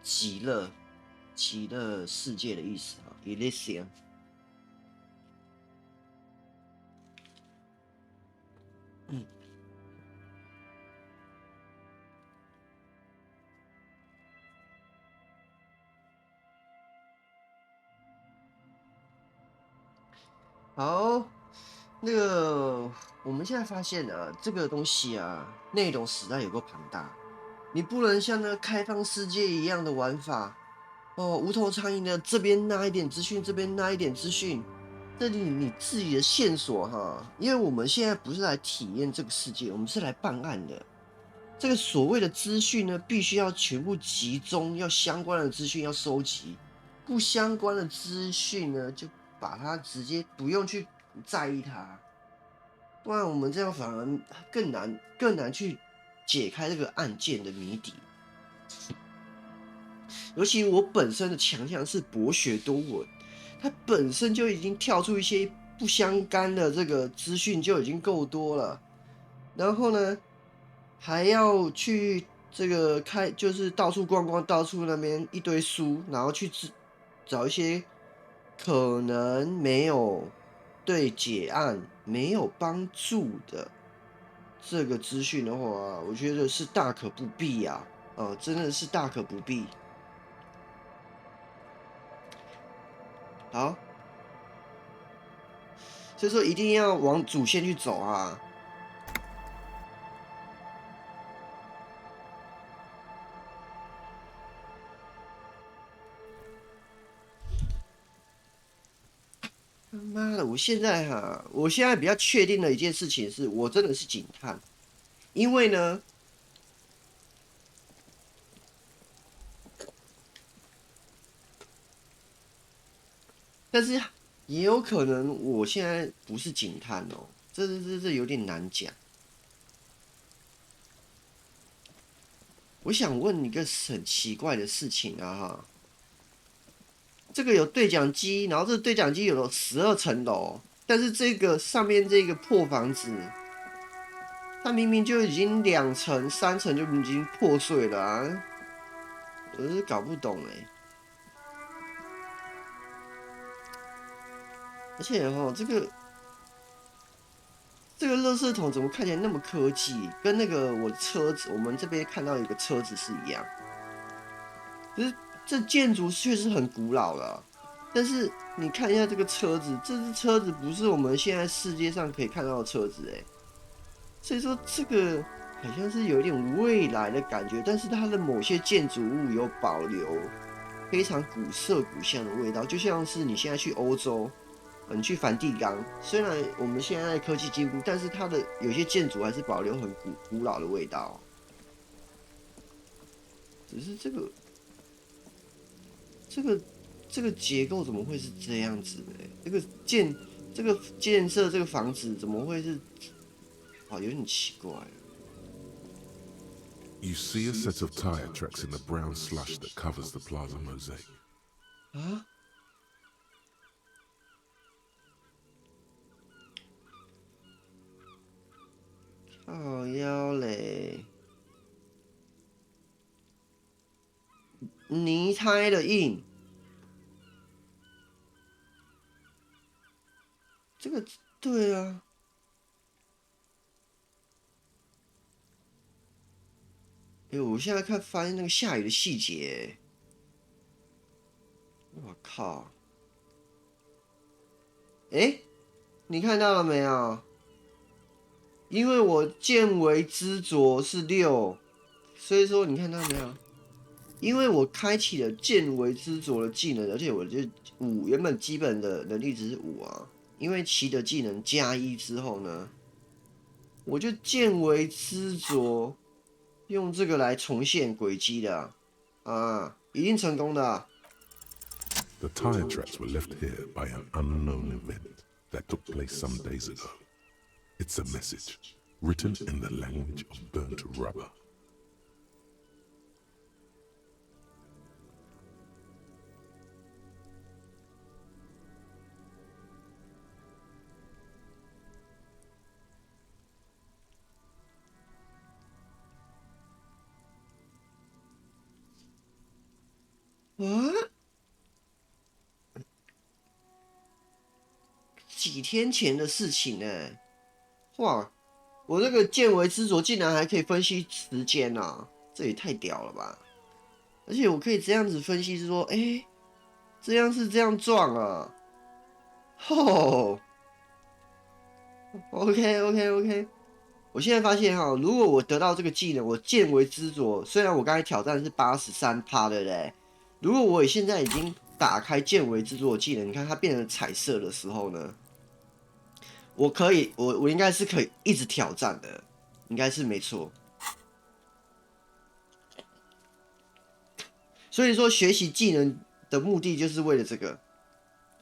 极乐世界的意思啊 ，Elysium。好，那个我们现在发现啊，这个东西啊，内容实在有够庞大，你不能像那个开放世界一样的玩法哦，无头苍蝇的这边拉一点资讯，这边拉一点资讯，这里你自己的线索哈，因为我们现在不是来体验这个世界，我们是来办案的。这个所谓的资讯呢，必须要全部集中，要相关的资讯要收集，不相关的资讯呢，就把它直接不用去在意它，不然我们这样反而更难去解开这个案件的谜底。尤其我本身的强项是博学多闻，它本身就已经跳出一些不相干的这个资讯就已经够多了，然后呢，还要去这个就是到处逛逛，到处那边一堆书，然后去找一些可能没有对解案没有帮助的这个资讯的话，我觉得是大可不必呀、真的是大可不必。好，所以说一定要往主线去走啊。他妈的，我现在比较确定的一件事情是我真的是警探，因为呢，但是也有可能我现在不是警探哦，这有点难讲。我想问你个很奇怪的事情啊哈，这个有对讲机，然后这个对讲机有了12层楼，但是这个上面这个破房子，它明明就已经2层、3层就已经破碎了啊，我是搞不懂哎。而且这个垃圾桶怎么看起来那么科技，跟那个我们这边看到一个车子是一样。可是这建筑确实很古老了，但是你看一下这个车子，这只车子不是我们现在世界上可以看到的车子哎，所以说这个好像是有一点未来的感觉，但是它的某些建筑物有保留非常古色古香的味道，就像是你现在去欧洲。你去梵蒂冈，虽然我们现在科技进步，但是它的有些建筑还是保留很古老的味道。只是这个这个结构怎么会是这样子呢？这个建设这个房子怎么会是？有点奇怪。You see a set of tire tracks in the brown slush that covers the plaza mosaic. 啊？靠腰嘞！泥胎的印，这个对啊。我现在发现那个下雨的细节，我靠！你看到了没有？因为我见为知着是6，所以说你看到没有？因为我开启了见为知着的技能，而且我就5，原本基本的能力值是5啊。因为骑的技能+1之后呢，我就见为知着，用这个来重现轨迹的一定成功的啊。The tire tracks were left here by an unknown event that took place some days ago. It's a message, written in the language of burnt rubber. 几天前的事情呢。哇，我这个见微知著竟然还可以分析时间啊，这也太屌了吧！而且我可以这样子分析，是说，这样是这样撞啊。吼 ，OK，我现在发现哈，如果我得到这个技能，我见微知著，虽然我刚才挑战是83%，对不对？如果我现在已经打开见微知著的技能，你看它变成彩色的时候呢，我可以，我应该是可以一直挑战的，应该是没错。所以说，学习技能的目的就是为了这个。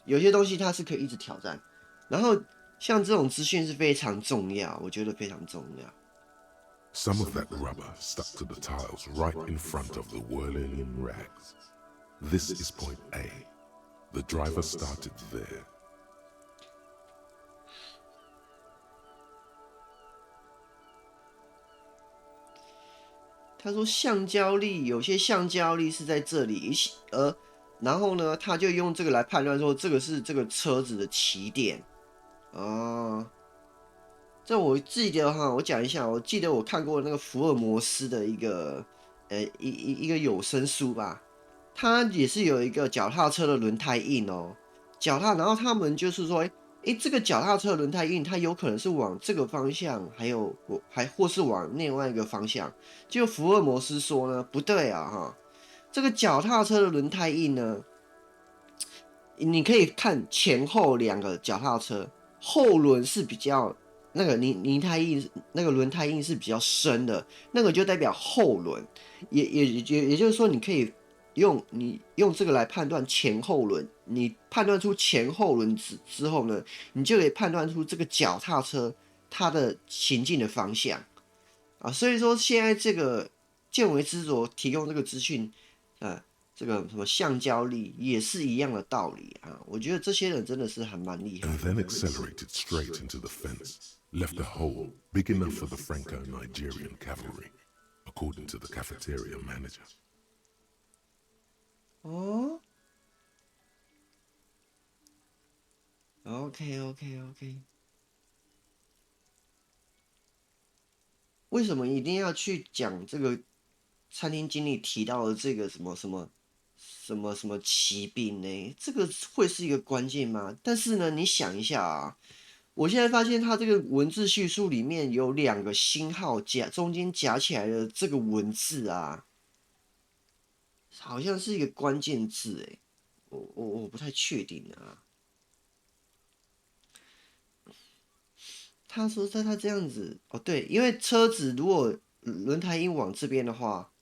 有些东西它是可以一直挑战，然后像这种资讯是非常重要，我觉得非常重要。Some of that rubber stuck to the tiles right in front of the whirling rags. This is point A. The driver started there. 他说橡胶粒有些橡胶粒是在这里，然后呢，他就用这个来判断说这个是这个车子的起点啊。这我记得哈，我讲一下，我记得我看过那个福尔摩斯的一个一个有声书吧，它也是有一个脚踏车的轮胎印哦，然后他们就是说，这个脚踏车轮胎印，它有可能是往这个方向，或是往另外一个方向。就福尔摩斯说呢，不对啊哈，这个脚踏车的轮胎印呢，你可以看前后两个脚踏车，后轮是比较那个泥胎印，那个轮胎印是比较深的，那个就代表后轮，也就是说，你可以用这个来判断前后轮，你判断出前后轮之后呢，你就可以判断出这个脚踏车它的行进的方向啊。所以说，现在这个见微知著提供这个资讯，这个什么橡胶粒也是一样的道理啊。我觉得这些人真的是还蛮厉害的。And then accelerated straight into the fence, left a hole big enough for the Franco-Nigerian cavalry, according to the cafeteria manager. 哦，OK，为什么一定要去讲这个餐厅经理提到的这个什么骑兵呢？这个会是一个关键吗？但是呢，你想一下啊，我现在发现它这个文字叙述里面有2个星号中间夹起来的这个文字啊，好像是一个关键字哎，我不太确定啊。他说他这样子哦，对，因为车子如果轮胎印往这边的话，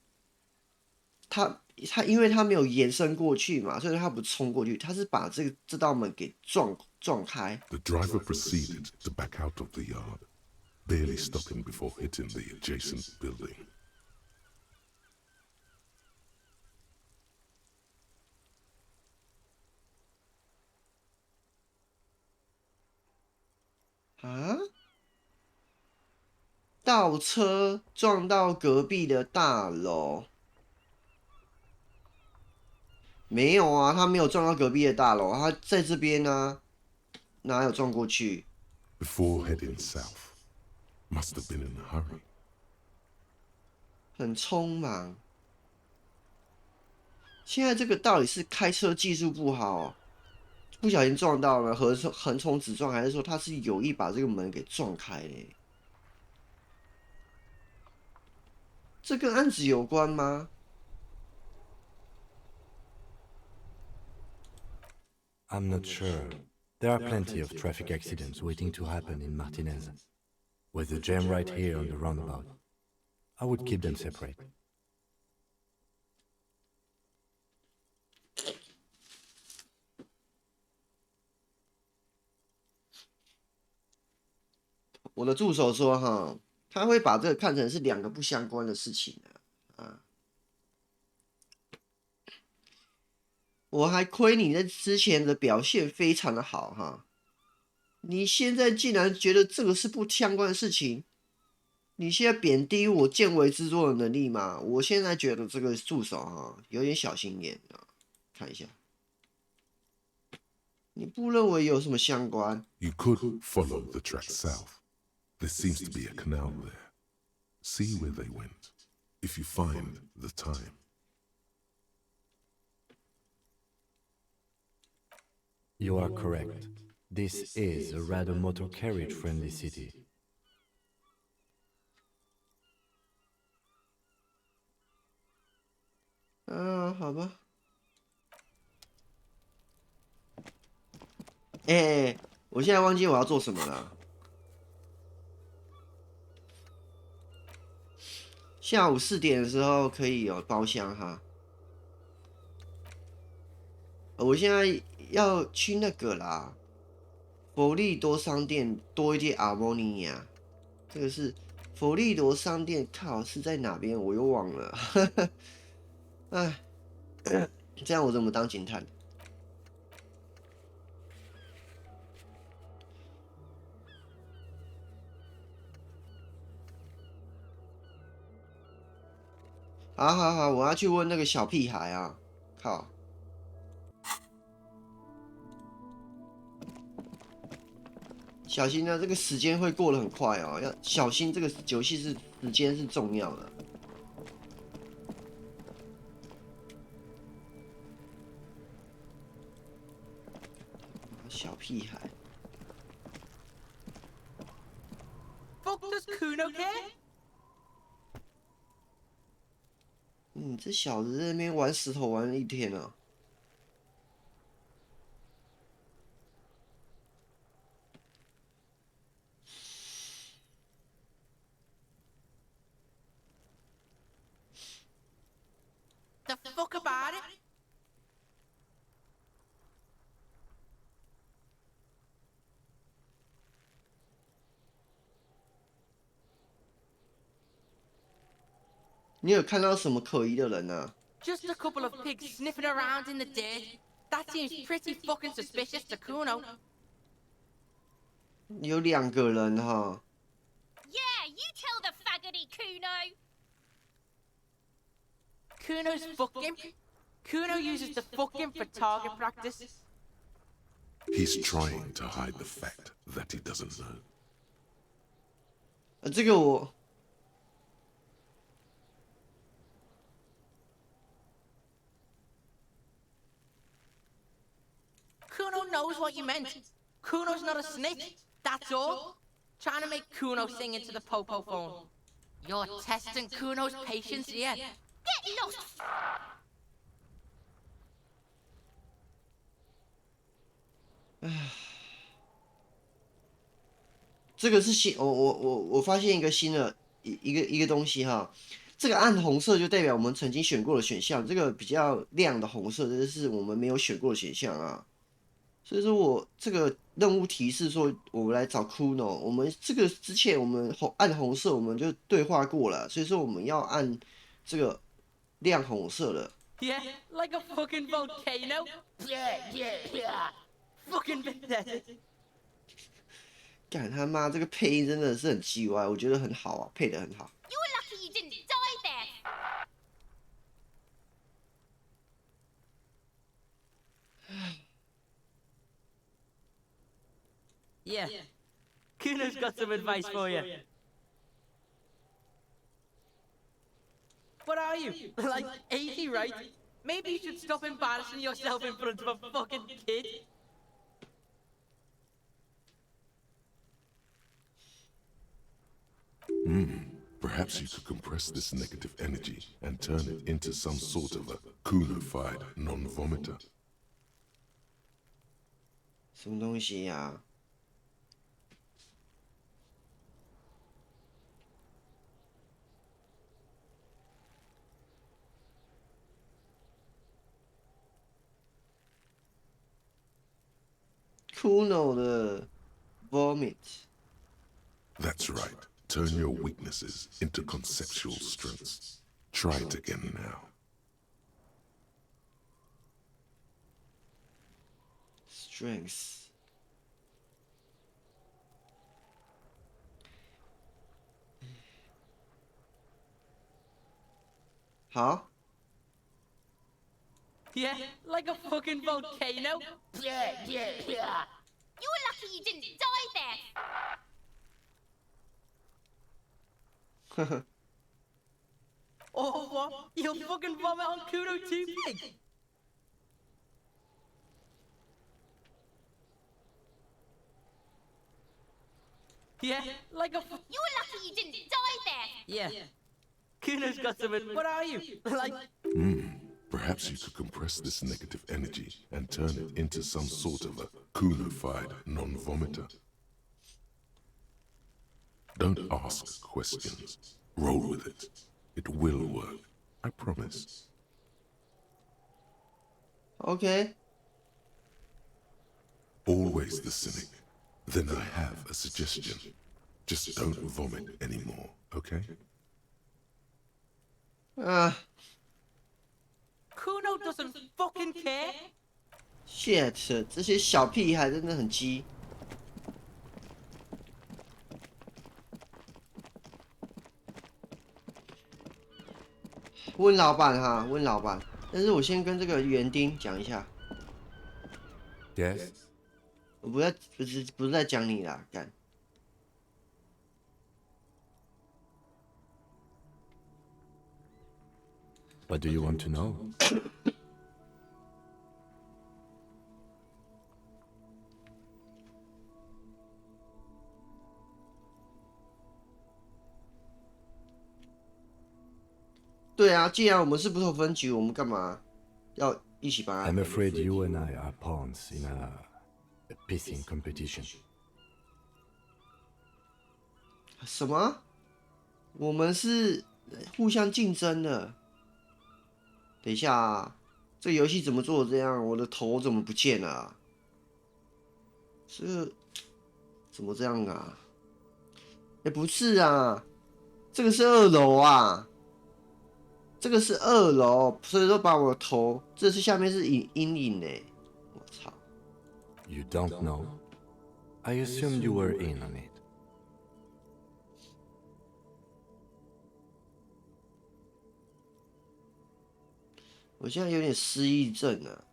因为他没有延伸过去嘛，所以他不冲过去，他是把这道门给撞开。The driver proceeded to back out of the yard, barely stopping before hitting the adjacent building. 啊！倒车撞到隔壁的大楼？没有啊，他没有撞到隔壁的大楼，他在这边呢、啊，哪有撞过去？ Before heading south, must have been in a hurry. 很匆忙。现在这个到底是开车技术不好，不小心撞到了横冲直撞，还是说他是有意把这个门给撞开嘞？这跟案子有关吗？ I'm not sure. There are plenty of traffic accidents waiting to happen in Martinez. With the jam right here on the roundabout, I would keep them separate. 我的助手说哈，他会把这个看成是2个不相关的事情啊。我还亏你在之前的表现非常的好哈，你现在竟然觉得这个是不相关的事情，你现在贬低我见微知著的能力吗？我现在觉得这个助手哈有点小心眼啊，看一下。你不认为有什么相关？ You could follow the track south. There seems to be a canal there. See where they went, if you find the time. You are correct. This is a rather motor carriage-friendly city. 好吧。我现在忘记我要做什么了。下午4点的时候可以有包厢哈。我现在要去那个啦，佛利多商店多一点阿莫尼亚。这个是佛利多商店，靠是在哪边？我又忘了。哎，这样我怎么当警探？好，我要去问那个小屁孩啊！靠！小心啊，这个时间会过得很快哦，要小心。这个游戏是时间是重要的。小屁孩。Fuck does Kuno care? 这小子在那边玩石头玩了一天啊！The fuck about it? “你有看到什么可疑的人啊？ Just a couple of pigs sniffing around in the dirt. That seems pretty fucking suspicious to Kuno. 有2个人哈。Yeah, you tell the faggoty Kuno. Kuno's fucking. Kuno uses the fucking for target practice. He's trying to hide the fact that he doesn't know. 这个我 Kuno knows what you meant. Kuno's not a snitch, that's all. Trying to make Kuno sing into the popo phone. You're testing Kuno's patience here. Get lost. 这个是新，我发现一个新的一个东西哈，这个暗红色就代表我们曾经选过的选项，这个比较亮的红色，这是我们没有选过的选项啊。所以说我这个任务提示说，我们来找 Kuno， 我们这个之前我们按红色我们就对话过了，所以说我们要按这个亮红色的。Yeah, like a fucking volcano. Yeah. Fucking pathetic. 干他妈，这个配音真的是很叽歪，我觉得很好啊，配得很好。 You're lucky you didn't die there. Yeah. Kuno's got some advice for you. What are you? Like 80, right? Maybe you should stop embarrassing yourself in front of a fucking kid. Perhaps you could compress this negative energy and turn it into some sort of a Kuno-fied non-vomiter. 什么东西呀、Kuno 的 vomit。 That's right. Turn your weaknesses into conceptual strengths. Try it again now. Strength。好。Yeah, like a fucking volcano. Yeah, yeah, yeah. You're lucky you didn't die there. 呵呵， Oh, what? You'll fucking vomit on Kuno too, pig? Yeah, like a You're lucky you didn't die there. Yeah. Kuno's got some... What are you? Like... Perhaps you could compress this negative energy and turn it into some sort of a Kuno-fied non-vomiter. Don't ask questions. Roll with it. It will work. I promise. OK， Always the cynic. Then I have a suggestion. Just don't vomit anymore, okay? 啊 Kuno doesn't fucking care. ，shit，这些小屁孩真的很鸡。问老板哈，问老板。但是我先跟这个园丁讲一下， Yes? 我不是在讲你啦，干。 What do you want to know? 对啊，既然我们是不同分局，我们干嘛要一起办案？ I'm afraid you and I are pawns in a pissing competition. 什么？我们是互相竞争的。等一下啊，这个游戏怎么做这样？我的头怎么不见了啊？这怎么这样啊？哎，不是啊，这个是2楼啊。 这个是2楼，所以说把我的头，这是下面是阴影呢。我操！ You don't know? I assumed you were in on it. 我现在有点失忆症啊。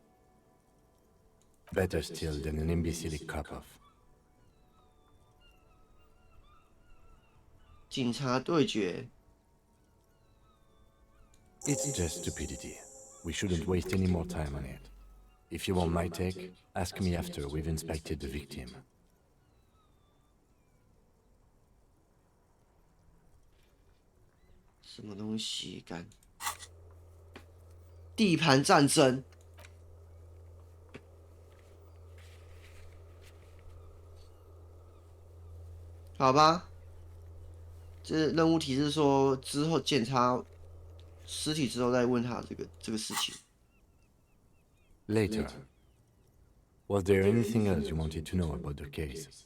Better still than an imbecile cop-off. 警察对决， It's just stupidity. We shouldn't waste any more time on it. If you want my take, ask me after we've inspected the victim. 什么东西干？地盘战争。好吧，这任务提示说之后检查尸体之后再问他这个事情。 Later. Was there anything else you wanted to know about the case?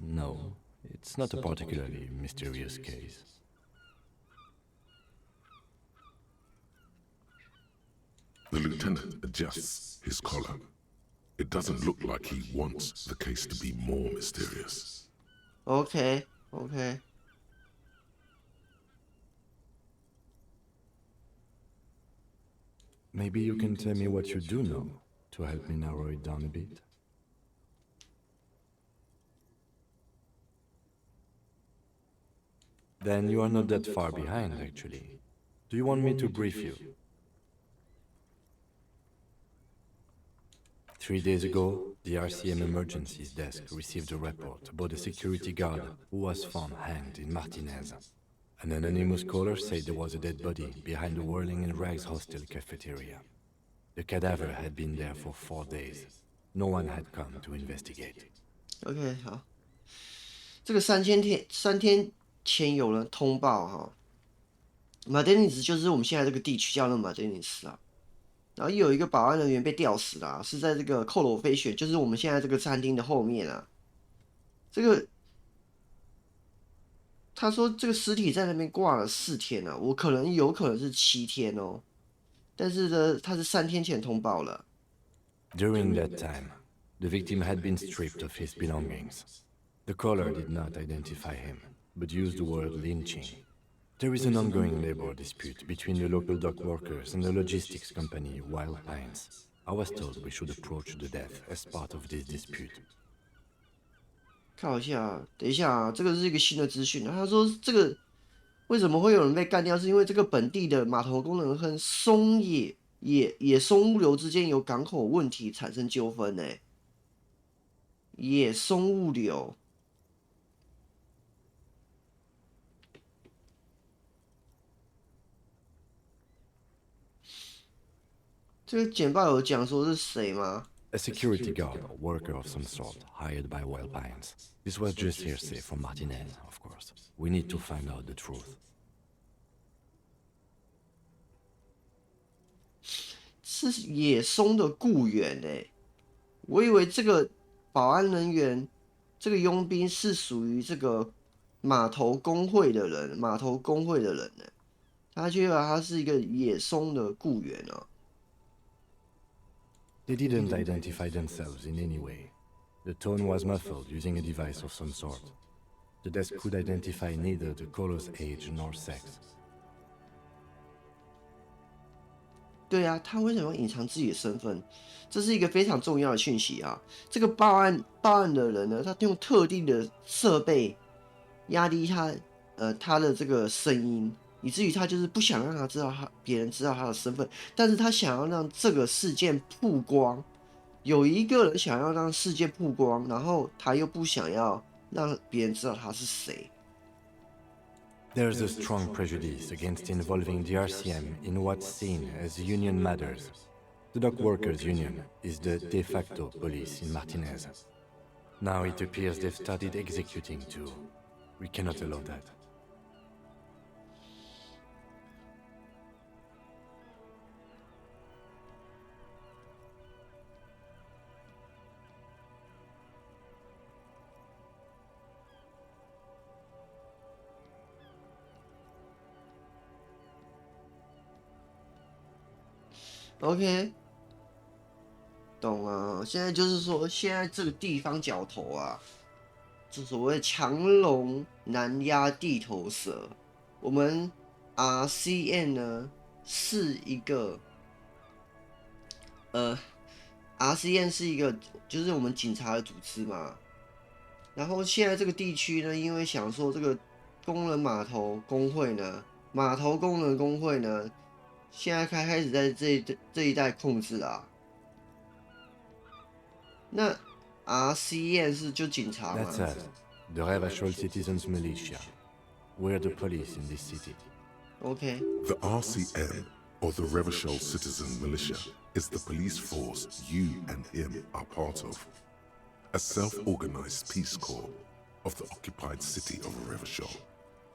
No, it's not a particularly mysterious case. The lieutenant adjusts his collar. It doesn't look like he wants the case to be more mysterious. OK OK， Maybe you can tell me what you do know to help me narrow it down a bit. Then you are not that far behind, actually. Do you want me to brief you? 3 days ago, the RCM Emergencies Desk received a report about a security guard who was found hanged in Martinez. An anonymous caller said there was a dead body behind the Whirling in Rags hostel cafeteria. The cadaver had been there for 4 days. No one had come to investigate. OK， 好，这个3天前有人通报哈，马丁尼斯就是我们现在这个地区叫那马丁尼斯啊，然后有一个保安人员被吊死了、是在这个扣罗飞雪，就是我们现在这个餐厅的后面啊。这个他说这个尸体在那边挂了4天啊，有可能是7天哦，但是呢，他是3天前通报了。 During that time, the victim had been stripped of his belongings. The caller did not identify him, but used the word lynching. There is an ongoing labor dispute between the local dock workers and the logistics company Wild Pines. I was told we should approach the death as part of this dispute. 看一下，等一下啊，这个是一个新的资讯啊。他说这个为什么会有人被干掉，是因为这个本地的码头工人和野松物流之间有港口问题产生纠纷呢。野松物流。这个简报有讲说是谁吗？ A security guard or worker of some sort, hired by Wild Pines. This was just hearsay from Martinez, of course. We need to find out the truth. 是野松的雇员欸，我以为这个保安人员，这个佣兵是属于这个码头工会的人呢，他却把他是一个野松的雇员啊。 They didn't identify themselves in any way. The tone was muffled using a device of some sort. The desk could identify neither the caller's age nor sex. 对啊，他为什么要隐藏自己的身份？这是一个非常重要的讯息啊！这个报案的人呢，他用特定的设备压低他的这个声音，以至于他就是不想让别人知道他的身份，但是他想要让这个事件曝光。有一个人想要让事件曝光，然后他又不想要让别人知道他是谁。 There's a strong prejudice against involving the RCM in what's seen as union matters. The dock workers' union is the de facto police in Martinez. Now it appears they've started executing too. We cannot allow that. OK， 懂了。现在就是说，现在这个地方角头啊，就所谓强龙难压地头蛇。我们 RCN 呢是一个，RCN 是一个就是我们警察的组织嘛。然后现在这个地区呢，因为想说这个工人码头工会呢，码头工人工会呢。 现在开始在这一带控制啊。那 RCN 是就警察嘛 That's us, the Revachol Citizens Militia. We're the police in this city. OK， The RCM, or the Revachol Citizen Militia, is the police force you and him are part of. A self-organized peace corps of the occupied city of Revachol.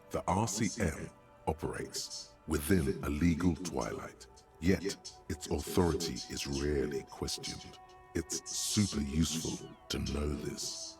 The RCM operates within a legal twilight, yet its authority is rarely questioned. It's super useful to know this.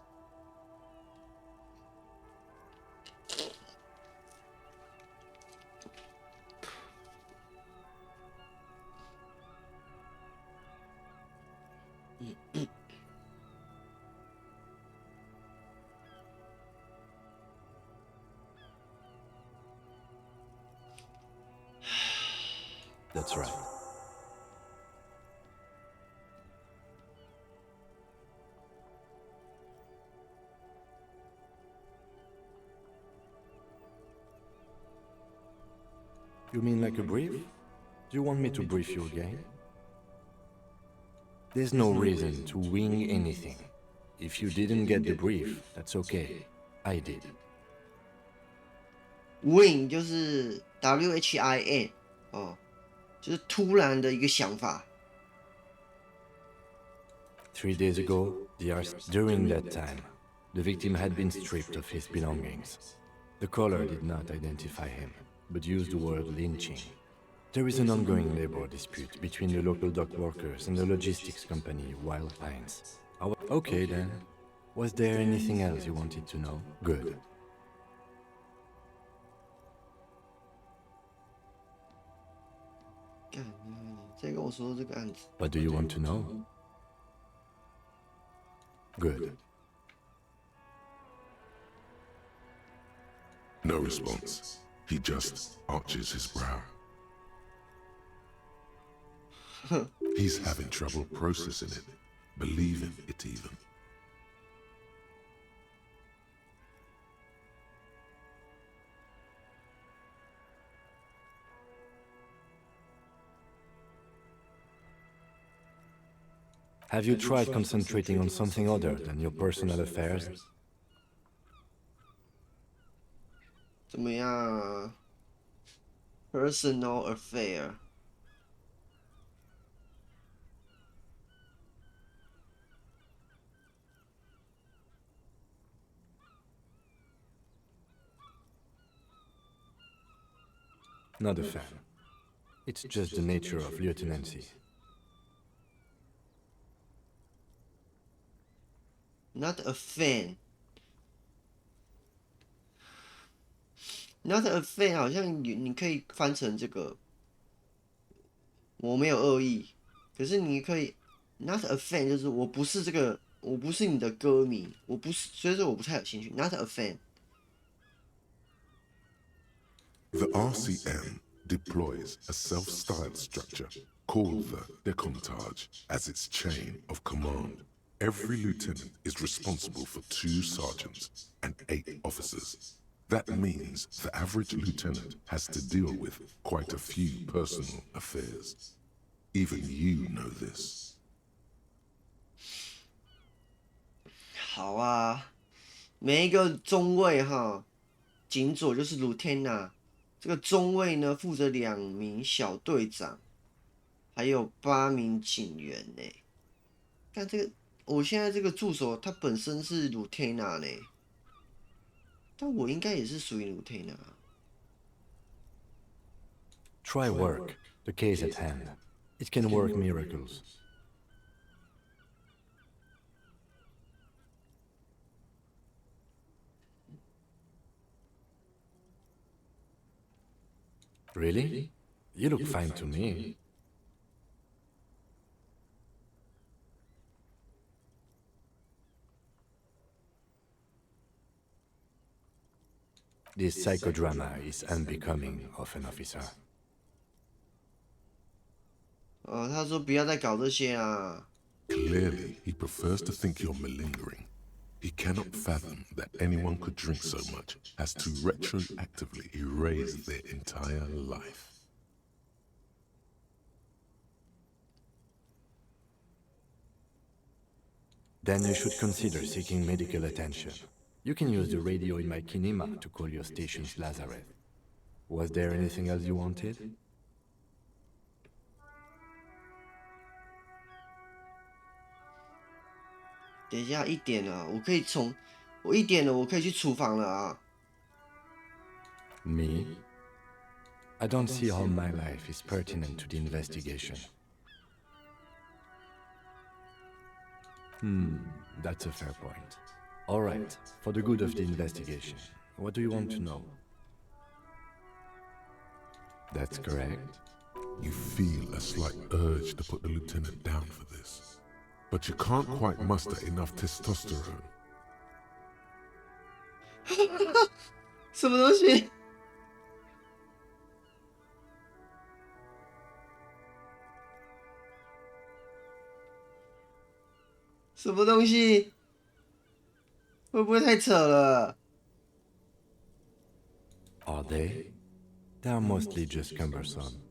That's right. You mean like a brief? Do you want me to brief you again? There's no reason to wing anything. If you didn't get the brief, that's okay. I did. Win 就是 WHIN 哦，就是突然的一个想法。 3 days ago, during that time, the victim had been stripped of his belongings. The caller did not identify him, but used the word lynching. There is an ongoing labor dispute between the local dock workers and the logistics company Wild Pines. Okay then. Was there anything else you wanted to know? Good. 干，你再跟我说这个案子。 But do you want to know? Good. No response. He just arches his brow. He's having trouble processing it, believing it even. Have you tried concentrating on something other than your personal affairs? 怎么样啊 ？Personal affair。Not a fan. It's just the nature of lieutenancy. Not a fan. Not a fan 好像你可以翻成这个，我没有恶意，可是你可以 not a fan 就是我不是这个，我不是你的歌迷，我不是，所以说我不太有兴趣。Not a fan. The RCM deploys a self-styled structure called the Decomptage as its chain of command. Every lieutenant is responsible for 2 sergeants and 8 officers. That means the average lieutenant has to deal with quite a few personal affairs. Even you know this. 好啊，每一个中尉哈，警佐就是 lieutenant， 这个中尉呢负责2名小队长，还有8名警员呢。看这个，我现在这个助手他本身是 lieutenant 呢。但我应该也是属于 lieutenant。Try work, the case at hand. It can work miracles. Really? You look fine to me. This psychodrama is unbecoming of an officer. 他说不要再搞这些啊。Clearly, he prefers to think you're malingering. He cannot fathom that anyone could drink so much as to retroactively erase their entire life. Then you should consider seeking medical attention. You can use the radio in my kinema to call your station's lazaret. Was there anything else you wanted? 等一下1点了，我1点了，我可以去厨房了啊。Me? I don't see how my life is pertinent to the investigation. That's a fair point. All right, for the good of the investigation, what do you want to know? That's correct. You feel a slight urge to put the lieutenant down for this, but you can't quite muster enough testosterone. 什么东西？什么东西？会不会太扯了？ Are they? They are mostly just cumbersome.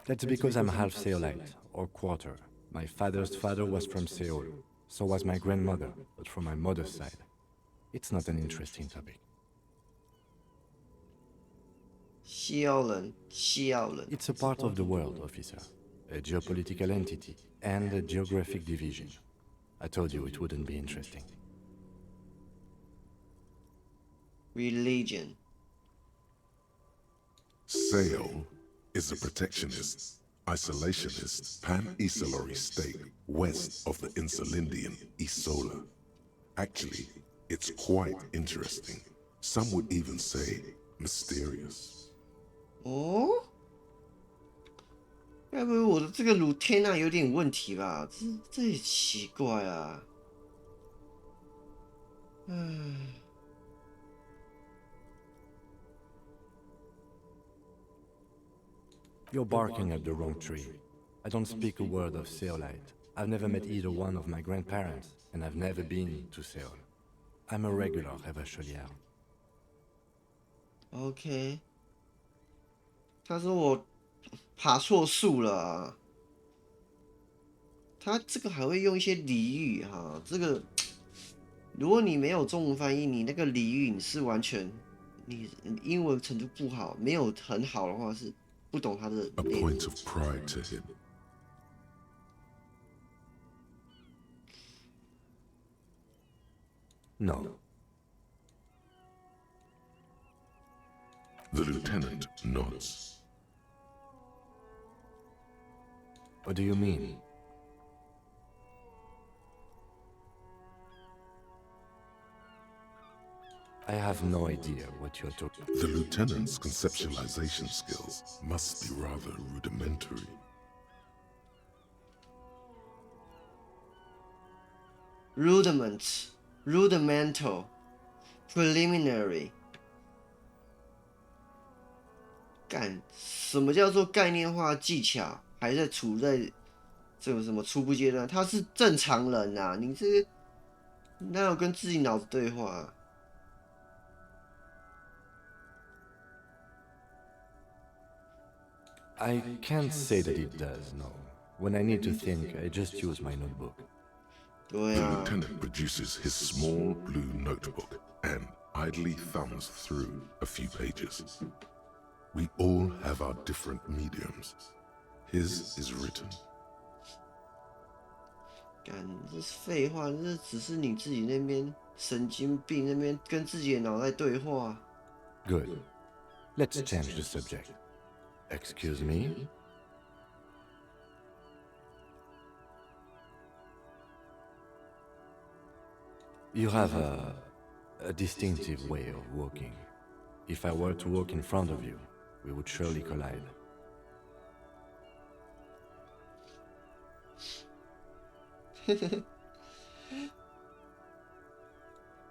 That's because I'm half Seolite, or quarter. My father's father was from Seoul. So was my grandmother, but from my mother's side. It's not an interesting topic. 西澳人，西澳人。 It's a part of the world, officer. A geopolitical entity and a geographic division. I told you it wouldn't be interesting. Religion. Seoul is a protectionist, isolationist, pan-Isolari state west of the Insulindian Isola. Actually, it's quite interesting. Some would even say mysterious. 哦？该不会我的这个 lieutenant 有点问题吧？这也奇怪啊。You're barking at the wrong tree. I don't speak a word of Seolite. I've never met either one of my grandparents, and I've never been to Seoul. I'm a regular Revacholière. OK， 他说我爬错树了啊。他这个还会用一些俚语哈，这个如果你没有中文翻译，你那个俚语你是完全，你英文程度不好，没有很好的话是不懂他的 A 内容。 point of pride to him. No. The lieutenant nods. What do you mean? I have no idea what you're talking. The lieutenant's conceptualization skills must be rather rudimentary. Rudimental, preliminary。干，什么叫做概念化技巧？还在处在这种什么初步阶段？他是正常人啊，你这个哪有跟自己脑子对话啊？ I can't say that it does, no. When I need to think, I just use my notebook. 对 The 啊， lieutenant produces his small blue notebook and idly thumbs through a few pages. We all have our different mediums. His is written. 干，这是废话，这只是你自己那边神经病那边跟自己的脑袋对话。 Good. Let's change the subject. Excuse me? You have a distinctive way of walking. If I were to walk in front of you, we would surely collide.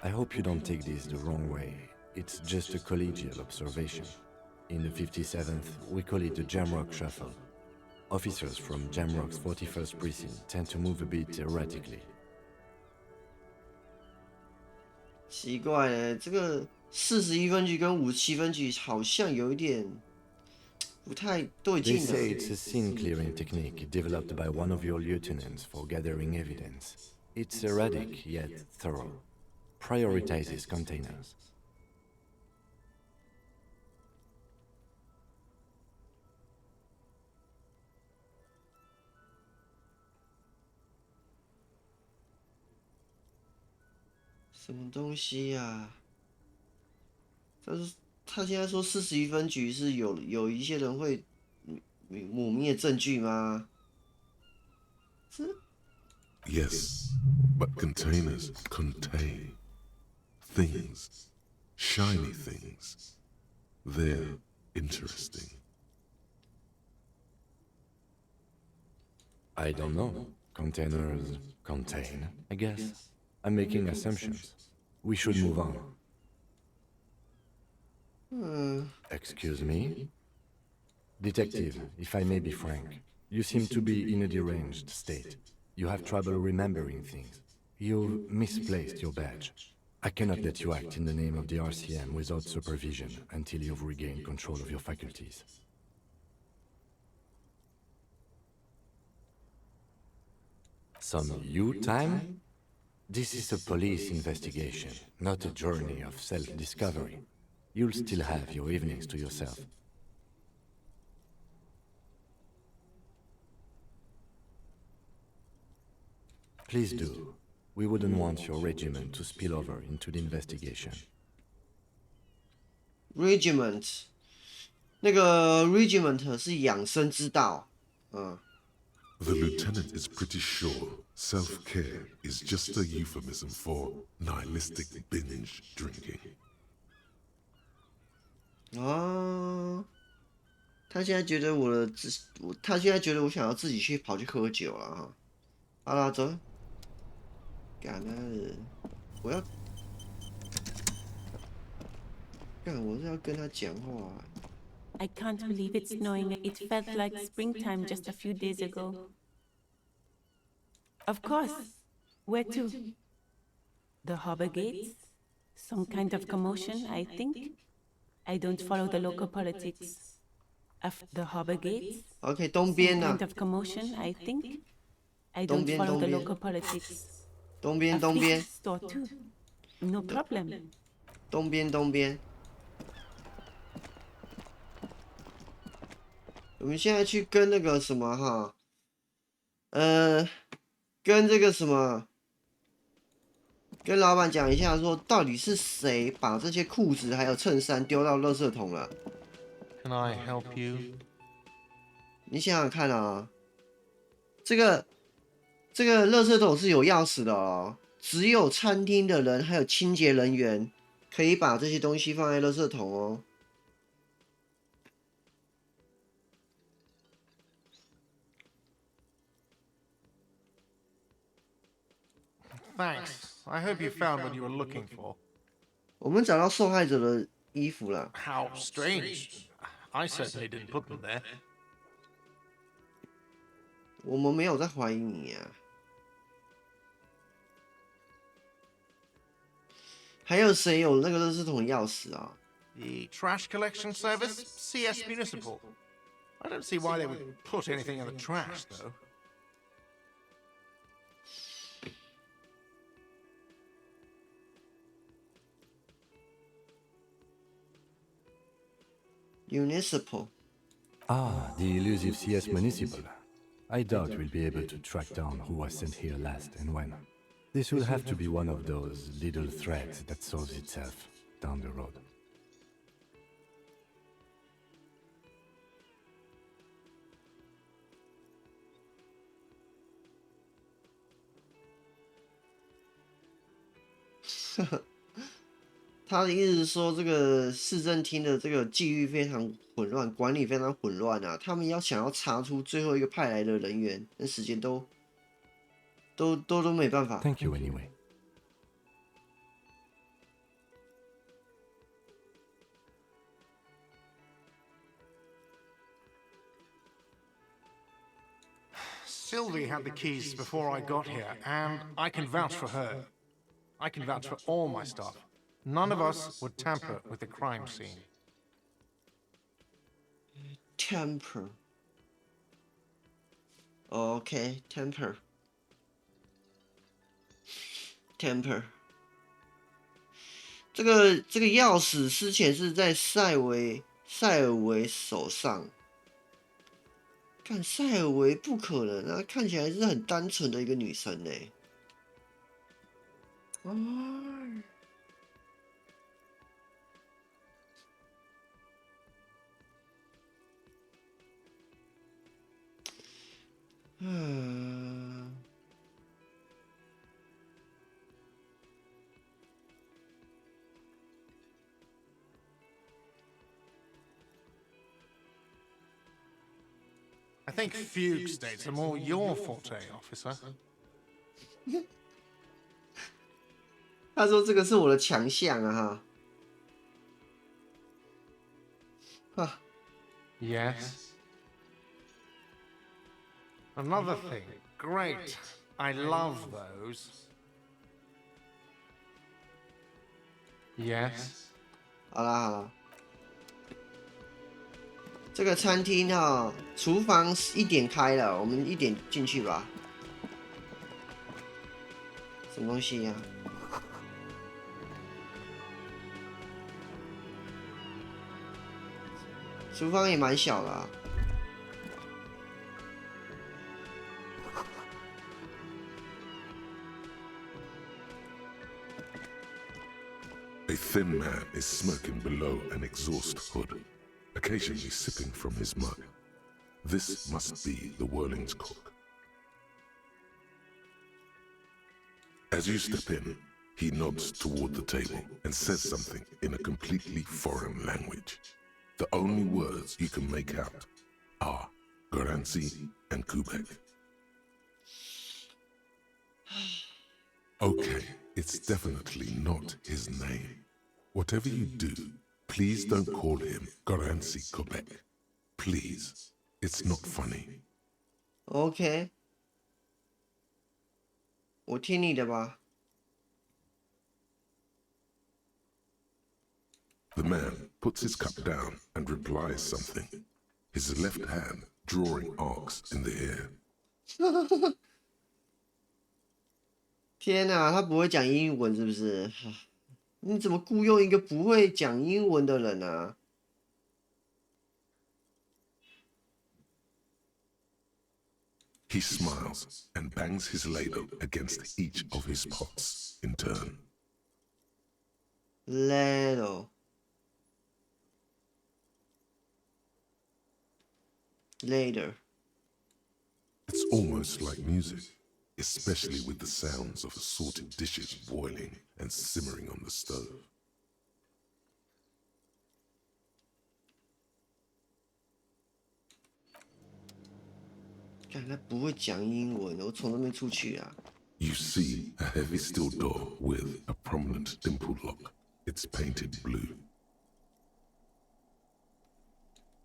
I hope you don't take this the wrong way. It's just a collegial observation. In the 57th, we call it the Jamrock Shuffle. Officers from Jamrock's 41st Precinct tend to move a bit erratically. 奇怪了，这个41分局跟57分局好像有一点不太对 They 劲 say 啊。 it's a scene clearing technique developed by one of your lieutenants for gathering evidence. It's erratic yet thorough. Prioritizes containers. 什么东西呀、啊？他现在说41分局是有一些人会抹灭证据吗？这 Yes, but containers contain things, shiny things. They're interesting. I don't know. Containers contain, I guess. I'm making assumptions. We should move on. 嗯， Excuse me? Detective, if I may be frank, you seem to be in a deranged state. You have trouble remembering things. You've misplaced your badge. I cannot let you act in the name of the RCM without supervision until you've regained control of your faculties. Some you time? This is a police investigation, not a journey of self-discovery. You'll still have your evenings to yourself. Please do. We wouldn't want your regiment to spill over into the investigation. regiment， 那个 regiment 是养生之道，嗯。 The lieutenant is pretty sure self-care is just a euphemism for nihilistic binge drinking. 哦，他现在觉得他现在觉得我想要自己跑去喝酒了哈。好啦，走。干他的，我要干，我是要跟他讲话。I can't believe it's snowing. It felt like springtime just a few days ago. Of course. Where to? The harbor gates? Some kind of commotion, I think. I don't follow the local politics. Of the harbor gates? OK， 东边 Some 呐、 kind of commotion, I think. I 东 don't 边 follow 东 the 边 local politics. 东 A 边东 fleet 边 store too. No problem. 东边东边。我们现在去跟那个什么哈，跟这个什么，跟老板讲一下，说到底是谁把这些裤子还有衬衫丢到垃圾桶了？ Can I help you? 你想想看啊，这个垃圾桶是有钥匙的哦，只有餐厅的人还有清洁人员可以把这些东西放在垃圾桶哦。 Thanks. I hope you found what you were looking for. 我们找到受害者的衣服了。 How strange. I certainly didn't put them there. 我们没有在怀疑你啊。还有谁有那个垃圾桶的钥匙啊？ The trash collection service? CS Municipal. I don't see why they would put anything in the trash, though. Municipal. Ah, the elusive CS Municipal. I doubt we'll be able to track down who was sent here last and when. This will have to be one of those little threads that solves itself down the road. Huh. 他的意思是说，这个市政厅的这个纪律非常混乱，管理非常混乱啊。他们想要查出最后一个派来的人员，那时间都没办法。Thank you anyway. Sylvie had the keys before I got here, and I can vouch for her. I can vouch for all my staff. None of us would tamper with the crime scene. Temper. OK, temper. Temper. 这个钥匙之前是在塞尔维手上。看塞尔维不可能啊，看起来是很单纯的一个女生呢。哦。 I think fugue states are more your forte, officer. 他说这个是我的强项啊哈。啊。Yes. Another thing. Great. I love those. Yes. 好啦，这个餐厅哈，厨房1点开了，我们1点进去吧。什么东西呀？厨房也蛮小的啊。 A thin man is smirking below an exhaust hood, occasionally sipping from his mug. This must be the Whirling's cook. As you step in, he nods toward the table and says something in a completely foreign language. The only words you can make out are Garanzi and Kubek. Okay, it's definitely not his name. Whatever you do, Please don't call him Garancy Quebec. Please. It's not funny. OK， 我听你的吧。The man puts his cup down and replies something, his left hand drawing arcs in the air. 天哪，他不会讲英文是不是？你怎么雇佣一个不会讲英文的人啊？ He smiles and bangs his ladle against each of his pots in turn. Ladle. Later. It's almost like music, especially with the sounds of assorted dishes boiling and simmering on the stove. 看他不会讲英文，我从那边出去啊。You see a heavy steel door with a prominent dimple lock. It's painted blue.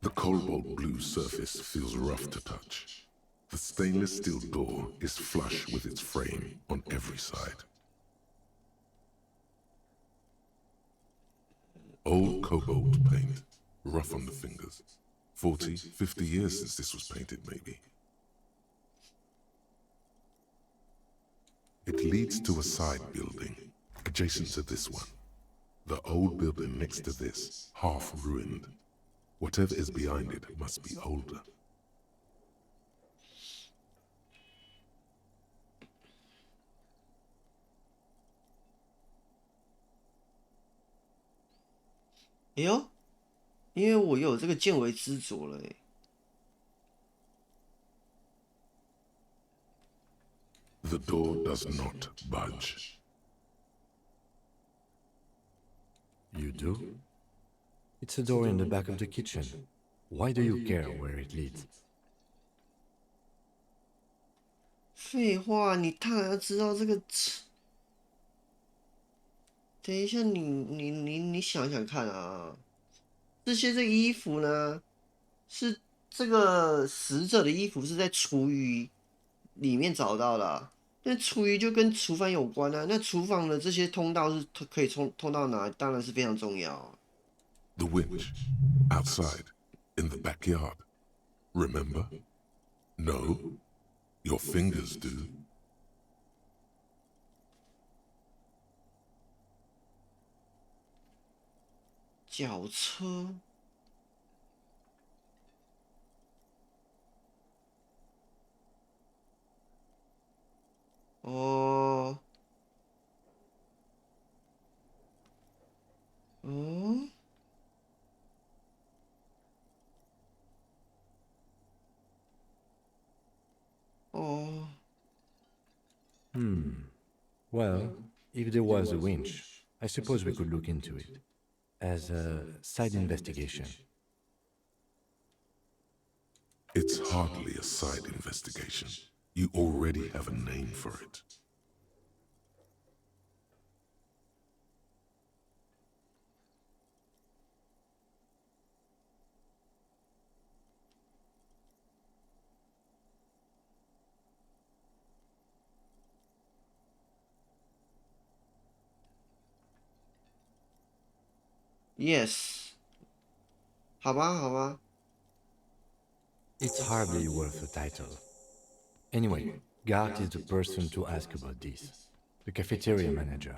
The cobalt blue surface feels rough to touch. The stainless steel door is flush with its frame on every side. Old cobalt paint, rough on the fingers. 40, 50 years since this was painted, maybe. It leads to a side building, adjacent to this one. The old building next to this, half ruined. Whatever is behind it must be older. Eh呦，因为我有这个见微知著了哎。The door does not budge. You do? It's a door in the back of the kitchen. Why do you care where it leads? 废话，你当然要知道这个。等一下，你想想看啊，这个衣服呢，是这个死者的衣服是在厨余里面找到的啊，那厨余就跟厨房有关啊。那厨房的这些通道是可以通到哪？当然是非常重要啊。The winch, outside, in the backyard. Remember? No? Your fingers do. 脚车。哦。哦。哦。Well, if there was a winch, I suppose we could look into it. As a side investigation. It's hardly a side investigation. You already have a name for it. Yes. 好吧，好吧。It's hardly worth a title. Anyway, Gart is the person to ask about this. The cafeteria manager.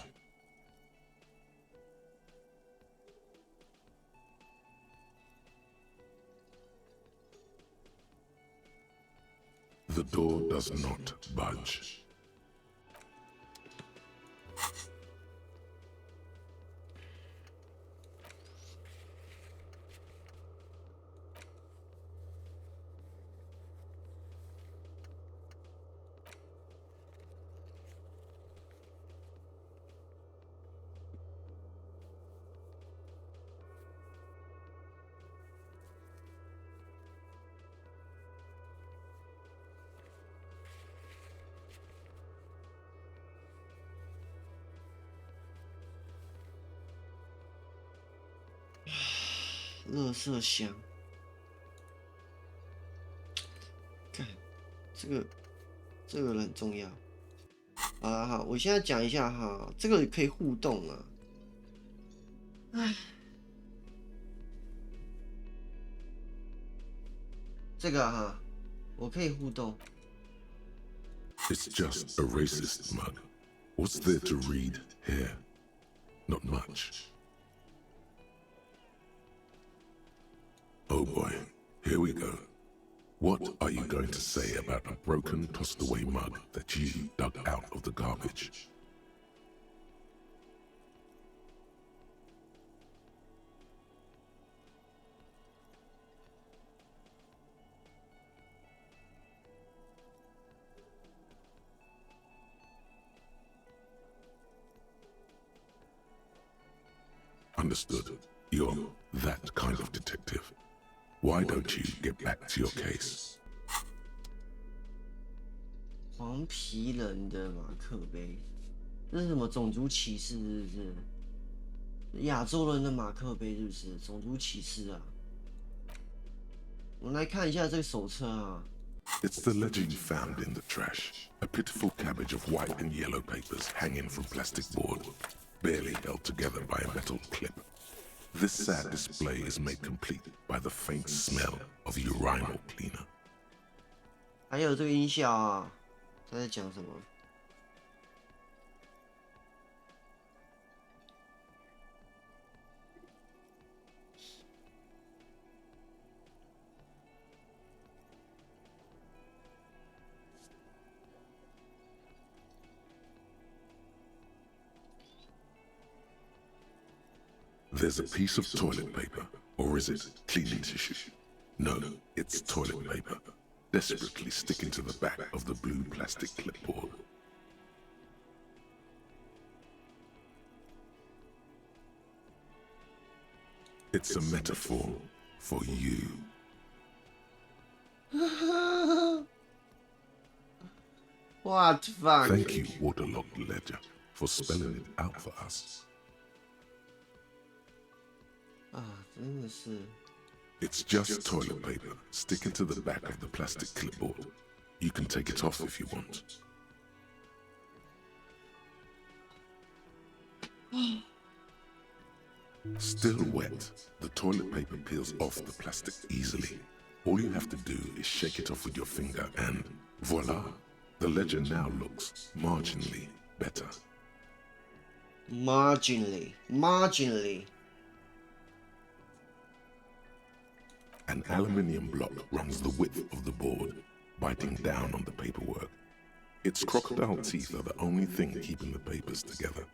The door does not budge. 垃圾箱。看，这个人很重要。好了哈，我现在讲一下哈，这个可以互动啊。唉，这个哈，我可以互动。It's just a racist mug. What's there to read here? Not much. Oh boy, here we go. What are you going to say about a broken, tossed-away mug that you dug out of the garbage? Understood. You're that kind of detective. Why don't you get back to your case? 黄皮人的马克杯，这是什么种族歧视？是不是？亚洲人的马克杯是不是种族歧视啊？我们来看一下这个手册啊。It's the legend found in the trash. A pitiful cabbage of white and yellow papers hanging from plastic board, barely held together by a metal clip. This sad display is made complete by the faint smell of urinal cleaner. 还有这个音效啊，他在讲什么？ There's a piece of toilet paper, or is it cleaning tissue? No, it's toilet paper, desperately sticking to the back of the blue plastic clipboard. It's a metaphor for you. What the fuck? Thank you, Waterlogged Ledger, for spelling it out for us. 啊，真的是。 It's just toilet paper sticking to the back of the plastic clipboard. You can take it off if you want. Still wet, the toilet paper peels off the plastic easily. All you have to do is shake it off with your finger and voila, the ledger now looks marginally better. Marginally. An aluminium block runs the width of the board, biting down on the paperwork. Its crocodile teeth are the only thing keeping the papers together.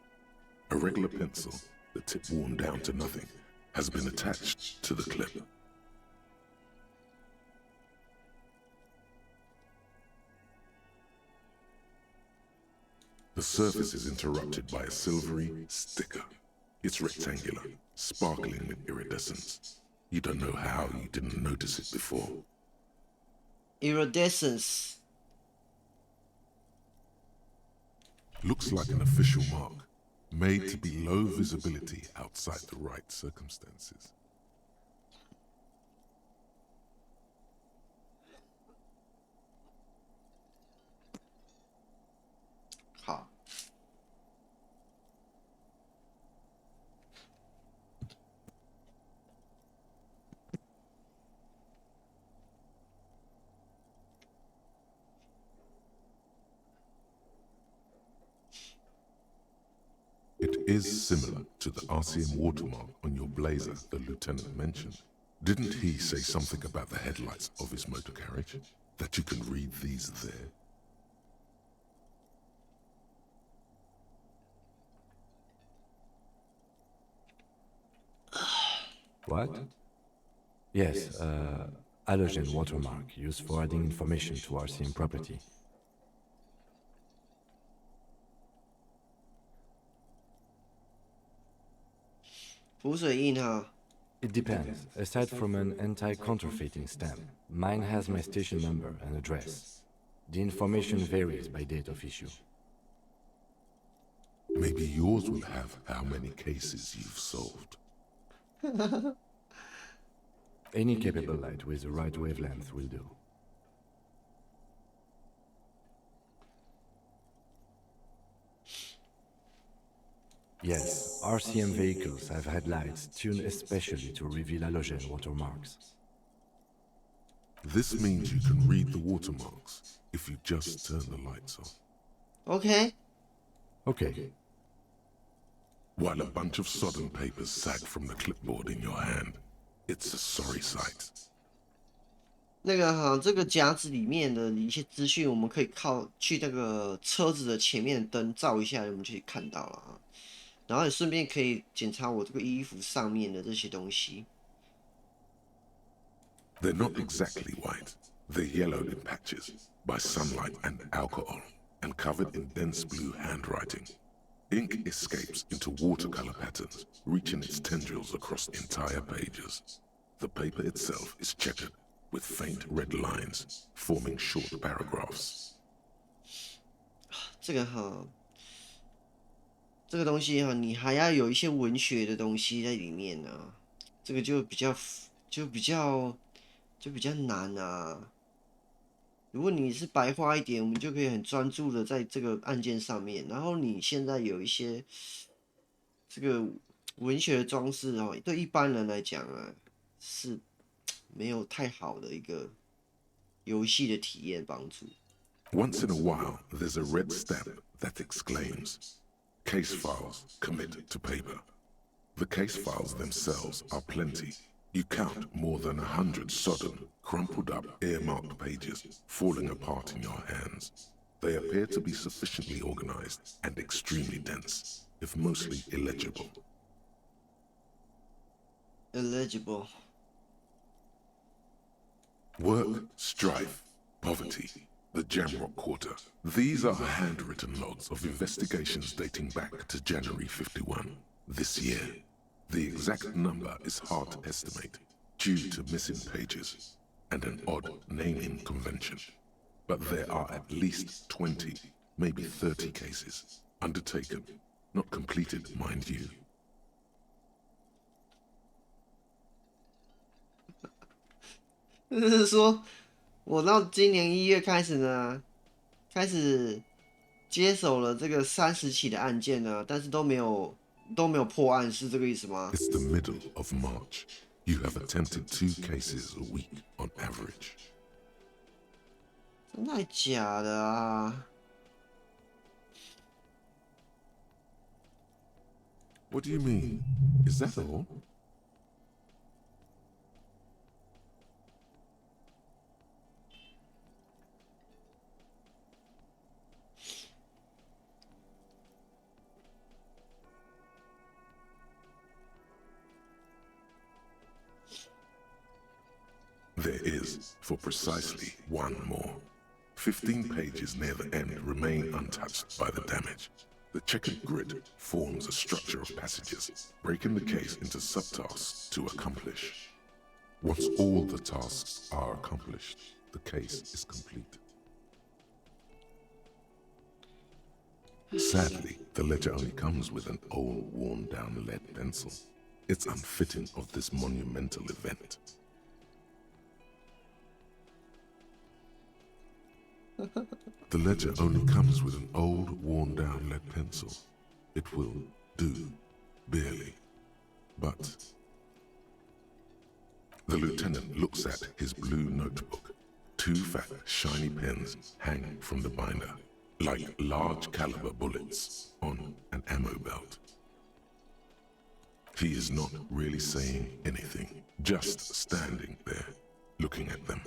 A regular pencil, the tip worn down to nothing, has been attached to the clip. The surface is interrupted by a silvery sticker. It's rectangular, sparkling with iridescence. You don't know how you didn't notice it before. Iridescence. Looks like an official mark, made to be low visibility outside the right circumstances. Ha. It is similar to the RCM watermark on your blazer the lieutenant mentioned. Didn't he say something about the headlights of his motor carriage? That you can read these there? What? Yes, halogen watermark used for adding information to RCM property. It depends. Aside from an anti-counterfeiting stamp, mine has my station number and address. The information varies by date of issue. Maybe yours will have how many cases you've solved. Any capable light with the right wavelength will do. Yes, RCM vehicles have headlights tuned especially to reveal halogen watermarks. This means you can read the watermarks if you just turn the lights on. OK， Okay, While a bunch of sodden papers sag from the clipboard in your hand, it's a sorry sight. 那个哈，这个夹子里面的一些资讯，我们可以靠去那个车子的前面灯照一下，我们就可以看到了啊。然后也顺便可以检查我这个衣服上面的这些东西。They're not exactly white. They're yellowed in patches by sunlight and alcohol and covered in dense blue handwriting. Ink escapes into watercolor patterns, reaching its tendrils across entire pages. The paper itself is checkered with faint red lines, forming short paragraphs. 这个哈，这个东西哈，你还要有一些文学的东西在里面呢、啊，这个就比较难啊。如果你是白话一点，我们就可以很专注的在这个案件上面。然后你现在有一些这个文学的装饰哦，对一般人来讲啊，是没有太好的一个游戏的体验帮助。Once in a while, there's a red stamp that exclaims, "Case files commit to paper." The case files themselves are plenty. You count more than 100 sodden, crumpled up, earmarked pages falling apart in your hands. They appear to be sufficiently organized and extremely dense, if mostly illegible. Illegible. Work, strife, poverty, the Jamrock Quarter. These are handwritten logs of investigations dating back to January 51, this year. The exact number is hard to estimate due to missing pages and an odd naming convention. But there are at least 20, maybe 30 cases undertaken, not completed, mind you. 就是说，我到今年1月开始呢，开始接手了这个30起的案件呢，但是都没有破案，是这个意思吗？ It's the middle of March. You have attempted 2 cases a week on average. 真的假的啊？ What do you mean? Is that all? There is, for precisely one more. 15 pages near the end remain untouched by the damage. The checkered grid forms a structure of passages, breaking the case into subtasks to accomplish. Once all the tasks are accomplished, the case is complete. Sadly, the ledger only comes with an old, worn-down lead pencil. It's unfitting of this monumental event. The ledger only comes with an old, worn-down lead pencil. It will do, barely. But the lieutenant looks at his blue notebook. 2 fat, shiny pens hang from the binder, like large caliber bullets on an ammo belt. He is not really saying anything, just standing there, looking at them.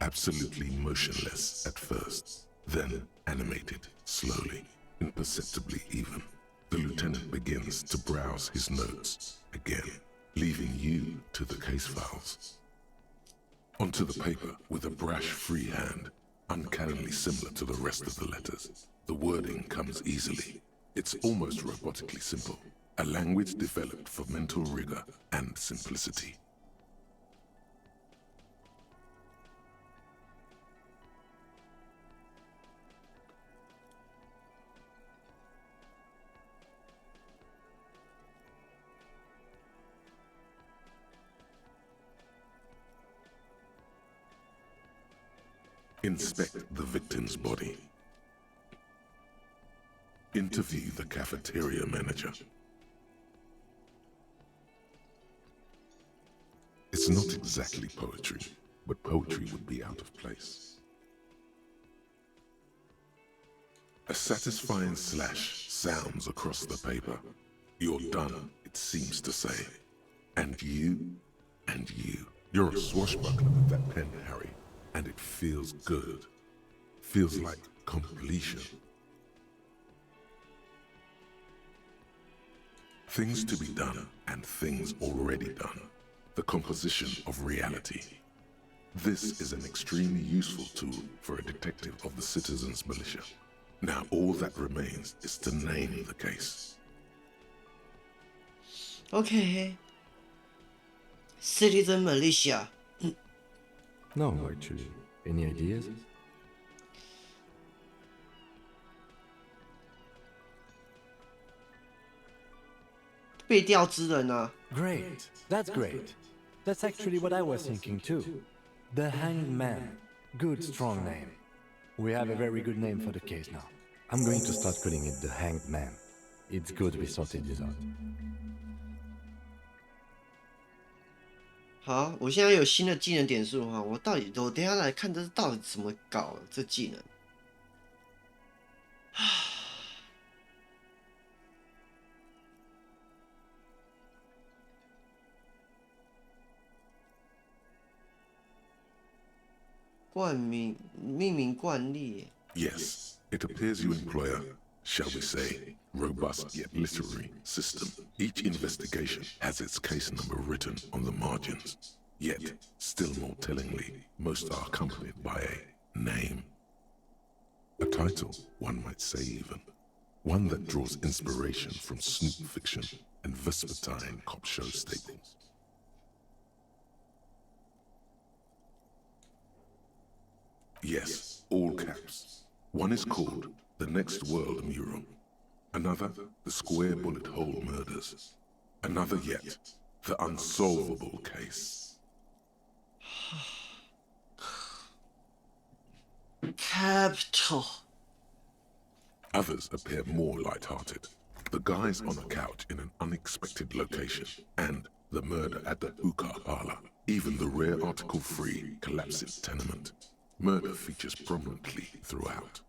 Absolutely motionless at first, then animated slowly, imperceptibly even. The lieutenant begins to browse his notes again, leaving you to the case files. Onto the paper with a brash free hand, uncannily similar to the rest of the letters. The wording comes easily. It's almost robotically simple, a language developed for mental rigor and simplicity. Inspect the victim's body. Interview the cafeteria manager. It's not exactly poetry, but poetry would be out of place. A satisfying slash sounds across the paper. You're done, it seems to say. And you, and you. You're a swashbuckler with that pen, Harry, and it feels good. Feels like completion. Things to be done and things already done. The composition of reality. This is an extremely useful tool for a detective of the Citizens Militia. Now all that remains is to name the case. Okay. Citizen Militia. No, actually. Any ideas? Great. That's great. That's actually what I was thinking too. The Hanged Man. Good, strong name. We have a very good name for the case now. I'm going to start calling it the Hanged Man. It's good we sorted this out. 好，我现在有新的技能点数哈，我等一下来看这到底怎么搞这技能。命名惯例。Yes, it appears you employ a, shall we say, robust yet literary system. Each investigation has its case number written on the margins. Yet, still more tellingly, most are accompanied by a name. A title, one might say even. One that draws inspiration from snoop fiction and vespertine cop show staples. Yes, all caps. One is called The Next World Mural. Another, The Square Bullet Hole Murders. Another yet, The Unsolvable Case. Capital. Others appear more light-hearted. The guys on a couch in an unexpected location, and the murder at the hookah parlor. Even the rare article-free collapsing tenement. Murder features prominently throughout.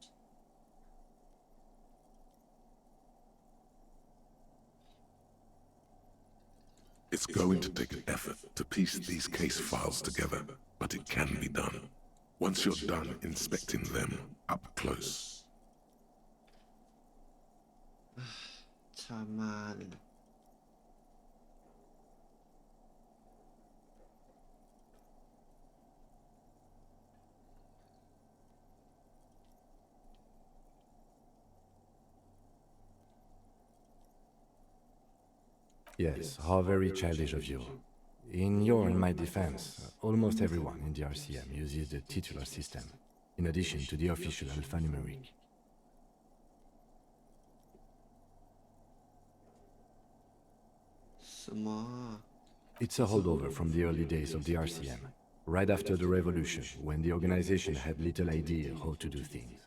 It's going to take an effort to piece these case files together, but it can be done. Once you're done inspecting them up close. 他妈的！ Yes, how very childish of you. In your and my defense, almost everyone in the RCM uses the titular system, in addition to the official alphanumeric. It's a holdover from the early days of the RCM, right after the revolution, when the organization had little idea how to do things.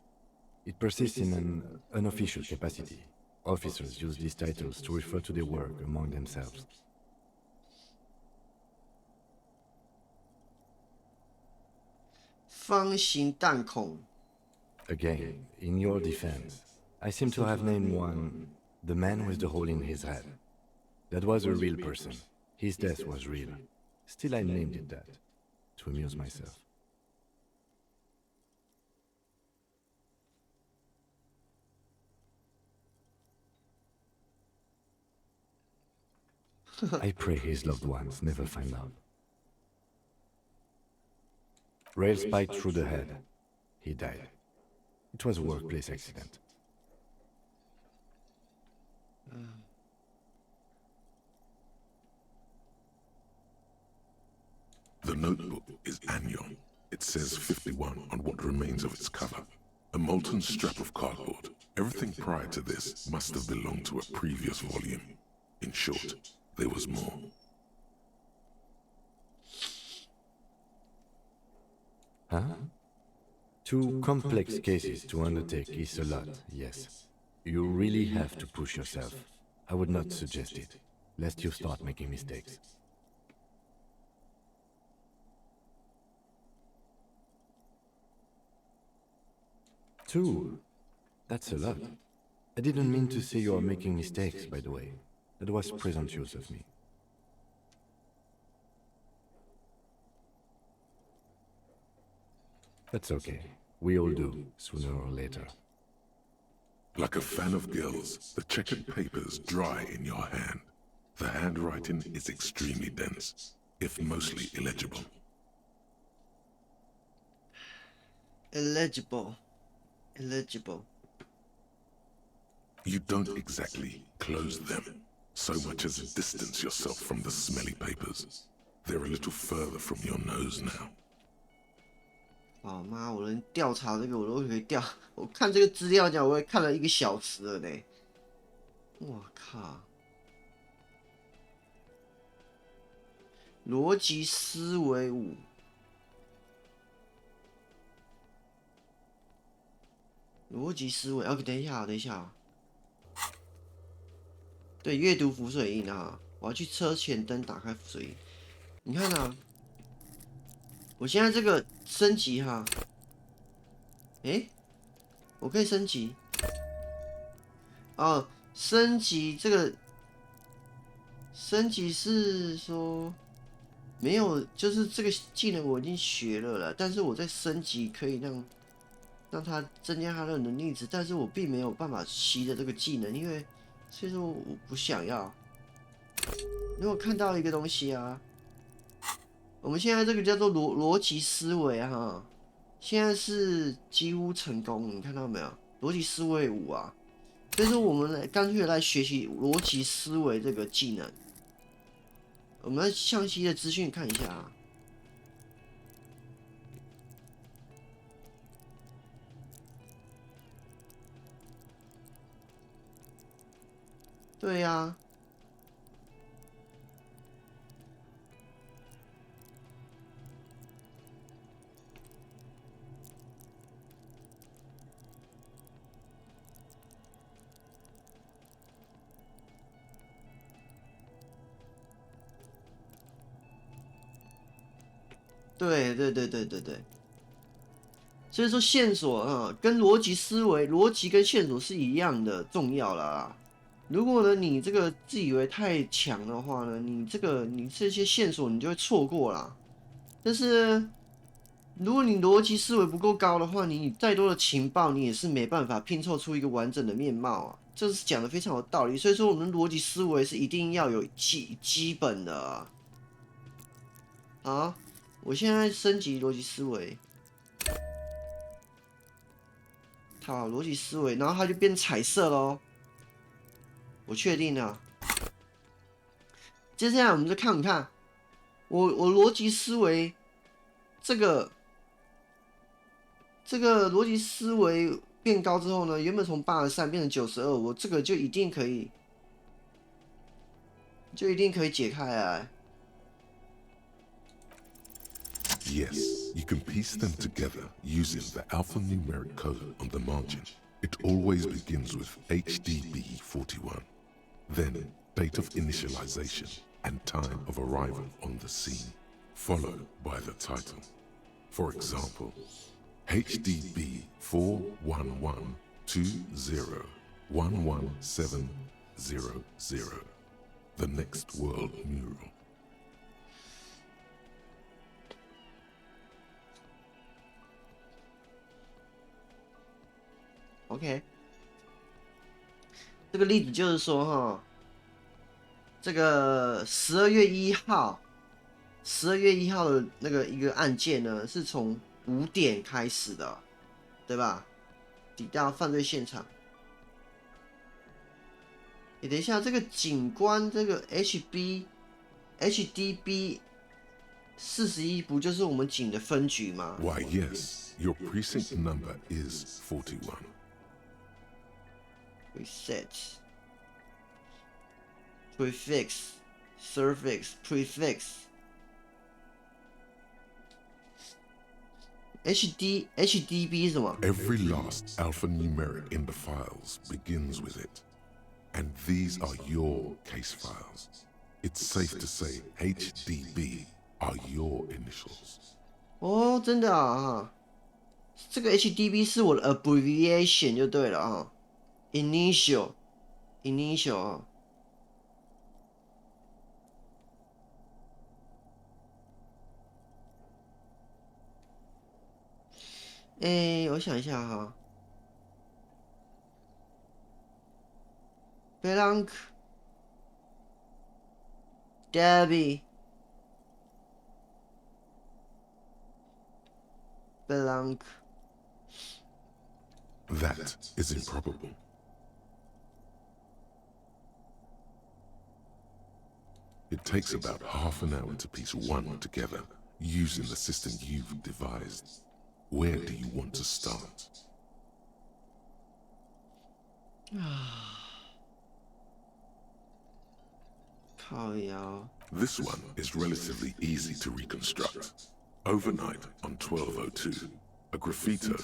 It persists in an unofficial capacity. Officers use these titles to refer to their work among themselves. Again, in your defense, I seem to have named one the man with the hole in his head. That was a real person. His death was real. Still, I named it that, to amuse myself. I pray his loved ones never find out. Rail spiked through the head. He died. It was a workplace accident. The notebook is annual. It says 51 on what remains of its cover. A molten strap of cardboard. Everything prior to this must have belonged to a previous volume. In short, there was more. Huh? Two complex cases to undertake is a lot, yes. You really have to push yourself. I would not suggest it, lest you start making mistakes. Two? That's a lot. I didn't mean to say you are making mistakes, by the way. That was presumptuous of me. That's okay. We all do, sooner or later. Like a fan of girls, the checkered papers dry in your hand. The handwriting is extremely dense, if mostly illegible. Illegible. You don't exactly close them, so much as distance yourself from the smelly papers. They're a little further from your nose now. 哦妈！我连调查这个我都可以调，我看这个资料讲，我也看了1个小时了呢。我靠！逻辑思维5，逻辑思维。OK， 等一下，等一下。对，阅读浮水印啊！我要去车前灯打开浮水印。你看啊，我现在这个升级哈，我可以升级。哦，升级这个升级是说没有，就是这个技能我已经学了啦，但是我在升级可以让它增加它的能力值，但是我并没有办法吸的这个技能，因为所以说我不想要。因为我看到一个东西啊，我们现在这个叫做逻辑思维哈，现在是几乎成功，你看到没有？逻辑思维5啊，所以说我们干脆来学习逻辑思维这个技能。我们详细的资讯看一下啊。对呀。对，所以说线索啊，跟逻辑思维、逻辑跟线索是一样的重要啦。如果呢你这个自以为太强的话呢，你这些线索你就会错过啦。但是如果你逻辑思维不够高的话，你再多的情报你也是没办法拼凑出一个完整的面貌啊。这是讲的非常有道理。所以说我们逻辑思维是一定要有基本的啊。好，我现在升级逻辑思维。好，逻辑思维，然后它就变彩色咯。我确定了。接下来我们就看，我逻辑思维这个逻辑思维变高之后呢，原本从83变成92，我这个就一定可以解开来。Yes, you can piece them together using the alphanumeric code on the margin. It always begins with HDB41, then date of initialization and time of arrival on the scene, followed by the title. For example, HDB 41120111700, the next world mural. OK， 这个例子就是说哈，这个12月1号的那个一个案件呢，是从5点开始的，对吧？抵达犯罪现场。等一下，这个警官这个 HDB 41不就是我们警的分局吗？ Why, yes, your precinct number is 41. Reset, prefix, suffix, prefix. HDB 是什么？ Every last alphanumeric in the files begins with it. And these are your case files. It's safe to say HDB are your initials. 哦，真的啊，这个 HDB 是我的 abbreviation 就对了啊 ，initial 啊。我想一下哈 ，Blank Debbie Blank。 That is improbable. It takes about half an hour to piece one together using the system you've devised. Where do you want to start? This one is relatively easy to reconstruct. Overnight on 1202, a graffito,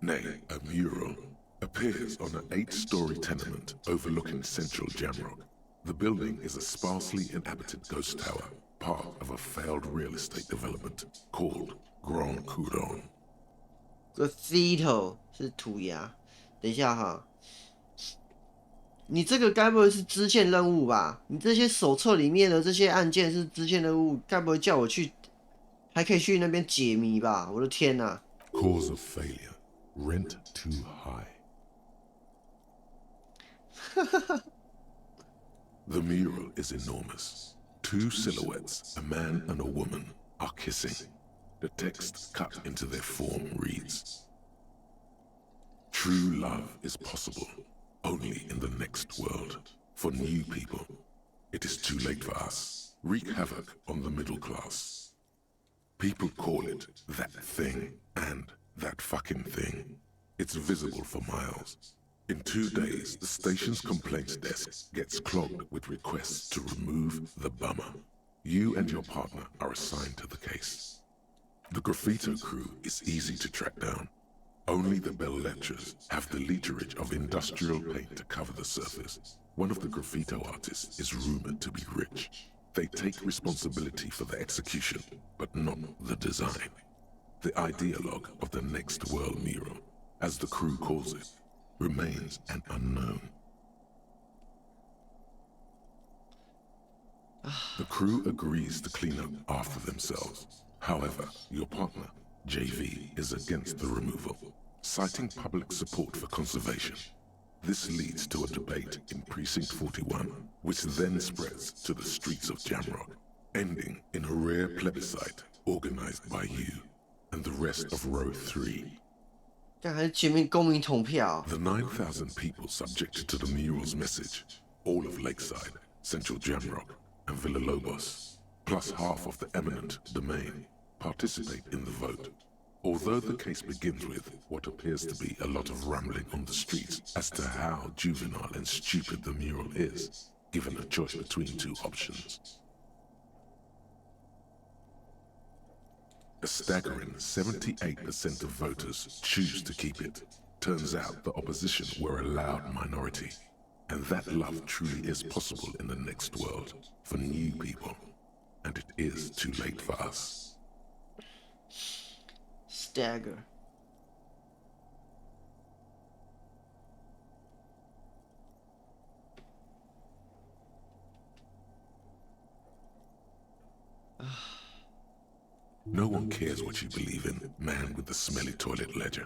nay, a mural, appears on an 8-story tenement overlooking central Jamrock. The building is a sparsely inhabited ghost tower, part of a failed real estate development called Grand Couron. Graffito 是涂鸦。等一下哈，你这个该不会是支线任务吧？你这些手册里面的这些案件是支线任务，该不会叫我去，还可以去那边解谜吧？我的天哪！ Cause of failure: rent too high. The mural is enormous. 2 silhouettes, a man and a woman, are kissing. The text cut into their form reads: True love is possible only in the next world. For new people, it is too late for us. Wreak havoc on the middle class. People call it that thing and that fucking thing. It's visible for miles. In 2 days, the station's complaints desk gets clogged with requests to remove the bummer. You and your partner are assigned to the case. The graffito crew is easy to track down. Only the bell lectures have the literage of industrial paint to cover the surface. One of the graffito artists is rumored to be rich. They take responsibility for the execution, but not the design. The ideologue of the next world mural, as the crew calls it, remains an unknown. The crew agrees to clean up after themselves. However, your partner, JV, is against the removal, citing public support for conservation. This leads to a debate in Precinct 41, which then spreads to the streets of Jamrock, ending in a rare plebiscite organized by you and the rest of Row 3. 但还是全民公民投票。 The 9,000 people subjected to the mural's message, all of Lakeside, Central Jamrock, and Villalobos, plus half of the eminent domain, participate in the vote. Although the case begins with what appears to be a lot of rambling on the streets as to how juvenile and stupid the mural is, given a choice between 2 options. A staggering 78% of voters choose to keep it. Turns out the opposition were a loud minority, and that love truly is possible in the next world for new people, and it is too late for us. Stagger. No one cares what you believe in, man with the smelly toilet ledger.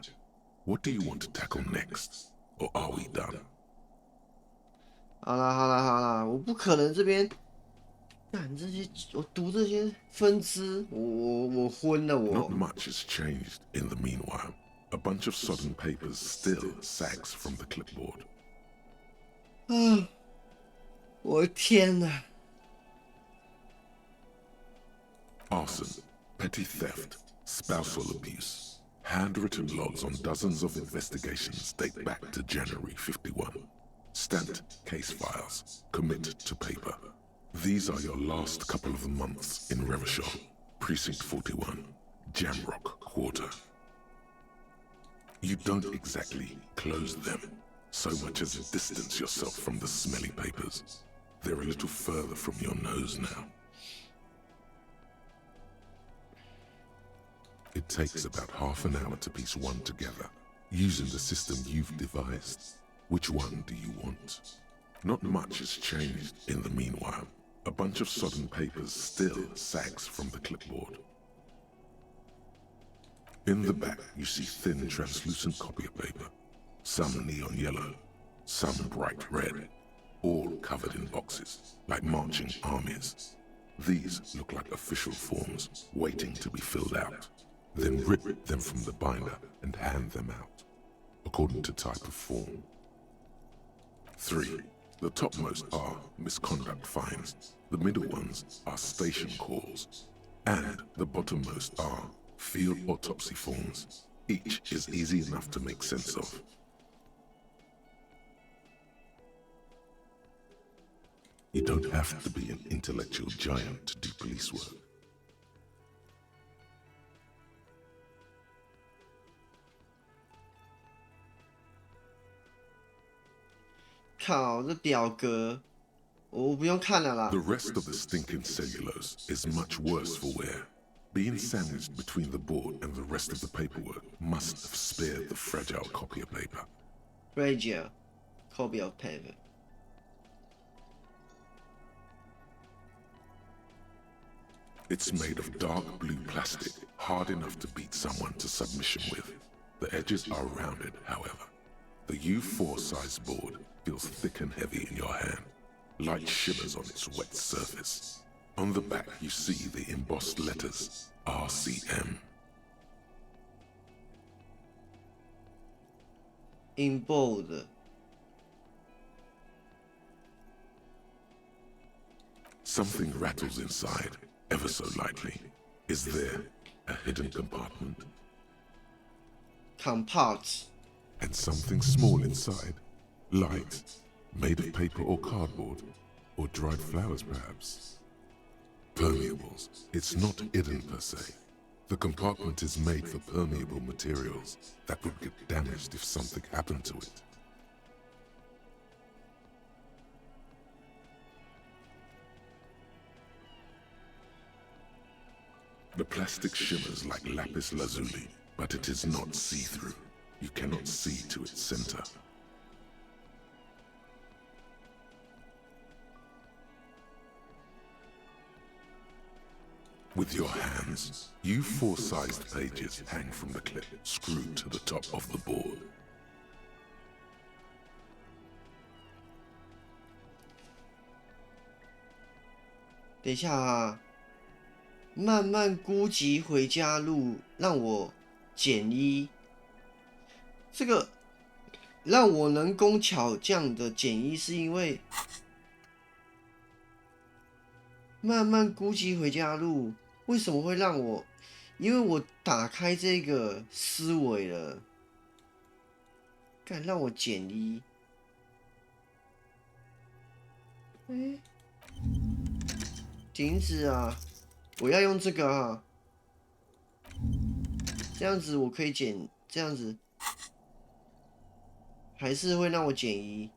What do you want to tackle next? Or are we done? 好啦，我不可能这边干这些，我读这些分支，我昏了我。 Not much has changed in the meanwhile. A bunch of sodden papers still sags from the clipboard. 我的天哪！ Arson, petty theft, spousal abuse. Handwritten logs on dozens of investigations date back to January 51. Stamped case files, commit to paper. These are your last couple of months in Revachol, Precinct 41, Jamrock Quarter. You don't exactly close them, so much as distance yourself from the smelly papers. They're a little further from your nose now. It takes about half an hour to piece one together, using the system you've devised. Which one do you want? Not much has changed in the meanwhile. A bunch of sodden papers still sags from the clipboard. In the back, you see thin, translucent copier paper. Some neon yellow, some bright red, all covered in boxes, like marching armies. These look like official forms, waiting to be filled out. Then rip them from the binder and hand them out, according to type of form. 3. The topmost are misconduct fines, the middle ones are station calls, and the bottommost are field autopsy forms. Each is easy enough to make sense of. You don't have to be an intellectual giant to do police work. 靠，这表格我不用看了啦。 The rest of the stinking cellulose is much worse for wear. Being sandwiched between the board and the rest of the paperwork must have spared the fragile copier paper. Fragile copy of paper. It's made of dark blue plastic, hard enough to beat someone to submission with. The edges are rounded, however. The U4 size board feels thick and heavy in your hand. Light shimmers on its wet surface. On the back, you see the embossed letters, RCM. In bold. Something rattles inside, ever so lightly. Is there a hidden compartment? Comparts. And something small inside, light, made of paper or cardboard, or dried flowers perhaps. Permeables. It's not hidden per se. The compartment is made for permeable materials that would get damaged if something happened to it. The plastic shimmers like lapis lazuli, but it is not see-through. You cannot see to its center. With your hands, U4-sized pages hang from the clip screwed to the top of the board. 等一下啊，慢慢估计回家路让我减一，这个让我能工巧匠的减一是因为慢慢估计回家路为什么会让我？因为我打开这个思维了，敢让我减一，停止啊！我要用这个啊，这样子我可以减，这样子还是会让我减一。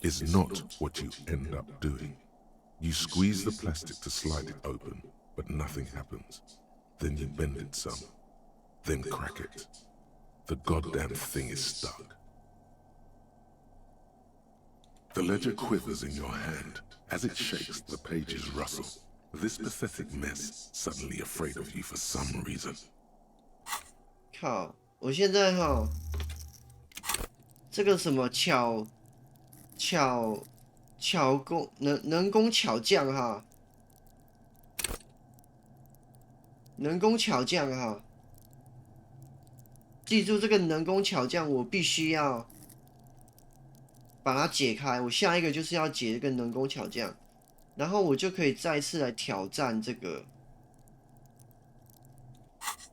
Is not what you end up doing. You squeeze the plastic to slide it open, but nothing happens. Then you bend it some, then crack it. The goddamn thing is stuck. The ledger quivers in your hand. As it shakes, the pages rustle. This pathetic mess suddenly afraid of you for some reason. 靠！我现在哈，这个什么巧工能工巧匠哈，能工巧匠哈，记住这个能工巧匠，我必须要把它解开。我下一个就是要解这个能工巧匠，然后我就可以再次来挑战这个，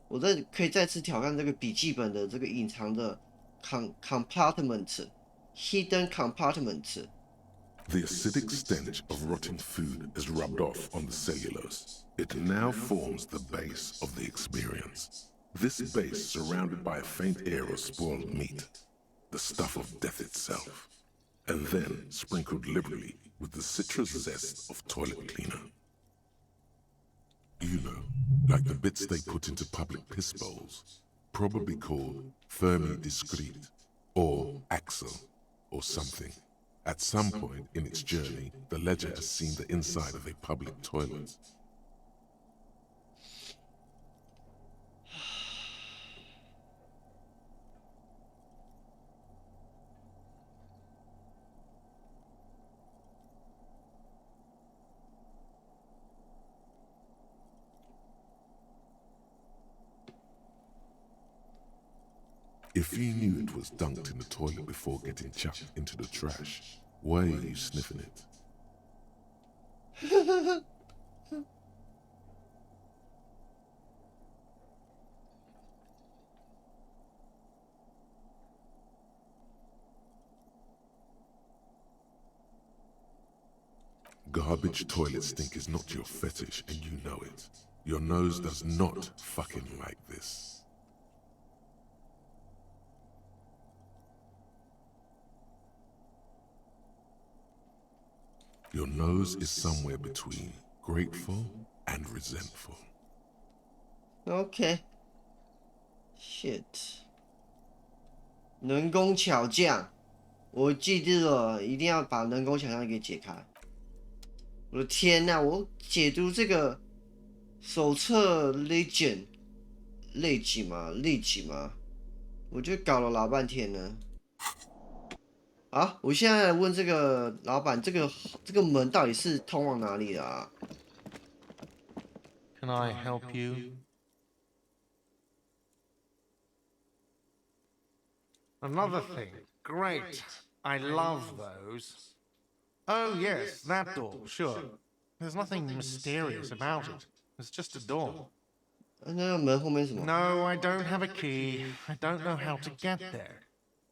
我可以再次挑战这个笔记本的这个隐藏的 hidden compartment。 The acidic stench of rotten food is rubbed off on the cellulose. It now forms the base of the experience. This base surrounded by a faint air of spoiled meat, the stuff of death itself, and then sprinkled liberally with the citrus zest of toilet cleaner. You know, like the bits they put into public piss bowls, probably called Fermi Discrete, or Axle, or something. At some point in its journey, the ledger has seen the inside of a public toilet. If you knew it was dunked in the toilet before getting chucked into the trash, why are you sniffing it? Garbage toilet stink is not your fetish, and you know it. Your nose does not fucking like this. Your nose is somewhere between grateful and resentful. OK。Shit。人工巧匠，我记得了，一定要把人工巧匠给解开。我的天呐，我解读这个手册 Legend 吗？我就搞了老半天呢。好，我现在来问这个老板，这个门到底是通往哪里的啊 Can I help you? Another thing. Great. I love those. Oh, yes, that door, sure. There's nothing mysterious about it. It's just a door. 那个门后面是什么？ No, I don't have a key. I don't know how to get there.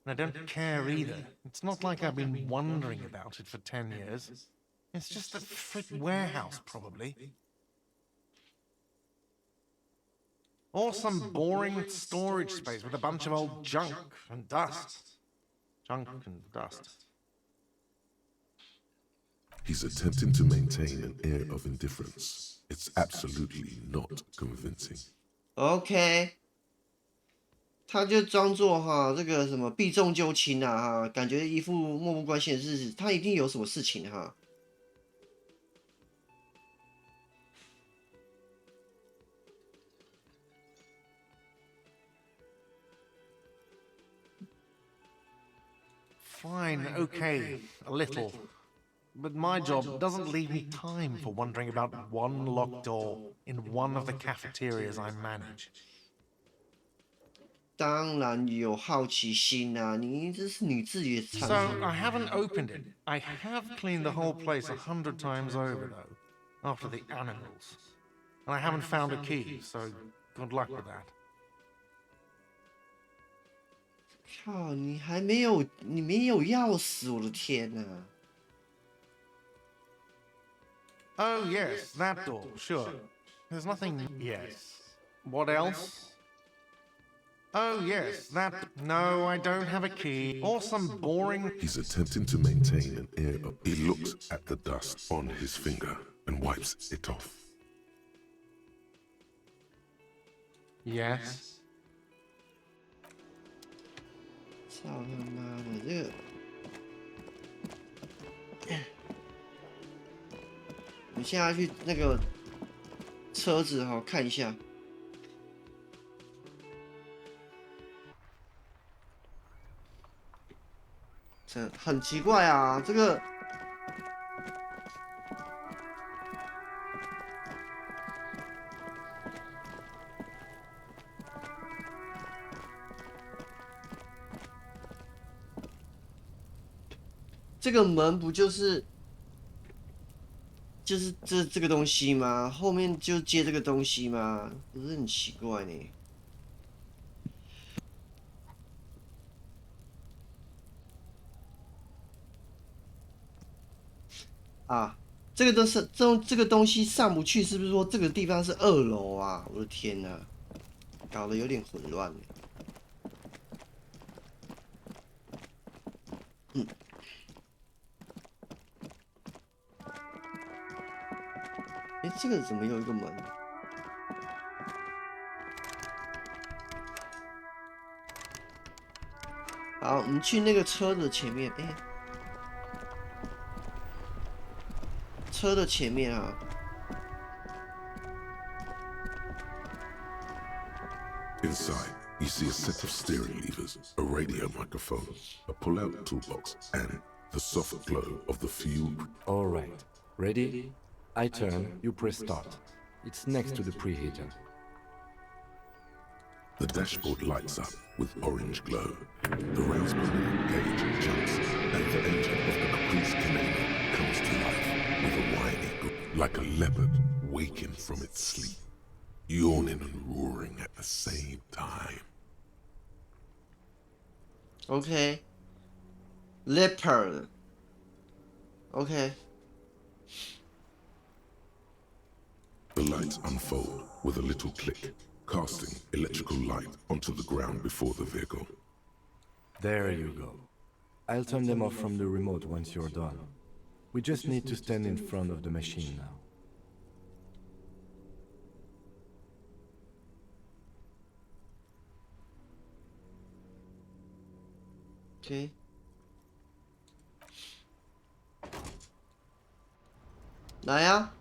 And I don't care either. It's not like I've been wondering about it for 10 years. It's just a frit warehouse, probably. Or some boring storage space with a bunch of old junk and dust. Junk and dust. He's attempting to maintain an air of indifference. It's absolutely not convincing. OK， 他就装作哈这个什么避重就轻啊哈，感觉一副漠不关心的事，他一定有什么事情哈。Fine, okay, a little. But my job doesn't leave me time for wondering about one locked door in one of the cafeterias I manage. 当然有好奇心啊，这是你自己的 So 产品。 I haven't opened it. I have cleaned the whole place 100 times over, though, after the animals. And I haven't found a key, so good luck with that. 靠，你没有钥匙，我的天哪！ Oh, yes, that door, sure. There's nothing. Yes. What else? Oh, yes, that. No, I don't have a key. Or some boring. He's attempting to maintain an air of. He looks at the dust on his finger and wipes it off. Yes. 操他妈的，这个！我现在去那个车子哈看一下。很奇怪啊，这个门不就是这个东西吗？后面就接这个东西吗？不是很奇怪呢？啊，这个都是这个东西上不去，是不是说这个地方是2楼啊？我的天哪！搞得有点混乱。这个怎么有一个门？好，我们去那个车的前面。车的前面啊。Inside, you see a set of steering levers, a radio microphone, a pull-out toolbox, and the soft glow of the fuel. All right. Ready? I turn, you press start. It's next to the preheater. The dashboard lights up with orange glow. The rails below gauge jumps, and the engine of the Caprice Canadian comes to life with a whining, like a leopard waking from its sleep, yawning and roaring at the same time. Okay. Leopard. Okay. The lights unfold with a little click, casting electrical light onto the ground before the vehicle. There you go. I'll turn them off from the remote once you're done. We just need to stand in front of the machine now. Okay. 来呀！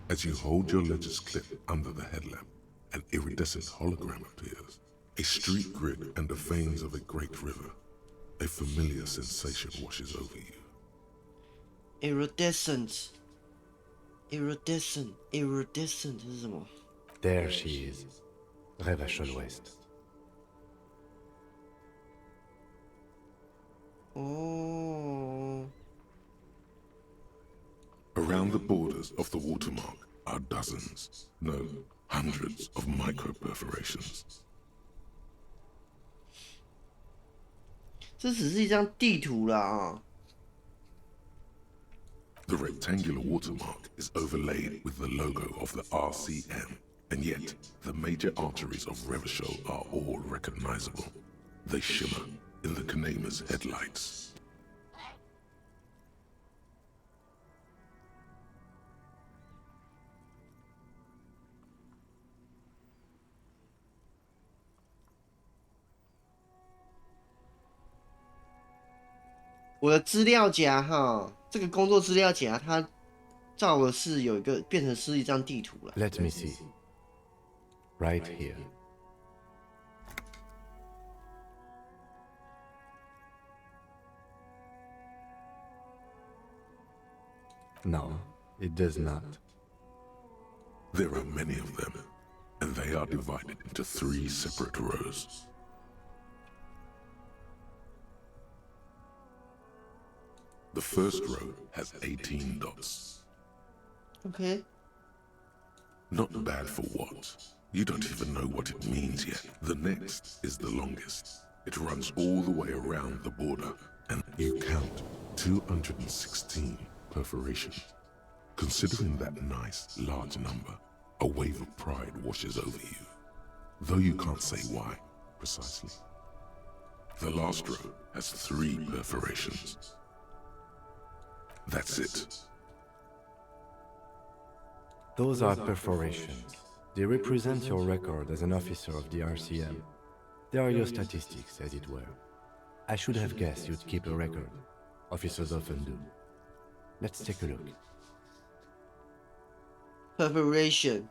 As you hold your ledger's clip under the headlamp, an iridescent hologram appears. A street grid and the veins of a great river. A familiar sensation washes over you. Iridescent 是什么？ There she is. Revachol West. 哦。 Around the borders of the watermark are dozens, no, hundreds of micro-perforations. 这只是一张地图啦啊。 The rectangular watermark is overlaid with the logo of the RCM, and yet the major arteries of Revachol are all recognizable. They shimmer in the Kanema's headlights. 我的资料夹哈，这个工作资料夹它照的是有一个变成是一张地图了。Let me see. Right here. No, it does not. There are many of them, and they are divided into 3 separate rows. The first row has 18 dots. Okay. Not bad for what? You don't even know what it means yet. The next is the longest. It runs all the way around the border, and you count 216 perforations. Considering that nice, large number, a wave of pride washes over you, though you can't say why, precisely. The last row has 3 perforations. That's it. Those are perforations. They represent your record as an officer of the RCM. They are your statistics, as it were. I should have guessed you'd keep a record. Officers often do. Let's take a look. Perforation.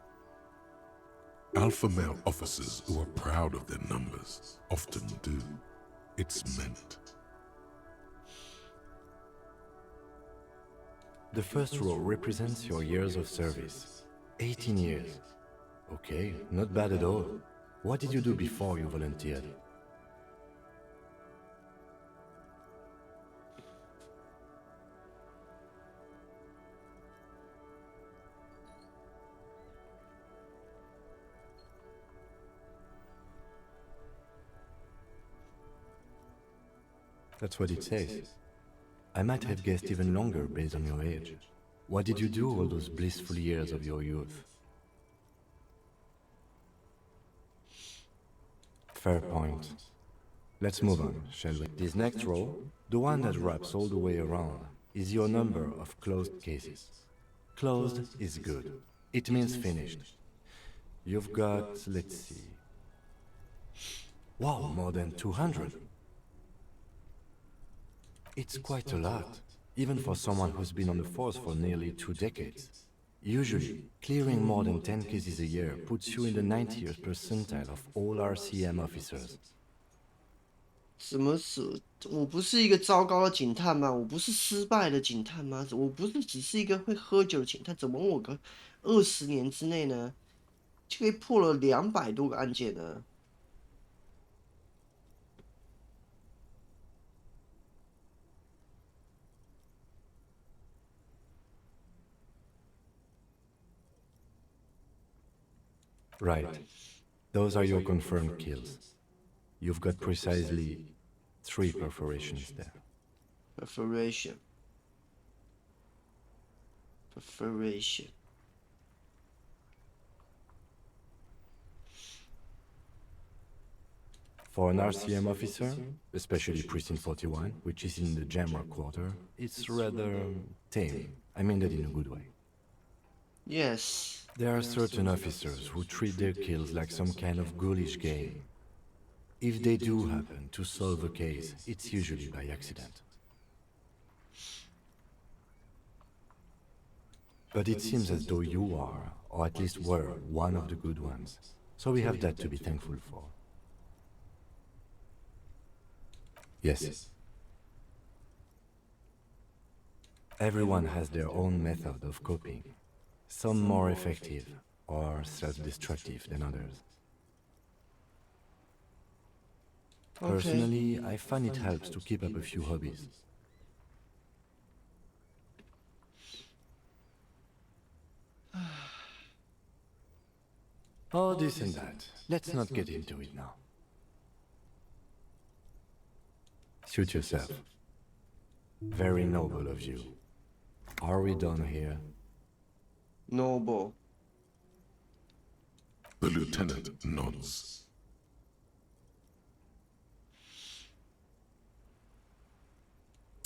Alpha male officers who are proud of their numbers often do. It's meant. The first row represents your years of service. 18 years. Okay, not bad at all. What did you do before you volunteered? That's what it says. I might have guessed even longer based on your age. What did you do all those blissful years of your youth? Fair point. Let's move on, shall we? This next row, the one that wraps all the way around, is your number of closed cases. Closed is good. It means finished. You've got, let's see. Wow, more than 200. It's quite a lot, even for someone who's been on the force for nearly 2 decades. Usually, clearing more than 10 cases a year puts you in the 90th percentile of all RCM officers. 什么是？我不是一个糟糕的警探吗？我不是失败的警探吗？我不是只是一个会喝酒的警探，怎么我个20年之内呢，就可以破了200多个案件呢？ Right. Those are your confirmed kills. You've got precisely 3 perforations there. Perforation. Perforation. For an RCM officer, especially Precinct 41, which is in the Jamrock quarter, it's rather tame. I mean that in a good way. Yes. There are certain officers who treat their kills like some kind of ghoulish game. If they do happen to solve a case, it's usually by accident. But it seems as though you are, or at least were, one of the good ones. So we have that to be thankful for. Yes. Everyone has their own method of coping. Some more effective or self-destructive than others. Personally, I find it helps to keep up a few hobbies. Oh, this and that. Let's not get into it now. Suit yourself. Very noble of you. Are we done here? Noble. The lieutenant nods.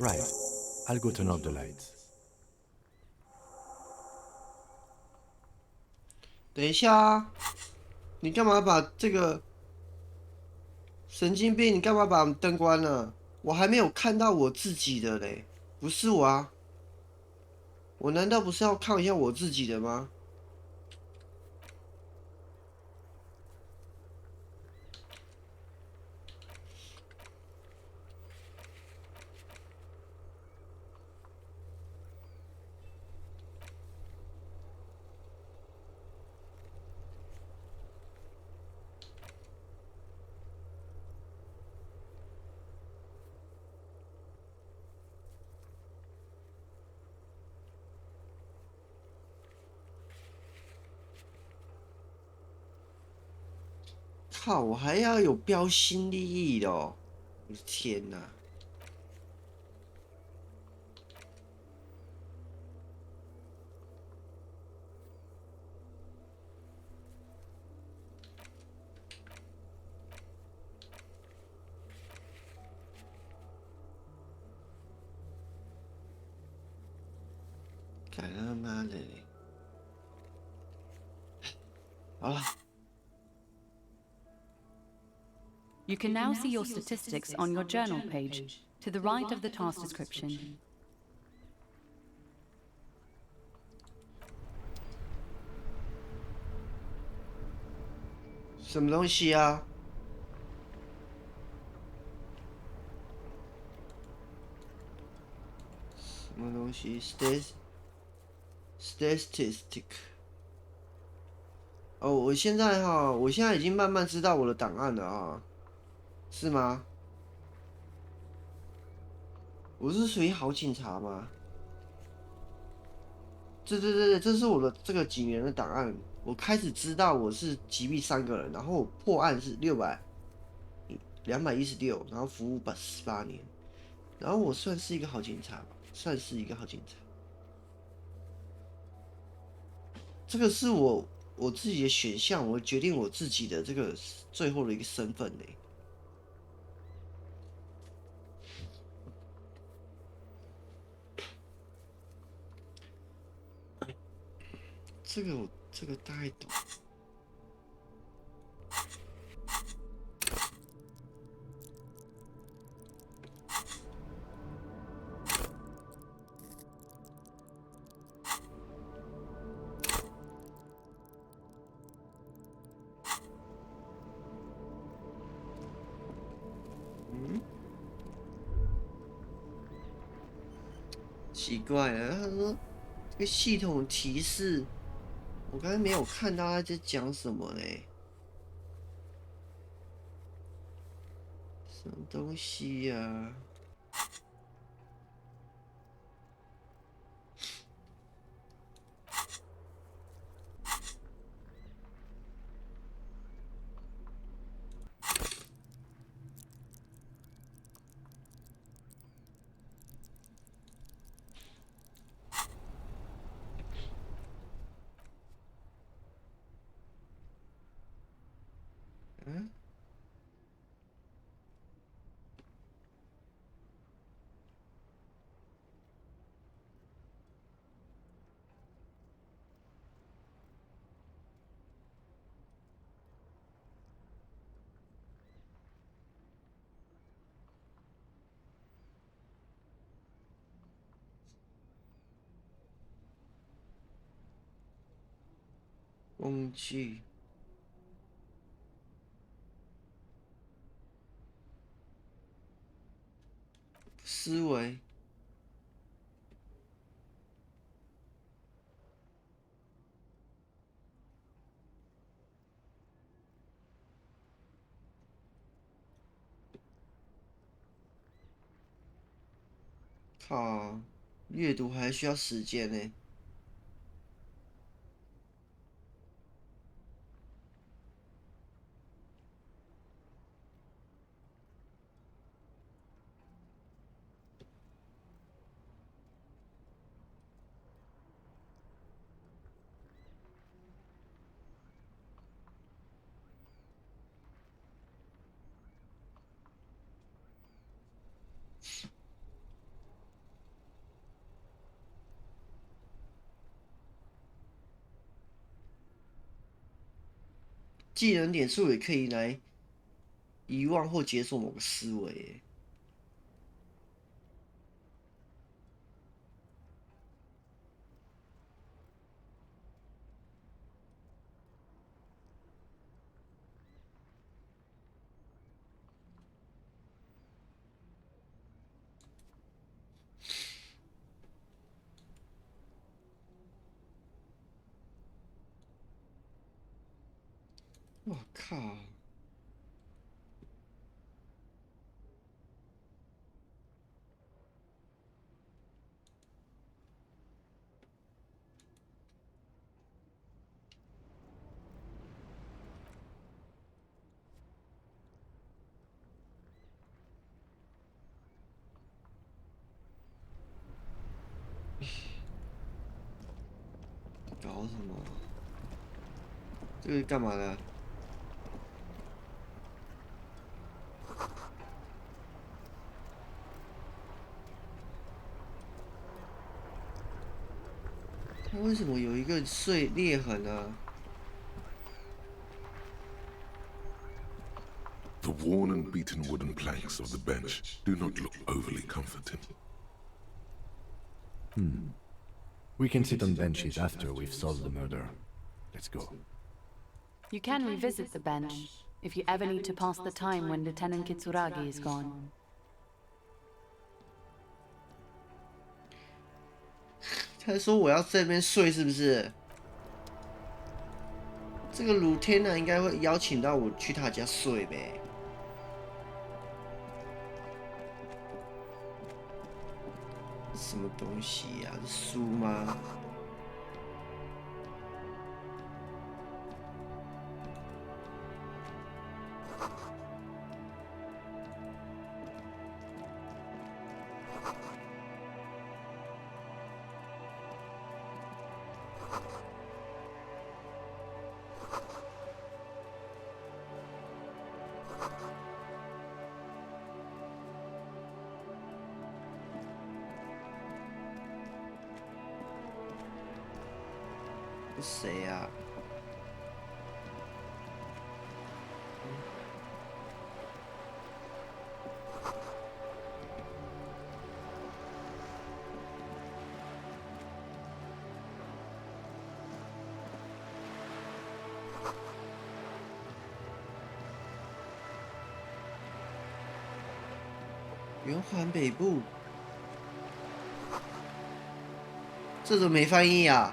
Right. I'll go turn off the lights. 等一下啊！你干嘛把这个神经病？你干嘛把灯关了？我还没有看到我自己的嘞，不是我啊！我难道不是要看一下我自己的吗？靠！我还要有标新立异的哦！我的天哪！干他妈的嘞！好了。 You can now see your statistics on your journal page, to the right of the task description. 什么东西啊？什么东西 ？statistic。哦，我现在已经慢慢知道我的档案了啊。 是吗？我是属于好警察吗？对，这是我的这个几年的档案。我开始知道我是击毙3个人，然后我破案是216，然后服务18年，然后我算是一个好警察吧，算是一个好警察。这个是我我自己的选项，我决定我自己的这个最后的一个身份呢。这个大概懂。奇怪了，他说这个系统提示，我刚才没有看到他在讲什么嘞，什么东西呀？嗯？工具。思维。靠，阅读还需要时间呢。技能点数也可以来遗忘或解锁某个思维耶。我靠！搞什么？这个干嘛的？它为什么有一个裂痕啊？ The worn and beaten wooden planks of the bench do not look overly comforting. We can sit on benches after we've solved the murder. Let's go. You can revisit the bench if you ever need to pass the time when Lieutenant Kitsuragi is gone. 他说我要在这边睡，是不是？这个鲁天呢，应该会邀请到我去他家睡呗。什么东西呀、是书吗？谁啊？圆环北部，这怎么没翻译啊？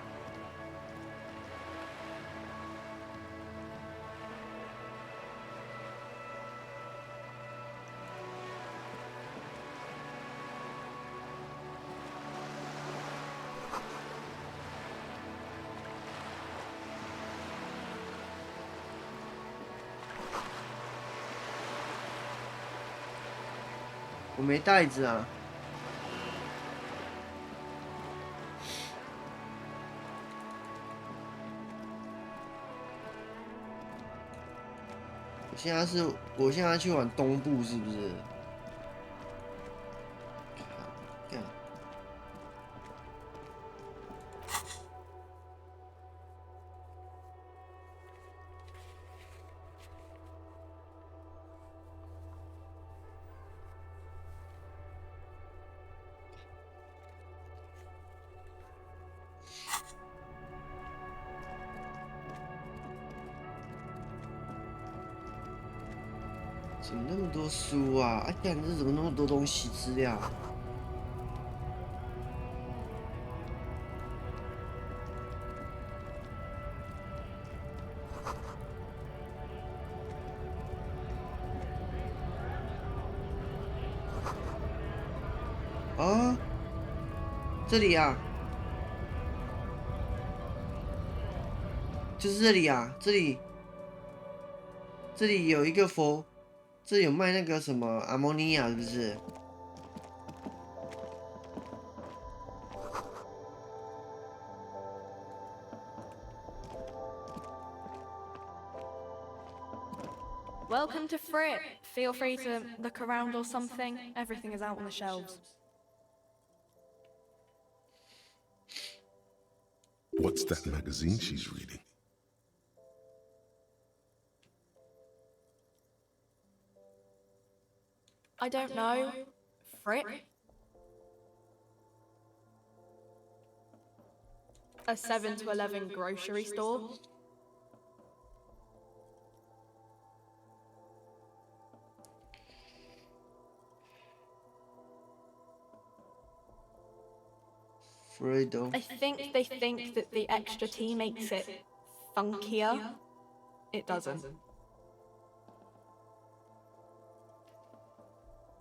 我没袋子啊。我现在去玩东部是不是？干。怎么那么多书啊？哎呀，这怎么那么多东西资料？啊，这里啊，就是这里啊，这里有一个佛。这有卖那个什么阿莫尼亚是不是？ Welcome to Fripp. Feel free to look around or something. Everything is out on the shelves. What's that magazine she's reading? I don't know. Fripp? A 7 to 11 grocery store? Fredo. I think they think that the extra T makes it funkier. It doesn't.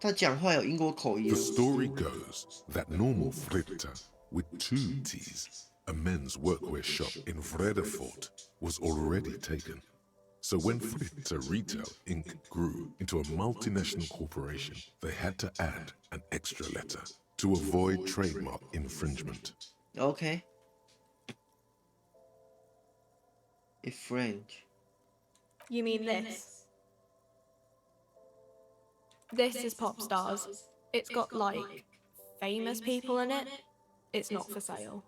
他讲话有英国口音。 The story goes that normal Fritta with 2 T's, a men's workwear shop in Vredefort, was already taken. So when Fritta Retail Inc. grew into a multinational corporation, they had to add an extra letter to avoid trademark infringement. Okay. In French. You mean this? This is Pop Stars. It's got, like, famous people in it. It's not for sale.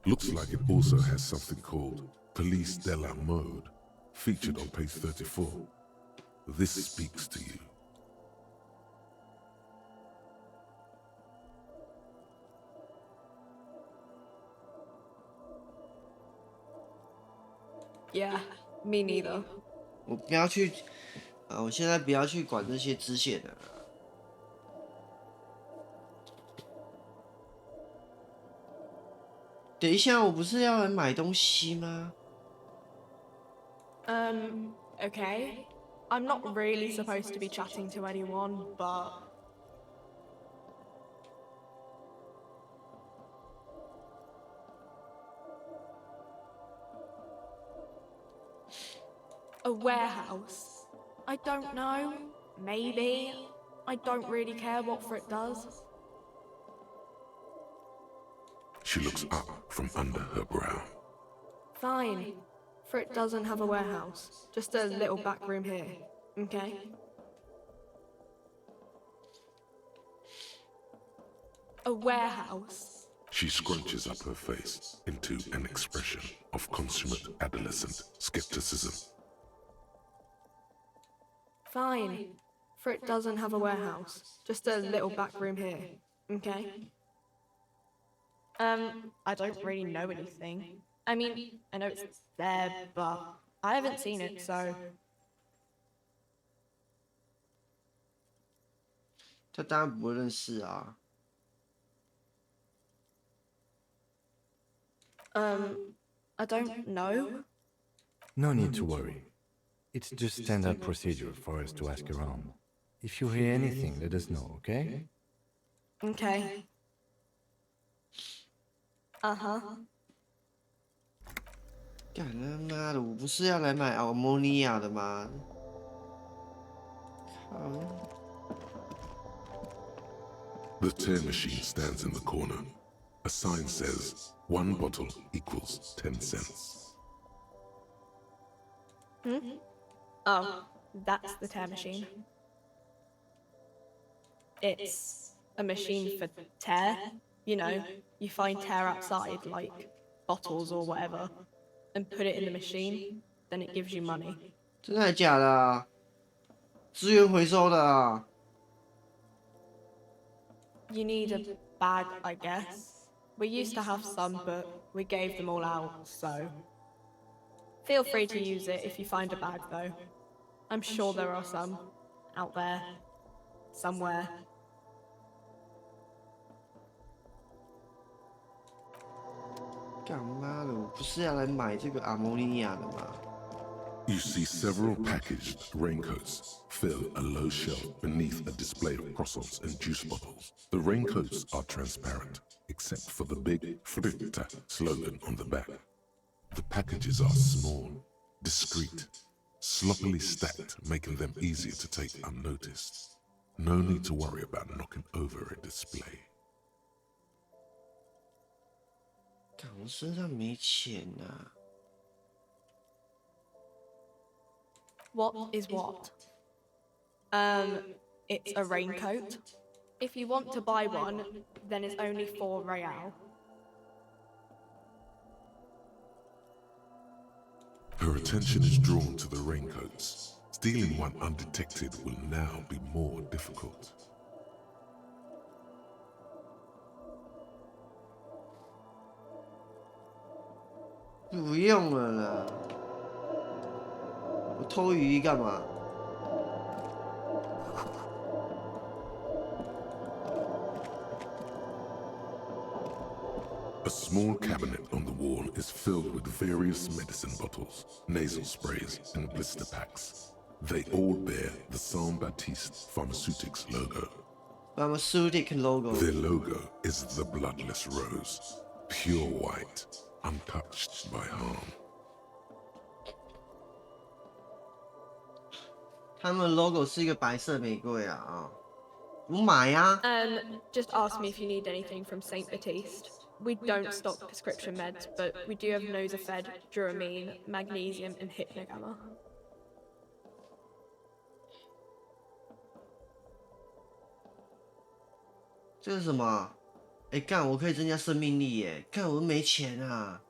Looks like it also has something called Police de la Mode, featured on page 34. This speaks to you. Yeah, me neither. 我不要去，我现在不要去管这些支线了。等一下，我不是要来买东西吗？ Okay. I'm not really supposed to be chatting to anyone, but... A warehouse? I don't know. Maybe. I don't really care what Fripp does. She looks up from under her brow. Fine. Fripp doesn't have a warehouse. Just a little back room here. Okay? A warehouse. She scrunches up her face into an expression of consummate adolescent skepticism. Fine. Frit doesn't have a warehouse, just a little back room here, okay? I don't really know anything. I mean, I know it's there, but I haven't seen it, so... 他当然不会认识啊。I don't know. No need to worry. It's just standard procedure for us to ask around. If you hear anything, let us know, okay? Okay. Uh-huh. 干他妈的，我不是要来买奥莫尼亚的吗？靠！ The tear machine stands in the corner. A sign says 1 bottle equals 10 cents. Hmm? Oh, that's the tear machine. It's a machine for tear. You know, you find tear outside, like bottles or whatever, and put it in the machine, then it gives you money. 真的还假的啊？资源回收的啊？ You need a bag, I guess. We used to have some, but we gave them all out, so... Feel free to use it if you find a bag, though. I'm sure there are some out there, somewhere. 干妈的，我不是要来买这个阿莫尼亚的吗？ You see several packaged raincoats fill a low shelf beneath a display of croissants and juice bottles. The raincoats are transparent, except for the big Fritta slogan on the back. The packages are small, discreet, sloppily stacked, making them easier to take unnoticed. No need to worry about knocking over a display. 干，我身上没钱啊。 What is what? It's a raincoat. If you want to buy one, then it's only 4 real. Her attention is drawn to the raincoats. Stealing one undetected will now be more difficult. 不用了啦。 我偷鱼干嘛？ A small cabinet on the wall is filled with various medicine bottles, nasal sprays, and blister packs. They all bear the Saint Baptiste Pharmaceutics logo. Pharmaceutic logo. Their logo is the bloodless rose, pure white, untouched by harm. 他们 logo 是一个白色玫瑰啊啊！我买呀。Just ask me if you need anything from Saint Baptiste. We don't stock prescription meds, but we do have Nosafed, Duramine, Magnesium, and Hypnogamma. 这是什么？哎，干！我可以增加生命力耶！干，我没钱啊！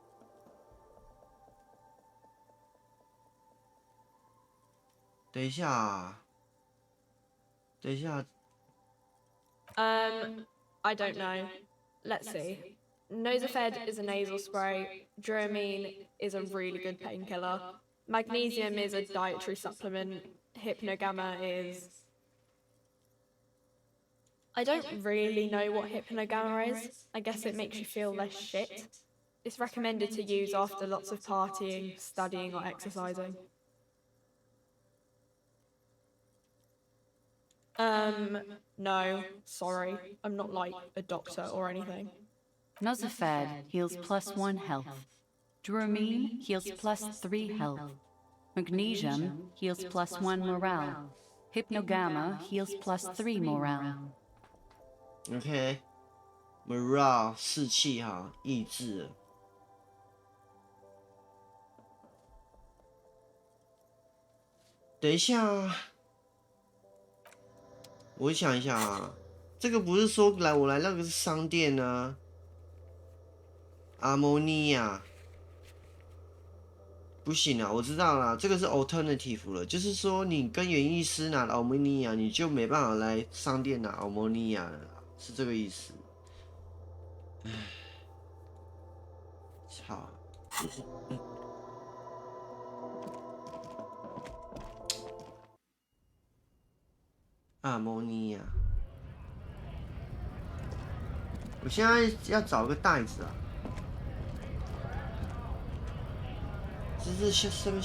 等一下啊，等一下。I don't know. Let's see. Nosafed is a nasal spray. Duramine is a really good painkiller. Magnesium is a dietary supplement. Hypnogamma is... I don't really know what Hypnogamma is. I guess it makes you feel less shit. It's recommended to use after lots of partying, studying, or exercising. No, sorry. I'm not like a doctor or anything. Nosafed heals +1 health. Duramine heals +3 health. Magnesium heals +1 morale. Hypnogamma heals +3 morale. OK， morale 士气哈，意志。等一下，我想一下啊，这个不是说我来那个商店啊，阿莫尼亚。不行啊，我知道啦，这个是 alternative 了，就是说你跟园艺师拿了 ammonia， 你就没办法来商店拿 ammonia 了啦，是这个意思。唉，操！阿莫尼亚，我现在要找个袋子啊。这上面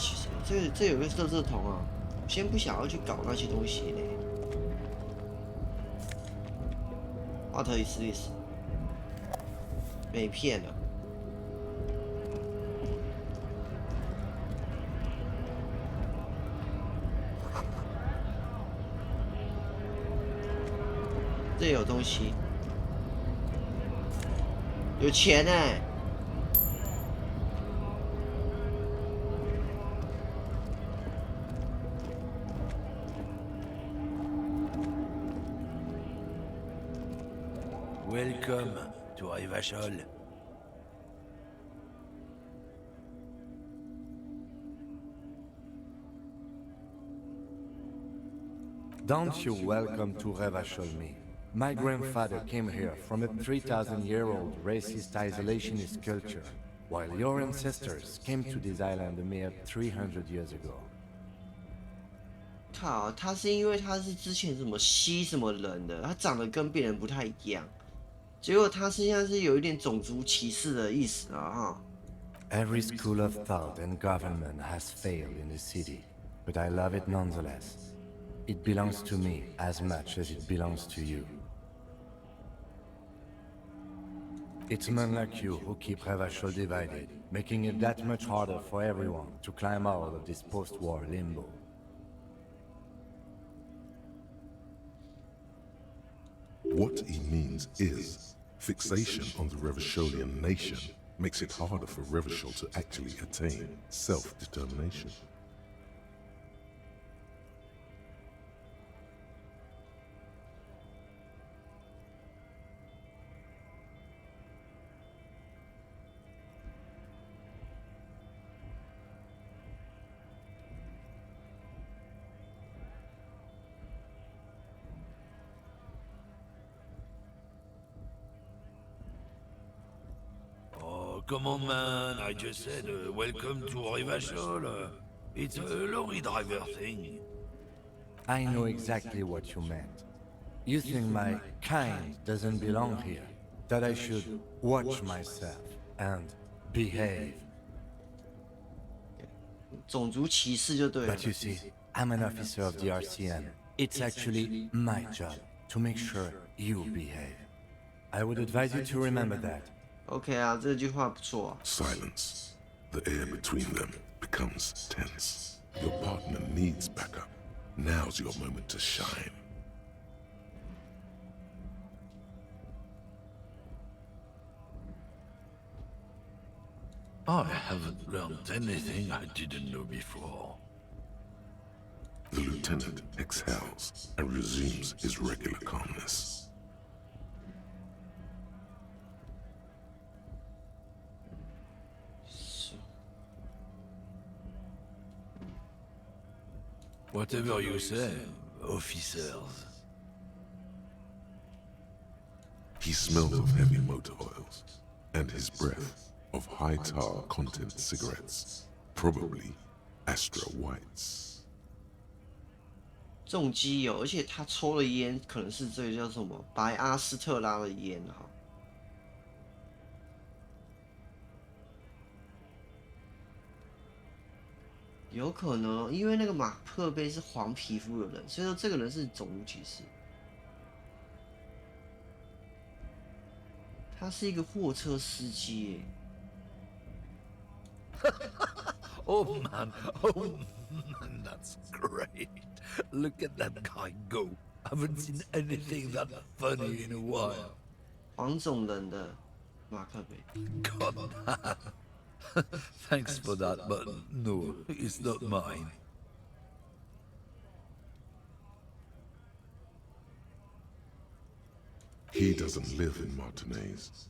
这有个垃圾桶啊，我先不想要去搞那些东西嘞。What is this？ 被骗了。这有东西，有钱哎、Welcome to Rivachol. Don't you welcome to Rivachol me. My grandfather came here from a 3,000-year-old racist isolationist culture, while your ancestors came to this island a mere 300 years ago. 靠，他是因为他是之前什么吸什么人的，他长得跟别人不太一样，结果他现在是有一点种族歧视的意思啊哈。Every school of thought and government has failed in the city, but I love it nonetheless. It belongs to me as much as it belongs to you. It's men like you who keep Rivachol divided, making it that much harder for everyone to climb out of this post-war limbo. What he means is, fixation on the Revacholian nation makes it harder for Revachol to actually attain self-determination. Come on, man. I just said welcome to Rivachol. It's a lorry driver thing. I know exactly what you meant. You think my kind doesn't belong here, that I should watch myself and behave. 种族歧视就对了。 But you see, I'm an officer of the RCM. It's actually my job to make sure you behave. I would advise you to remember that. OK 啊，这句话不错啊。 Silence. The air between them becomes tense. Your partner needs backup. Now's your moment to shine. I haven't learned anything I didn't know before. The lieutenant exhales and resumes his regular calmness. Whatever you say, officers. He smells of heavy motor oils, and his breath of high tar content cigarettes, probably Astra Whites. 重机油，而且他抽的烟可能是这个叫什么白阿斯特拉的烟哈。有可能，因为那个马克杯是黄皮肤的人，所以说这个人是种族歧视。他是一个货车司机耶。Oh man, that's great. Look at that guy go. Haven't seen anything that funny in a while. 黄种人的马克杯。 God damn. Thanks for that, but no, it's not mine. He doesn't live in Martinez.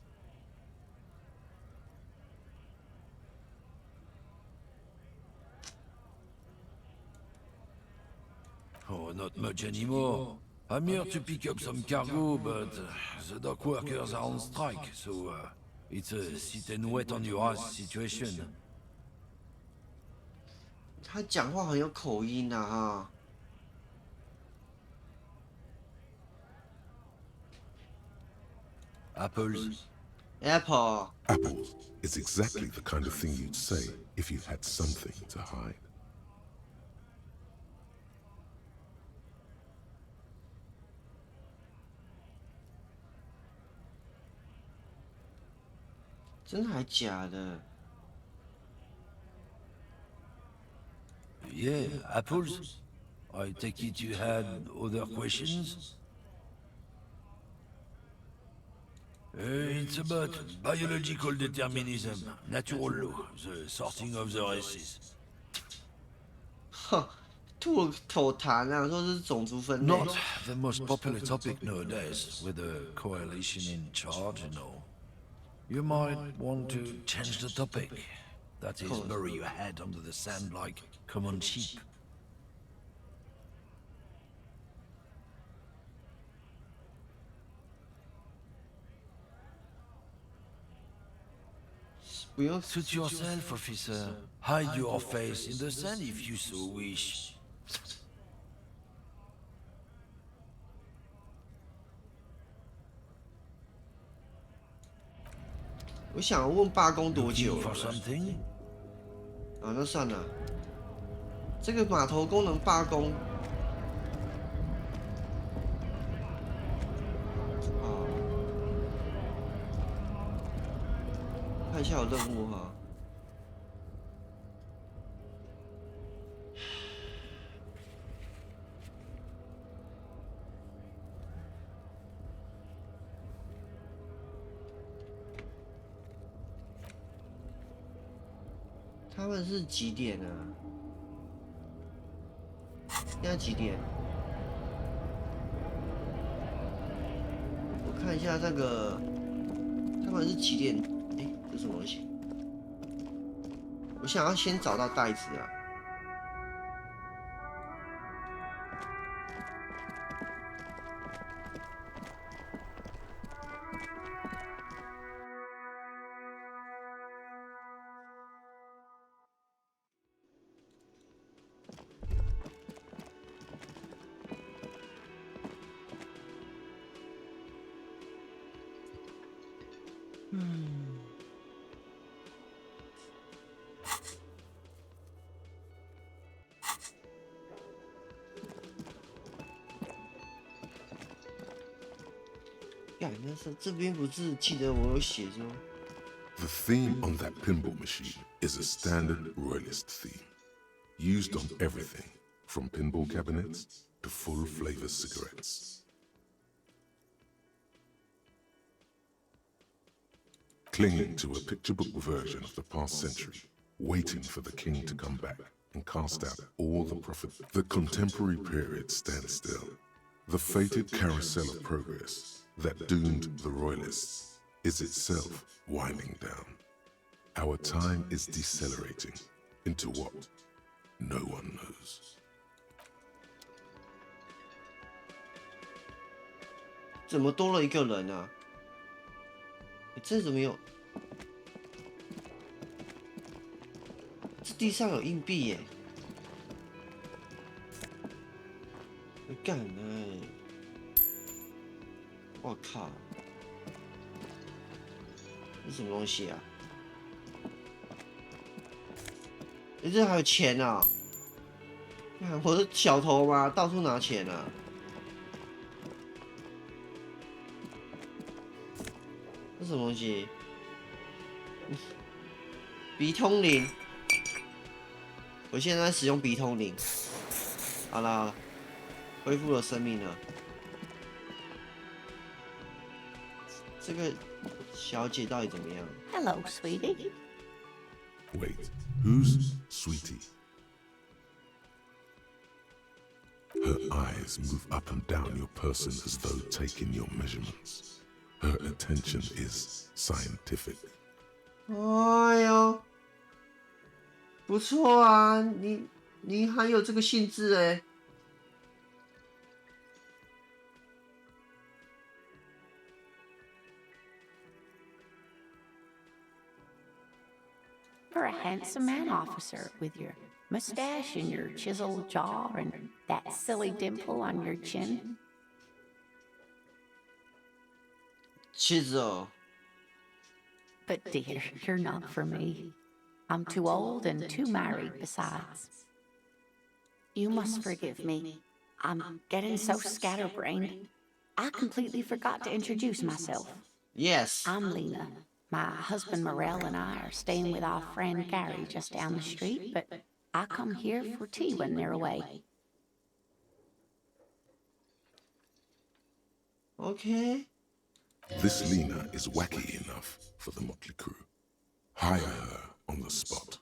Oh, not much anymore. I'm here to pick up some cargo, but the dock workers are on strike, so it's a sit and wait on your ass situation. 他讲话很有口音啊哈。Apples. Apple. Apples is exactly the kind of thing you'd say if you had something to hide. 真的还假的？ Yeah, apples. I take it you had other questions? It's about biological determinism, natural law, the sorting of the races. 哼，吐口痰啊，说是种族分类。 Not the most popular topic nowadays, with the coalition in charge, you know. You might want to change the topic. That is, bury your head under the sand like common sheep. 不用 Suit yourself, officer. Hide your face in the sand if you so wish. 我想问罢工多久 Looking 了 for？something? 啊，那算了。这个码头工人罢工。啊，看一下有任务哈。他们是几点啊？现在几点？我看一下这个，他们是几点？哎，这是什么东西？我想要先找到袋子啊。干，那是这边不是记得我有写说， The theme on that pinball machine is a standard royalist theme, used on everything from pinball cabinets to full flavor cigarettes. Clinging to a picture book version of the past century, waiting for the king to come back and cast out all the profit. The contemporary period stands still. The fated carousel of progress that doomed the royalists is itself winding down. Our time is decelerating into what no one knows. 怎么多了一个人啊？这怎么有？这地上有硬币耶！干哎！我靠！这什么东西啊？这还有钱啊！看我是小头吗？到处拿钱啊！这什么东西？鼻通灵。我现在使用鼻通灵。好了好了，恢复了生命了。这个小姐到底怎么样 Hello, sweetie. Wait, who's Sweetie? Her eyes move up and down your person as though taking your measurements. Her attention is scientific. 哎呦，不错啊，你还有这个兴致哎。for a handsome man, officer, with your mustache and your chiseled jaw and that silly dimple on your chin. 妻子哦， But dear, you're not for me. I'm too old and too married besides. You must forgive me. I'm getting so scatterbrained. I completely forgot to introduce myself. Yes. I'm Lena. My husband Morel and I are staying with our friend Gary just down the street, but I come here for tea when they're away. Okay. This Lena is wacky enough for the motley crew. Hire her on the spot.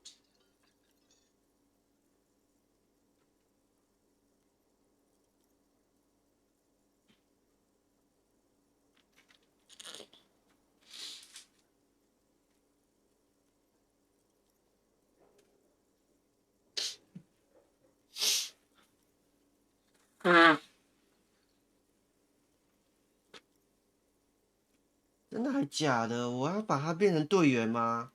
Ah. 真的还假的？我要把他变成队员吗？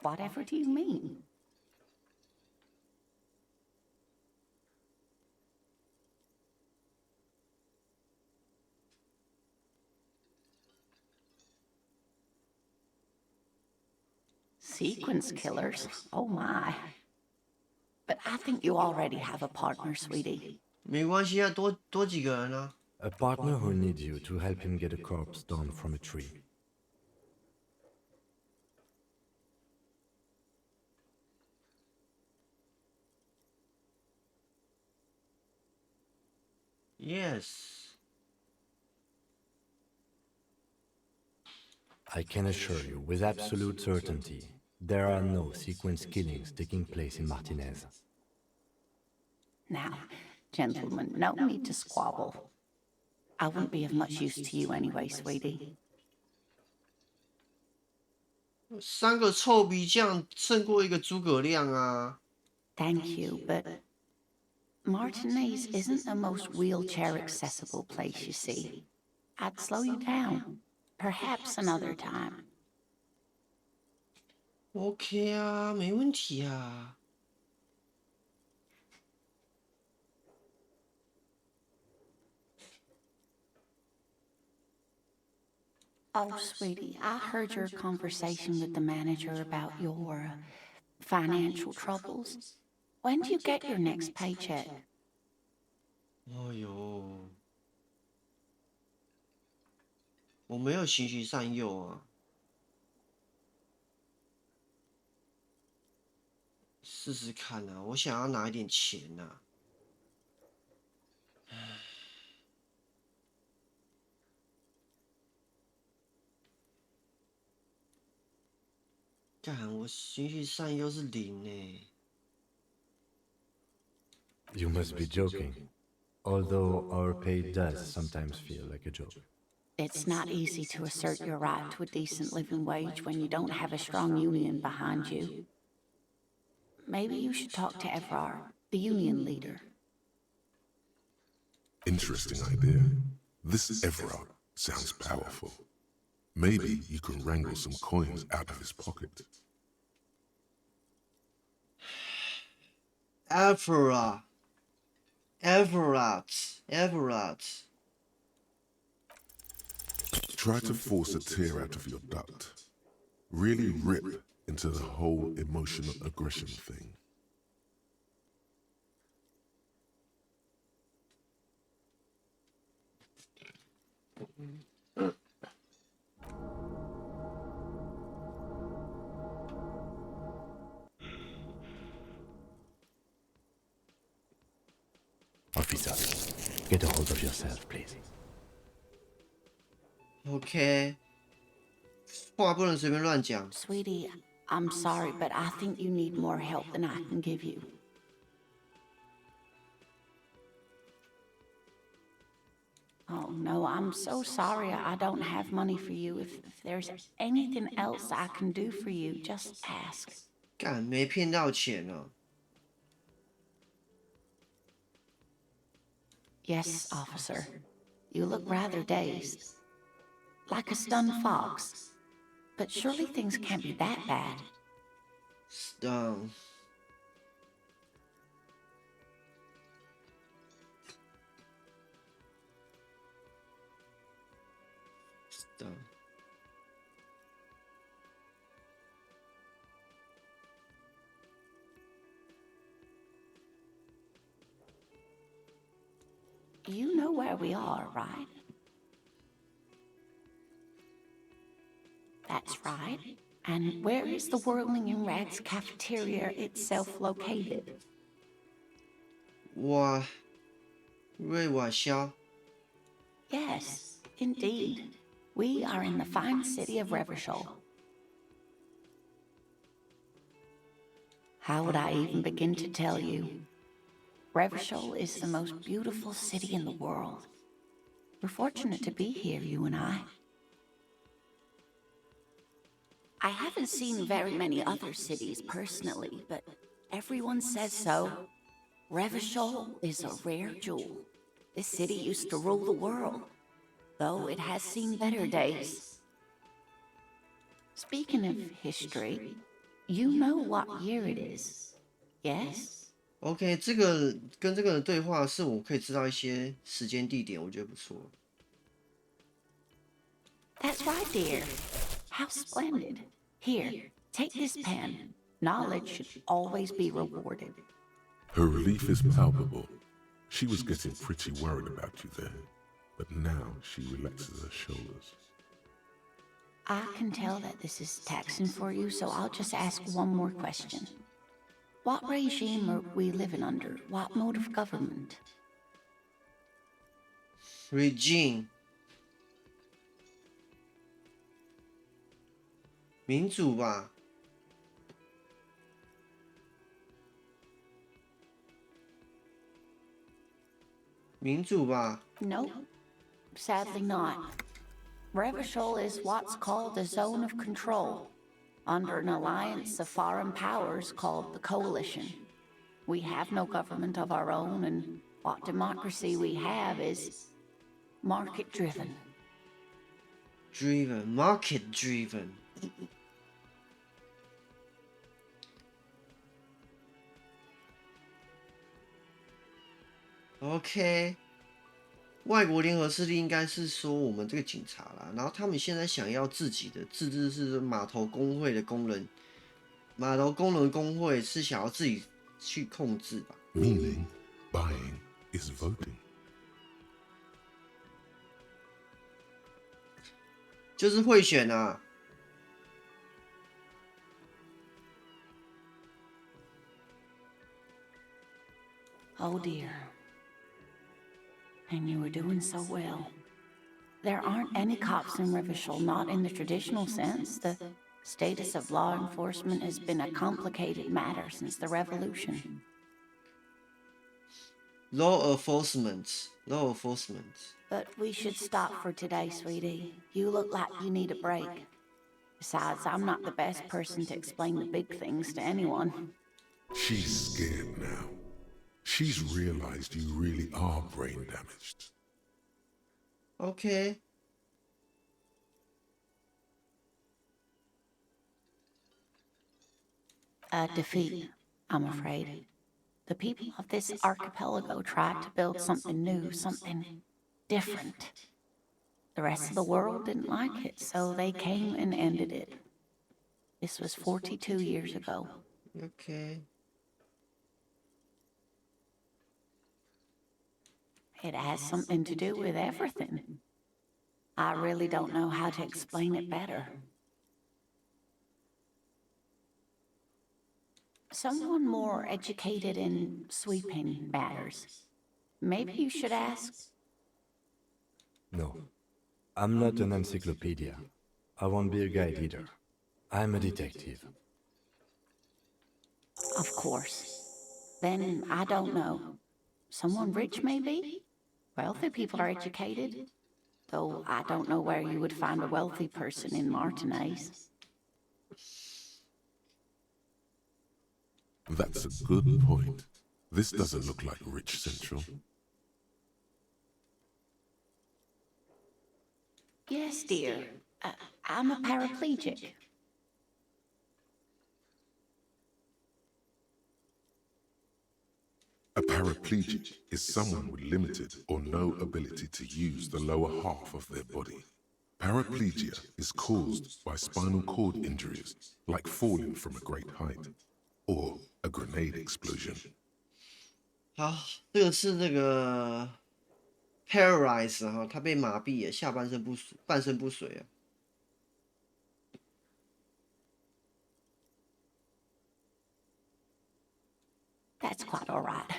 Whatever do you mean? Sequence killers? Oh my. But I think you already have a partner, sweetie. 没关系啊，多几个人啊。 A partner who needs you to help him get a corpse down from a tree. Yes. I can assure you with absolute certainty, there are no sequence killings taking place in Martinez. Now, gentlemen, no need to squabble. I wouldn't be of much use to you anyway, sweetie. 3个臭皮匠胜过1个诸葛亮啊！ Thank you, but Martinez isn't the most wheelchair-accessible place, you see. I'd slow you down. Perhaps another time. OK 啊，没问题啊。 Oh, sweetie, I heard your conversation with the manager about your financial troubles. When do you get your next paycheck? 哎呦，我没有循循善诱啊。试试看啊，我想要拿一点钱啊。干，我循循善诱是0呢。 You must be joking. Although our pay does sometimes feel like a joke. It's not easy to assert your right to a decent living wage when you don't have a strong union behind you. Maybe you should talk to Evrar, the union leader. Interesting idea. This Everard sounds powerful. Maybe you can wrangle some coins out of his pocket. Everard. Try to force a tear out of your duct. Really rip into the whole emotional aggression thing. Officer, get a hold of yourself, please. OK， 话不能随便乱讲。 Sweetie, I'm sorry, but I think you need more help than I can give you. Oh, no, I'm so sorry I don't have money for you. If there's anything else I can do for you, just ask. 干，没骗到钱哦。Yes, officer. You look rather dazed. Like a stunned fox. But surely things can't be that bad. Stun. Stun. You know where we are, right? That's right. And where is the Whirling in Rags cafeteria itself located? 瑞瓦肖 Yes, indeed. We are in the fine city of Revachol. How would I even begin to tell you? Revachol is the most beautiful city in the world. We're fortunate to be here, you and I. I haven't seen very many other cities personally, but everyone says so. Revachol is a rare jewel. This city used to rule the world, though it has seen better days. Speaking of history, you know what year it is, yes? OK， 这个跟这个人对话是我可以知道一些时间地点，我觉得不错。That's right, dear. How splendid. Here, take this pen. Knowledge should always be rewarded. Her relief is palpable. She was getting pretty worried about you there, but now she relaxes her shoulders. I can tell that this is taxing for you, so I'll just ask one more question. What regime are we living under? What mode of government? Regime 民主吧。民主吧。 Nope. Sadly not. Revachol is what's called a zone of control, under an alliance of foreign powers called the Coalition. We have no government of our own, and what democracy we have is market-driven. Driven, market-driven. OK， 外国联合势力应该是说我们这个警察啦，然后他们现在想要自己的自治是码头工会的工人，码头工人工会是想要自己去控制吧 Meaning, buying is voting. 就是贿选啊。Oh dear. And you were doing so well. There aren't any cops in Revachol, not in the traditional sense. The status of law enforcement has been a complicated matter since the revolution. Law enforcement, law enforcement. But we should stop for today, sweetie. You look like you need a break. Besides, I'm not the best person to explain the big things to anyone. She's scared now. She's realized you really are brain damaged. OK。A defeat, I'm afraid. The people of this archipelago tried to build something new, something different. The rest of the world didn't like it, so they came and ended it. This was 42 years ago. OK。It has something to do with everything. I really don't know how to explain it better. Someone more educated in sweeping matters. Maybe you should ask. No, I'm not an encyclopedia. I won't be a guide either. I'm a detective. Of course. Then I don't know. Someone rich, maybe? Wealthy people are educated, though I don't know where you would find a wealthy person in Martinez. That's a good point. This doesn't look like Rich Central. Yes, dear. I'm a paraplegic. A paraplegic is someone with limited or no ability to use the lower half of their body. Paraplegia is caused by spinal cord injuries, like falling from a great height, or a grenade explosion. 好，这个是那个 paralyze 哈，他被麻痹了，下半身不遂，半身不遂啊。That's quite all right.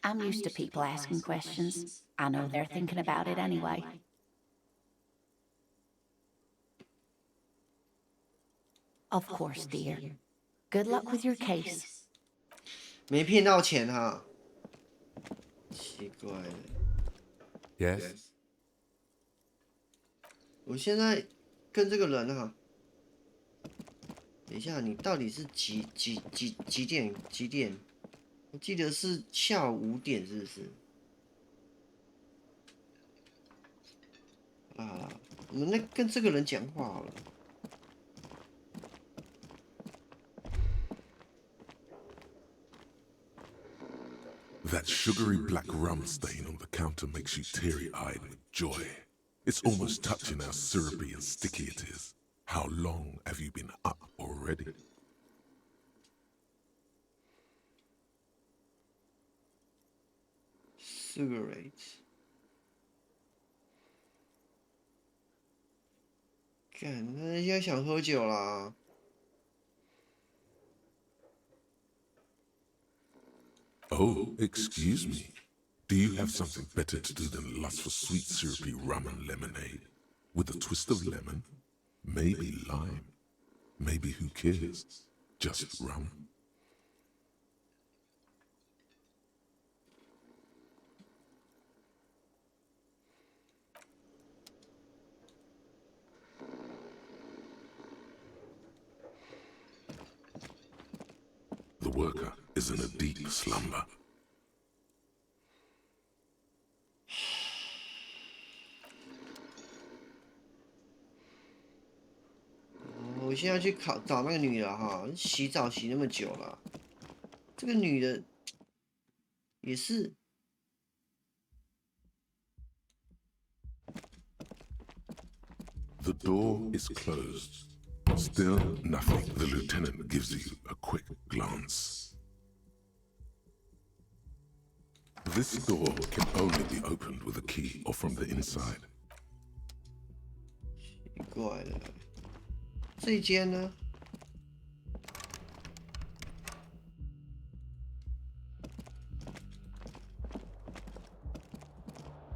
I'm used to people asking questions. I know they're thinking about it anyway. Of course, dear. Good luck with your case. 没骗到钱哈，奇怪了。Yes? 我现在跟这个人哈，等一下，你到底是几点？我记得是下午5点，是不是？啊，我们跟这个人讲话好了。That sugary black rum stain on the counter makes you teary-eyed with joy. It's almost touching how syrupy and sticky it is. How long have you been up already? Cigarettes. 干，那现在想喝酒啦。Oh, excuse me. Do you have something better to do than lust for sweet syrupy rum and lemonade? With a twist of lemon? Maybe lime? Maybe who cares? Just rum? The worker is in a deep slumber. 我现在去找那个女的哈，洗澡洗那么久了，这个女的也是。The door is closed. Still nothing. The lieutenant gives you a quick glance. This door can only be opened with a key or from the inside. 奇怪了，这一间呢？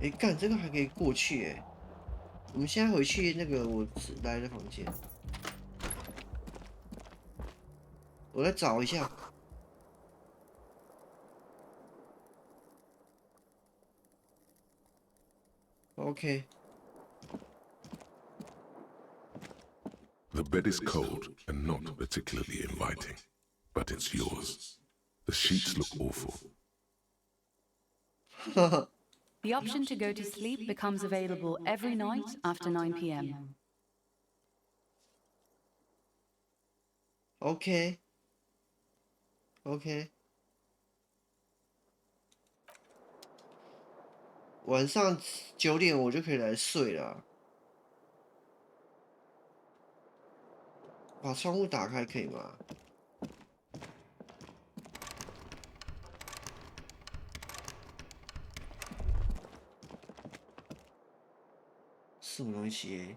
哎，干，这个还可以过去哎。我们现在回去那个我来的房间，我来找一下。OK。 The bed is cold and not particularly inviting, but it's yours. The sheets look awful. The option to go to sleep becomes available every night after 9 p.m. OK。OK。晚上9点我就可以来睡了。把窗户打开可以吗？什么东西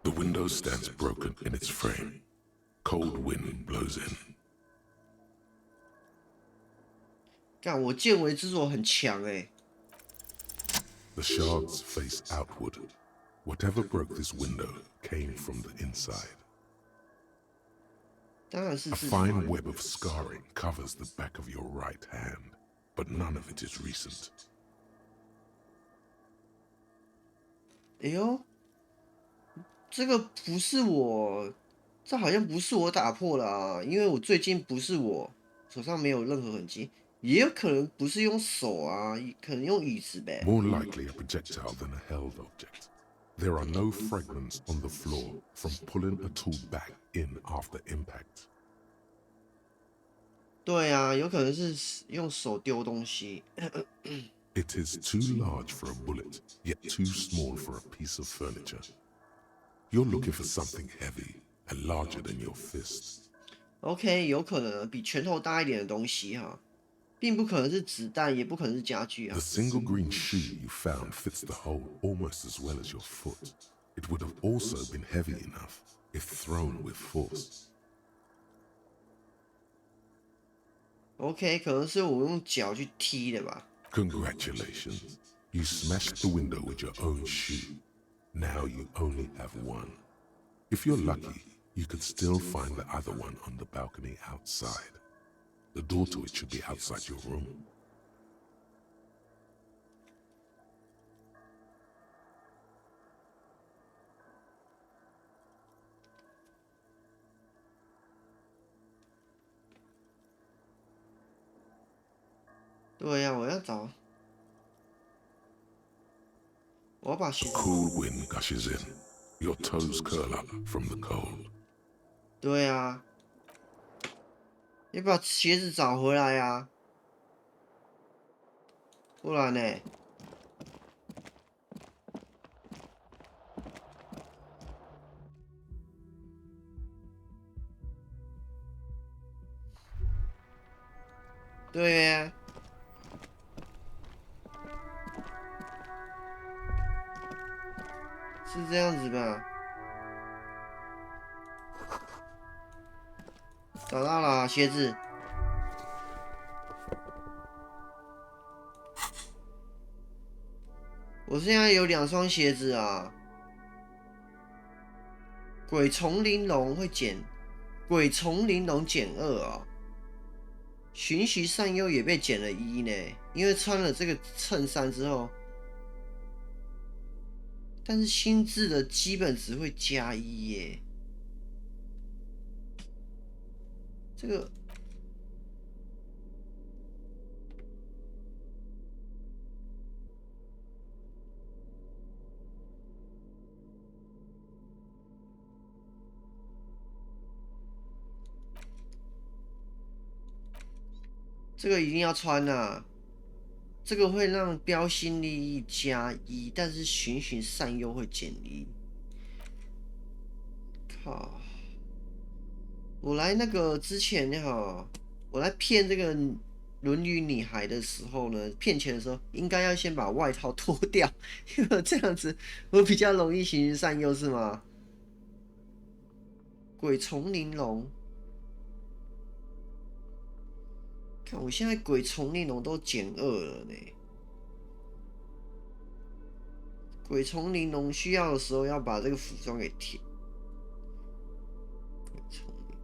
The window stands broken in its frame. Cold wind blows in. 干，我见微知著很强哎。The shards face outward. Whatever broke this window came from the inside. 当然是 A fine web of scarring covers the back of your right hand. but none of it is recent. 哎呦，这个不是我，这好像不是我打破的啊，因为我最近不是我手上没有任何痕迹，也有可能不是用手啊，可能用椅子呗。More likely a projectile than a held object. There are no fragments on the floor from pulling a tool back in after impact. 对啊，有可能是用手丢东西。It is too large for a bullet, yet too small for a piece of furniture. You're looking for something heavy and larger than your fist. OK， 有可能比拳头大一点的东西哈，并不可能是子弹，也不可能是家具啊 The。single green shoe you found fits the hole almost as well as your foot. It would have also been heavy enough if thrown with force. OK， 可能是我用脚去踢的吧。Congratulations. You smashed the window with your own shoe. Now you only have one. If you're lucky, you could still find the other one on the balcony outside. The door to it should be outside your room. 对呀、我要找，我要把 A 鞋子。 cool wind gushes in. Your toes curl up from the cold. 对呀、要把鞋子找回来呀、不然呢？对呀、是这样子吧？找到了鞋子。我现在有2双鞋子啊。鬼丛玲珑会减，鬼丛玲珑减2啊。循循善诱也被减了1呢，因为穿了这个衬衫之后，但是心智的基本值会加1耶。这个这个一定要穿啊！这个会让标新立异加1，但是循循善诱会减1。靠！我来那个之前哈，我来骗这个论语女孩的时候呢，骗钱的时候应该要先把外套脱掉，因为这样子我比较容易循循善诱，是吗？鬼丛玲珑。看我现在鬼丛玲珑都减2了呢。鬼丛玲珑需要的时候要把这个服装给贴。鬼丛玲珑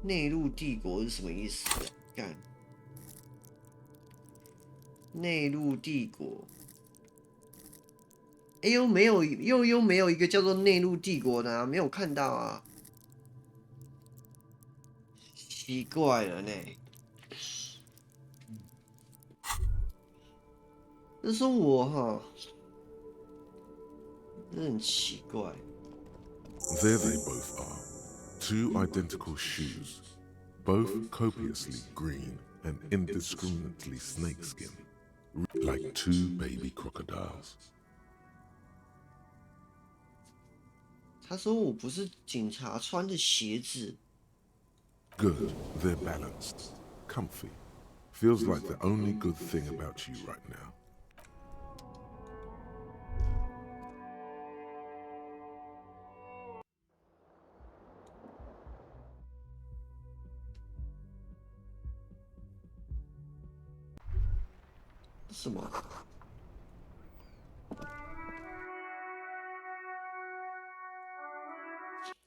内陆帝国是什么意思啊？干，内陆帝国。哎呦，没有，又没有一个叫做内陆帝国的啊，没有看到啊，奇怪了呢。这是我哈，真的很奇怪。 There they both are. 2 identical shoes, both copiously green and indiscriminately snakeskin, like 2 baby crocodiles. 他说我不是警察穿的鞋子。 Good, they're balanced, comfy. Feels like the only good thing about you right now. 什么？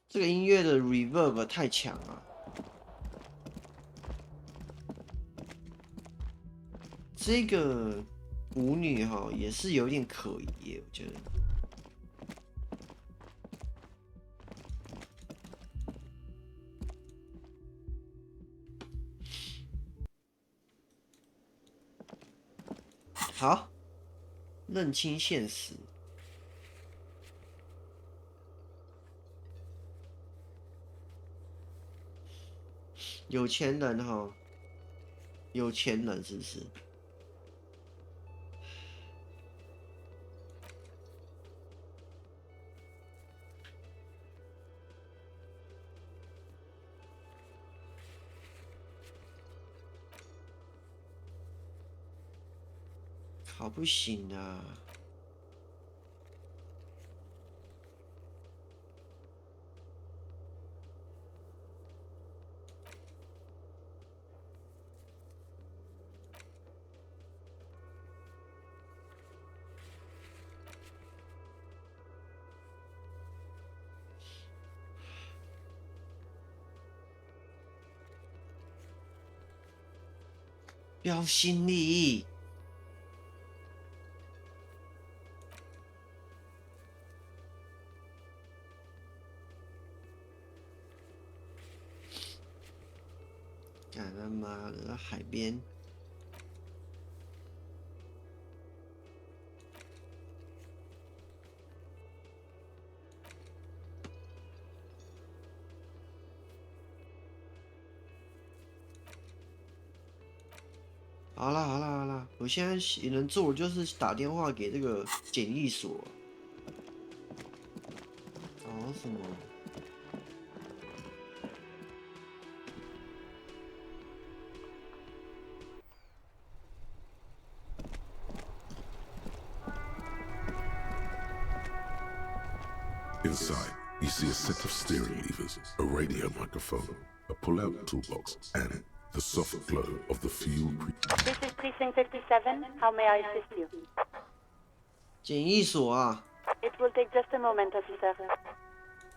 这个音乐的 reverb 太强了。这个舞女哈也是有点可疑耶，我觉得。好，认清现实。有钱人哈，有钱人是不是？好不行啊！标新立异。干他妈的，海边。好啦好啦好啦，我现在能做的就是打电话给这个检疫所。搞什么？ Inside, you see a set of steering levers, a radio microphone, a pull-out toolbox, and the soft glow of the fuel. This is Precinct 57. How may I assist you? 检疫所啊。It will take just a moment, officer.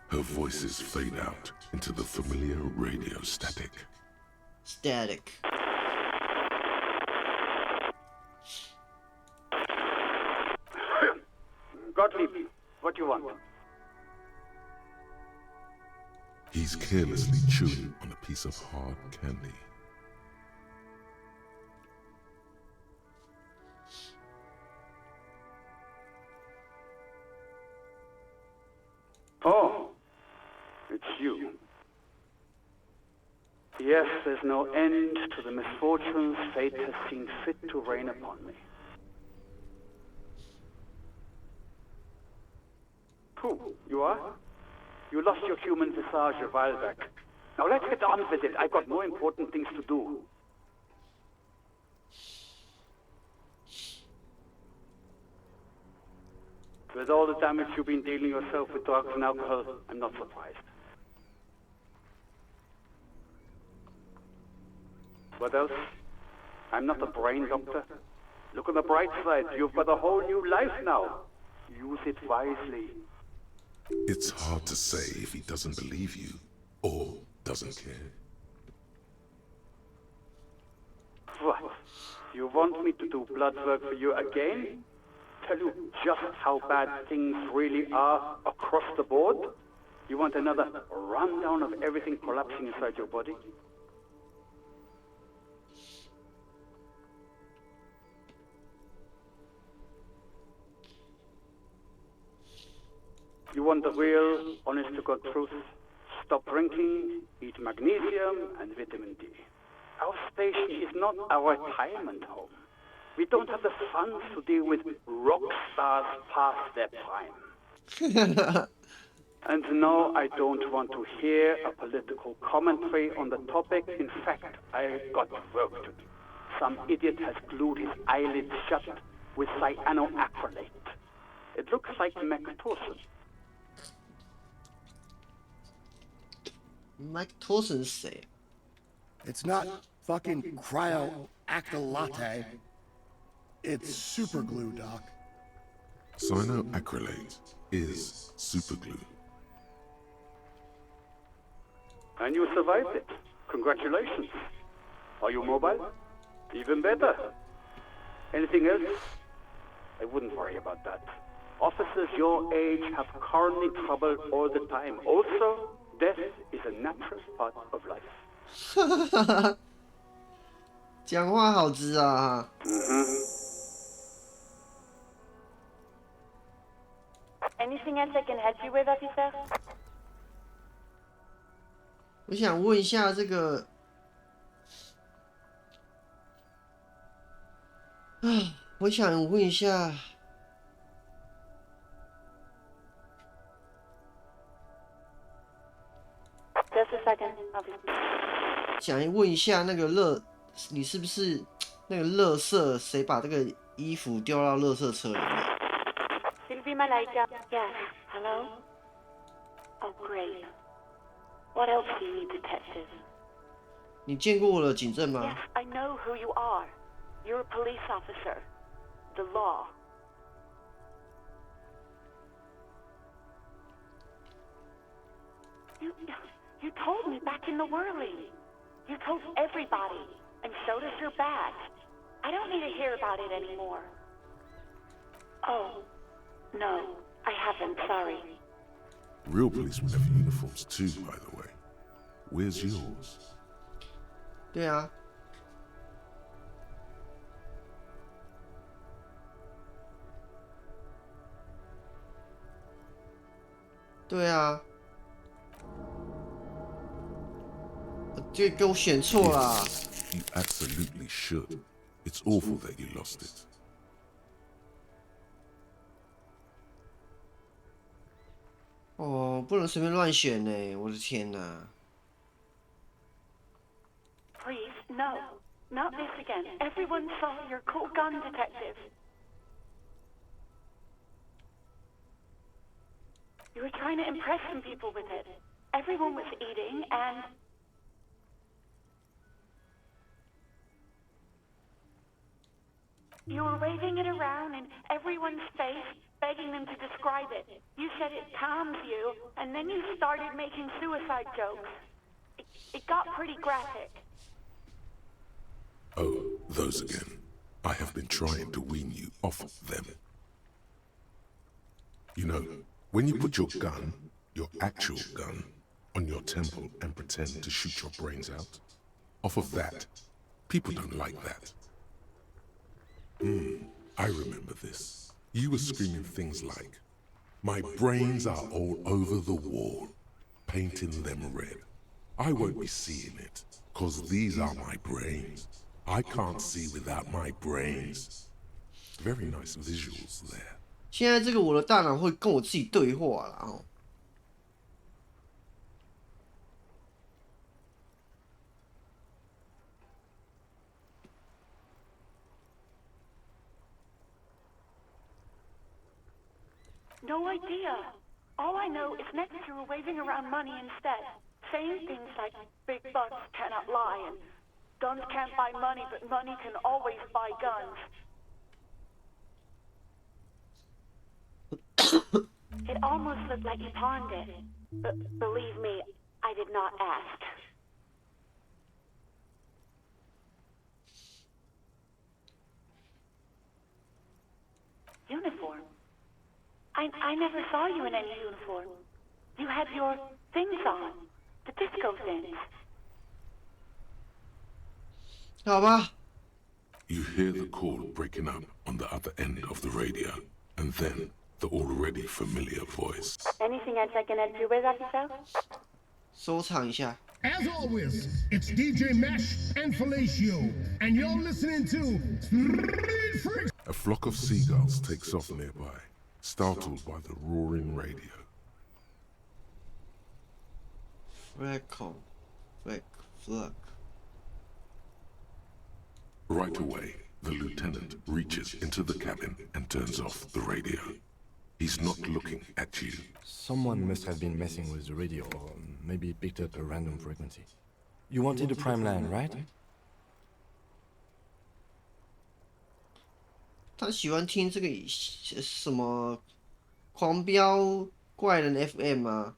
Her voices fade out into the familiar radio static. Static. Gottlieb, what do you want? He's carelessly chewing on a piece of hard candy. Oh, it's you. Yes, there's no end to the misfortunes fate has seen fit to rain upon me. Who? You are? You lost your human visage a while back. Now let's get on with it. I've got more important things to do. With all the damage you've been dealing yourself with drugs and alcohol, I'm not surprised. What else? I'm not a brain doctor. Look on the bright side. You've got a whole new life now. Use it wisely. It's hard to say if he doesn't believe you or doesn't care. What? You want me to do blood work for you again? Tell you just how bad things really are across the board? You want another rundown of everything collapsing inside your body? You want the real, honest-to-God truth? Stop drinking, eat magnesium and vitamin D. Our station is not a retirement home. We don't have the funds to deal with rock stars past their prime. And no, I don't want to hear a political commentary on the topic. In fact, I've got work to do. Some idiot has glued his eyelids shut with cyanoacrylate. It looks like Mactorson. Mike Torson 是谁？ It's not fucking cryoacrylate. It's superglue, Doc. Cyanoacrylate is superglue. And you survived it. Congratulations. Are you mobile? Even better. Anything else? I wouldn't worry about that. Officers your age have coronary trouble all the time. Also, death is a natural part of life. 讲话好直啊！ Anything else I can help you with, officer? 我想问一下这个，我想问一下， Just a second, officer. 想问一下那个你是不是那个垃圾？谁把这个衣服丢到垃圾车里面？ Sylvie Malaika. Yes. Hello? Oh, great. What else do you need, detective? 你见过我的警证吗？ Yes, I know who you are. You're a police officer. The law. You told me back in the whirling. You told everybody, and showed us your badge. I don't need to hear about it anymore. Oh, no, I haven't, sorry. Real policemen have uniforms too, by the way. Where's yours? 对啊。对啊。这给我选错了。 You absolutely should. It's awful that you lost it. 哦，不能随便乱选呢！我的天哪！ Please, no. Not this again. Everyone saw your cool gun, detective. You were trying to impress some people with it. Everyone was eating, and... You were waving it around in everyone's face, begging them to describe it. You said it calms you, and then you started making suicide jokes. It got pretty graphic. Oh, those again. I have been trying to wean you off them. You know, when you put your gun, your actual gun, on your temple and pretend to shoot your brains out, off of that, people don't like that. I remember this. You were screaming things like, "My brains are all over the wall, painting them red. I won't be seeing it, 'cause these are my brains. I can't see without my brains." Very nice visuals there. 现在这个我的大脑会跟我自己对话啦哦。 No idea. All I know is next you were waving around money instead, saying things like big bucks cannot lie and guns can't buy money, but money can always buy guns. It almost looked like you pawned it. But believe me, I did not ask. Uniform? I never saw you in any uniform. You had your things on. The disco things. 好吧。 You hear the call breaking up on the other end of the radio, and then the already familiar voice. Anything else I can help you with, officer? 收藏一下。 As always, it's DJ Mesh and Felicio, and you're listening to Street Freaks. A flock of seagulls takes off nearby, startled by the roaring radio. Fleck. Right away, the lieutenant reaches into the cabin and turns off the radio. He's not looking at you. Someone must have been messing with the radio, or maybe picked up a random frequency. You wanted a prime line, right? 他喜欢听这个什么狂飙怪人 FM 啊？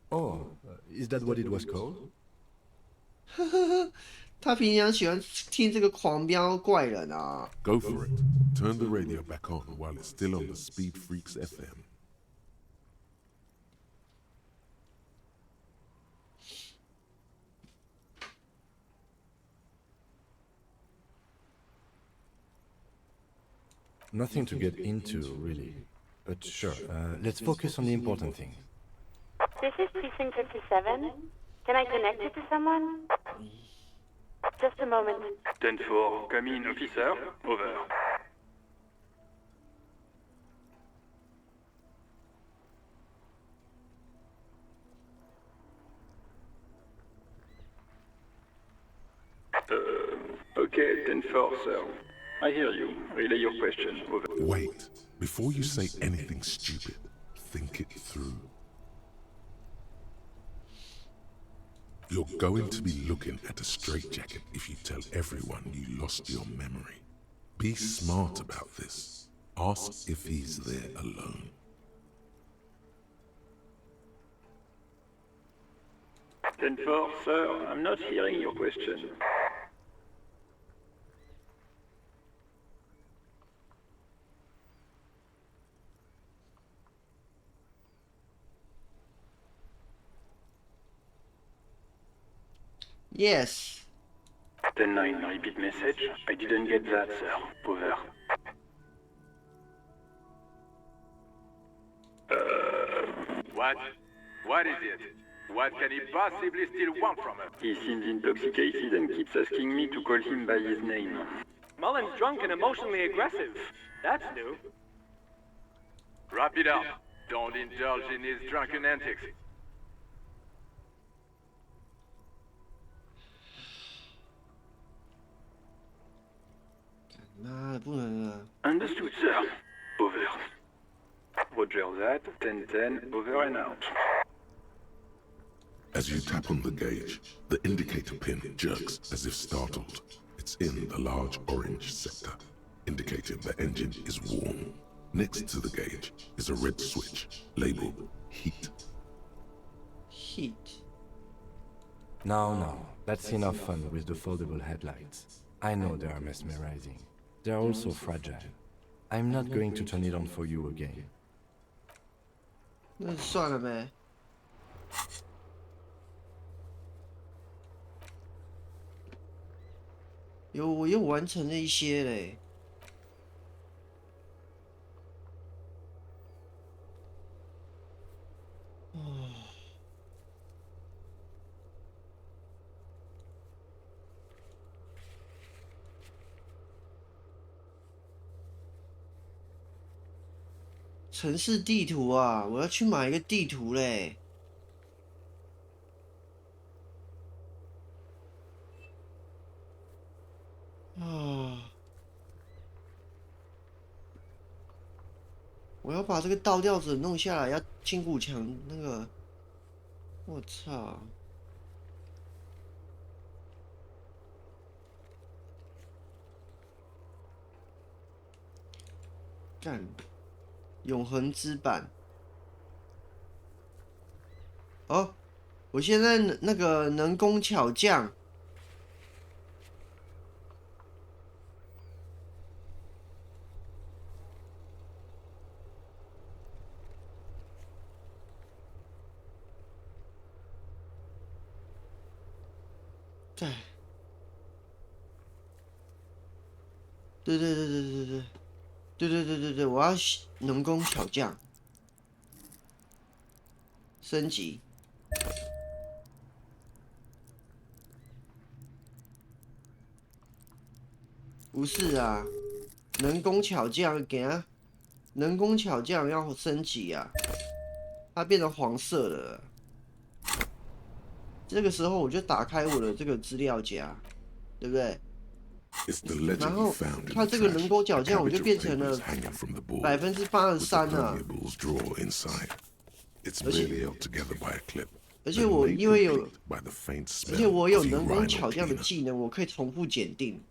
Oh, is that what it was called? 他平常喜欢听这个狂飙怪人啊。Go for it. Turn the radio back on while it's still on the Speed Freaks FM. Nothing to get into, really. But sure, let's focus on the important thing. This is Precinct 57. Can I connect you to someone? Just a moment. 10-4, come in, officer. Over. Okay, 10-4, sir. I hear you. Relay your question. Over. Wait. Before you say anything stupid, think it through. You're going to be looking at a straitjacket if you tell everyone you lost your memory. Be smart about this. Ask if he's there alone. Ten-4, sir. I'm not hearing your question. Yes. 10-9, repeat message. I didn't get that, sir. Over. What? What is it? What can he possibly still want from us? He seems intoxicated and keeps asking me to call him by his name. Mullen's drunk and emotionally aggressive. That's new. Wrap it up. Don't indulge in his drunken antics. Understood, sir. Over. Roger that. 10-10, over and out. As you tap on the gauge, the indicator pin jerks as if startled. It's in the large orange sector, indicating the engine is warm. Next to the gauge is a red switch labeled heat. Heat. Now, that's enough fun with the foldable headlights. I know they are mesmerizing. They are also fragile. I'm not going to turn it on for you again. 那算了呗。我又完成了一些嘞。哦。城市地图啊，我要去买一个地图嘞。啊！我要把这个倒吊者弄下来，要筋骨墙那个。我操！干！永恒之板。哦，我现在那个能工巧匠。在。对，我要能工巧匠升级。不是啊，能工巧匠给他，能工巧匠要升级啊，它变成黄色了。这个时候我就打开我的这个资料夹，对不对？然后它这个人工巧匠我就变成了83%啊，而且我因为有，而且我有人工巧匠的技能，我可以重复检定，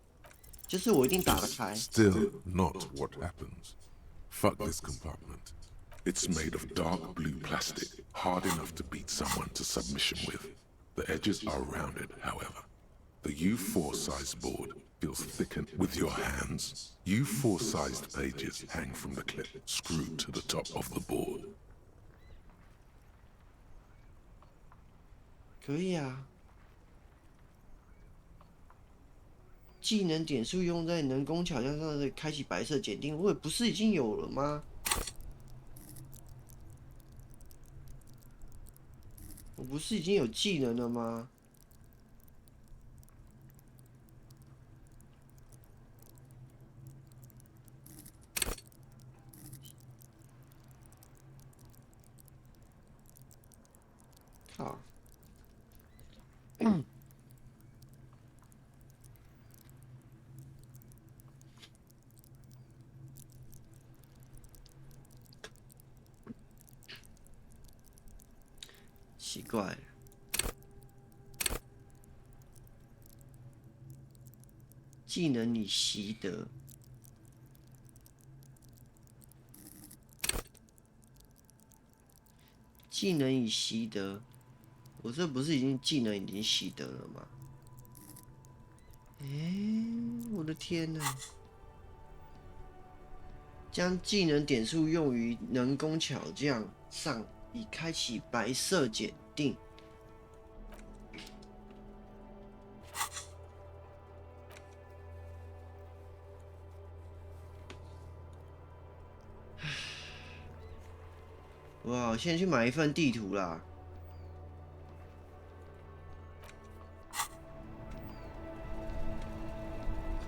就是我一定打得开。Still not what happens. Fuck this compartment. It's made of dark blue plastic, hard enough to beat someone to submission with. The edges are rounded, however. The U4 size board feels thickened with your hands. U4 sized pages hang from the clip screwed to the top of the board. 可以啊。技能点数用在人工巧匠上的开启白色检定，我也不是已经有了吗？我不是已经有技能了吗？靠！奇怪了，技能你习得，技能已习得，我这不是已经技能已经习得了吗？我的天哪！将技能点数用于人工巧匠上，以开启白色检定。哇！我现在去买一份地图啦。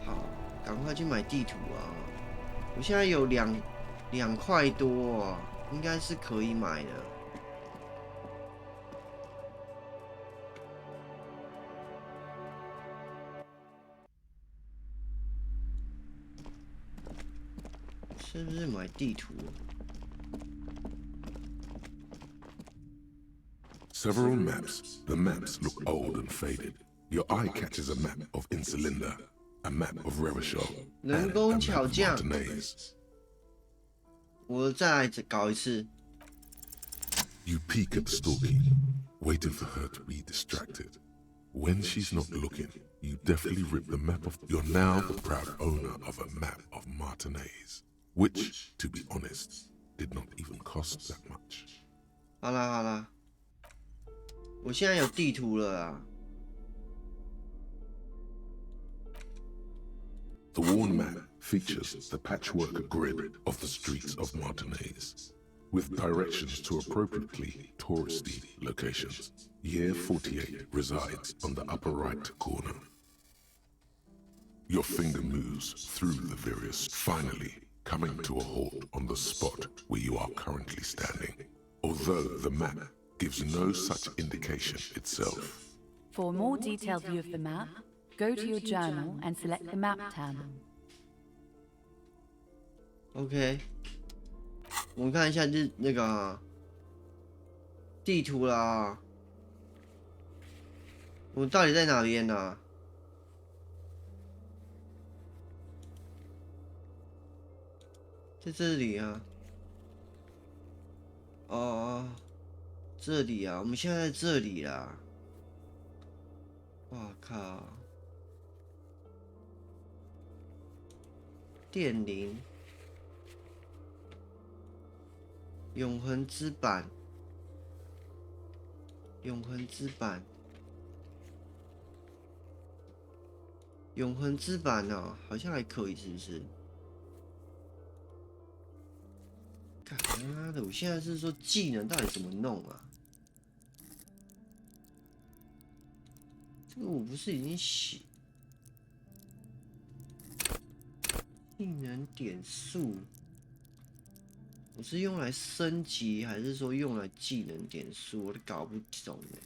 好，赶快去买地图啊！我现在有2块多啊，应该是可以买的。是不是买地图？ Several maps. The maps look old and faded. Your eye catches a map of Insulinda, a map of Revachol, and a map of Martinez. 我再来搞一次。 You peek at Stalky, waiting for her to be distracted. When she's not looking, you deftly rip the map off. You're now the proud owner of a map of Martinez, which, to be honest, did not even cost that much. 好啦好啦。 我现在有地图了啊！ The worn map features the patchwork grid of the streets of Martinez, with directions to appropriately touristy locations. Year 48 resides on the upper right corner. Your finger moves through the various, finally coming to a halt on the spot where you are currently standing, although the map gives no such indication itself. For a more detailed view of the map, go to your journal and select the Map tab. OK， 我们看一下那个地图啦。我到底在哪边呢？在这里啊。哦。 这里啊，我们现在在这里啦！哇靠！电铃，永恒之板，永恒之板，永恒之板哦，好像还可以，是不是？ 干妈的！我现在是说技能到底怎么弄啊？这个我不是已经写技能点数？我是用来升级，还是说用来技能点数？我都搞不懂哎。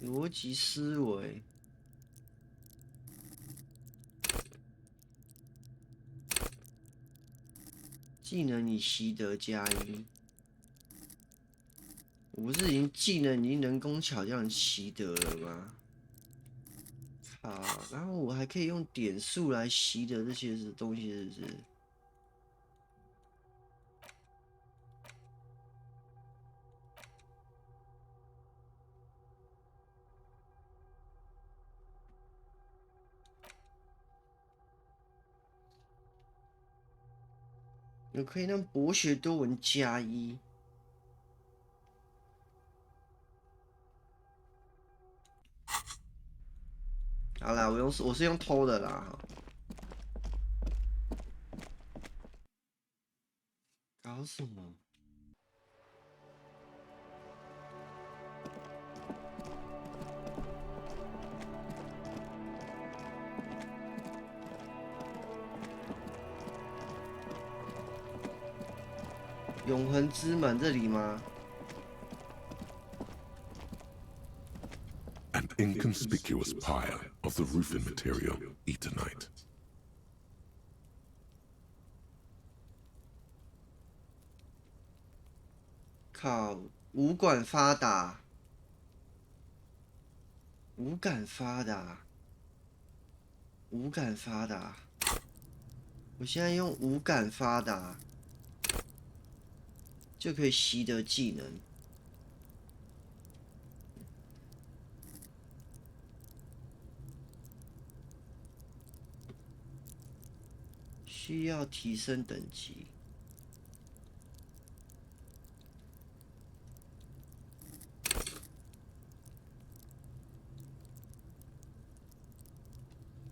逻辑思维，技能你习得加1。我不是已经技能已经人工巧匠习得了吗？好，然后我还可以用点数来吸的这些东西，是不是？有可以让博学多闻+1。好啦，我是用偷的啦。搞什么？永恒之门这里吗？ An inconspicuous pile of the roofing material, Eternite. 靠，五感发达，五感发达，五感发达。我现在用五感发达，就可以习得技能。需要提升等级。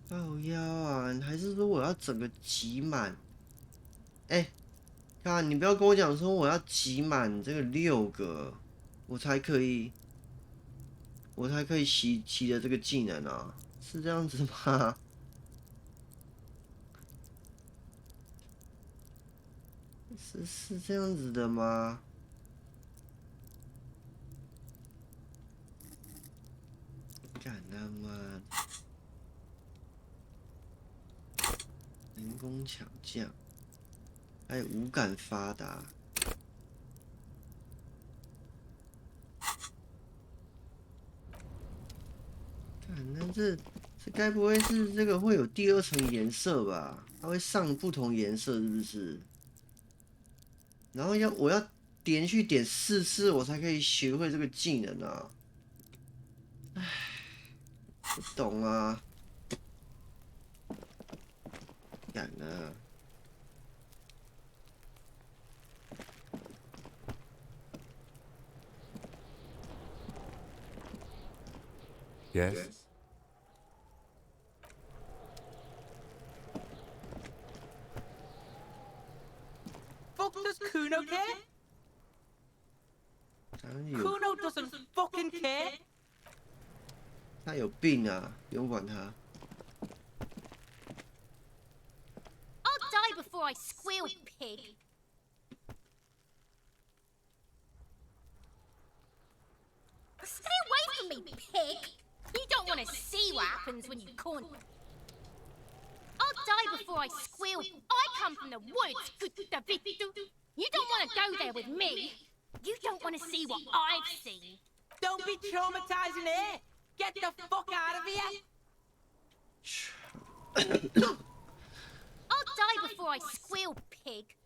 靠腰啊！还是说我要整个集满？哎，看你不要跟我讲说我要集满这个6个，我才可以习的这个技能啊，是这样子吗？是这样子的吗？干他妈的！人工强将，还有五感发达。看，那这该不会是这个会有第2层颜色吧？它会上不同颜色，是不是？然后我要连续点4次，我才可以学会这个技能啊！唉，不懂啊！干了。Yes? Fuck does Kuno care? Kuno doesn't fucking care. 他有病啊！不用管他。I'll die before I squeal, pig. Stay away from me, pig. You don't want to see what happens when you corner. I'll die before I squeal. I come from the woods. You don't want to go there with me. You don't want to see what I've seen. Don't be traumatizing here. Get the fuck out of here. I'll die before I squeal, pig.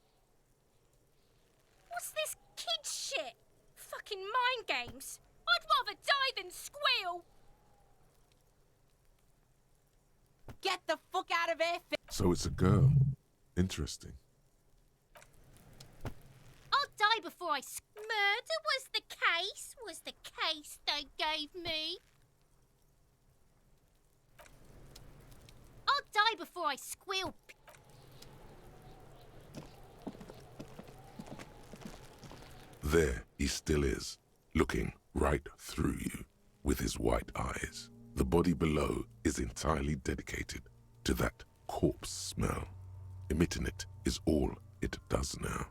What's this kid shit? Fucking mind games. I'd rather die than squeal. Get the fuck out of here. So it's a girl. Interesting. I'll die before I murder was the case they gave me. I'll die before I squeal. There he still is, looking right through you with his white eyes. The body below is entirely dedicated to that corpse smell. Emitting it is all it does now.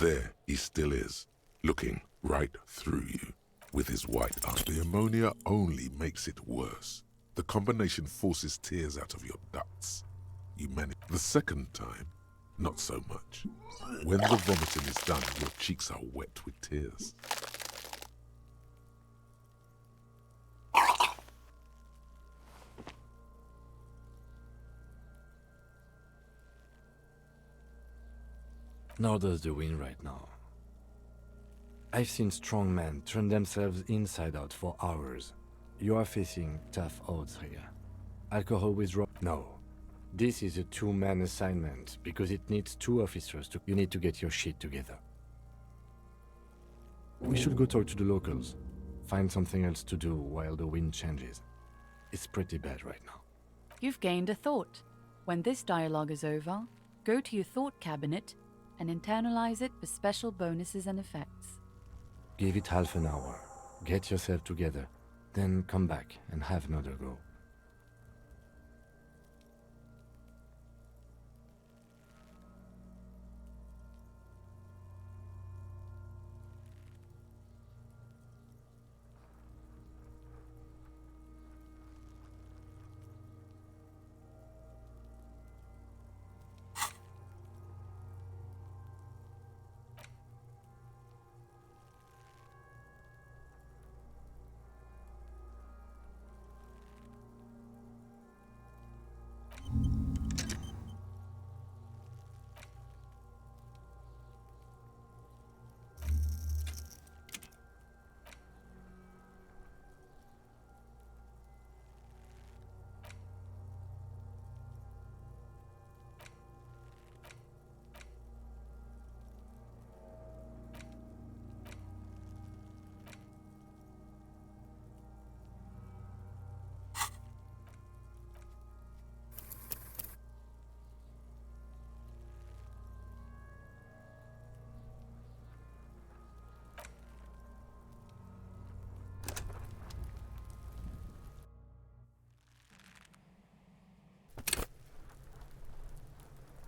There he still is, looking right through you with his white eye. The ammonia only makes it worse. The combination forces tears out of your ducts. You manage. The second time, not so much. When the vomiting is done, your cheeks are wet with tears. Nor does the wind right now. I've seen strong men turn themselves inside out for hours. You are facing tough odds here. Alcohol withdrawal? No. This is a two-man assignment because it needs 2 officers to... You need to get your shit together. We should go talk to the locals. Find something else to do while the wind changes. It's pretty bad right now. You've gained a thought. When this dialogue is over, go to your thought cabinet and internalize it for special bonuses and effects. Give it half an hour. Get yourself together. Then come back and have another go.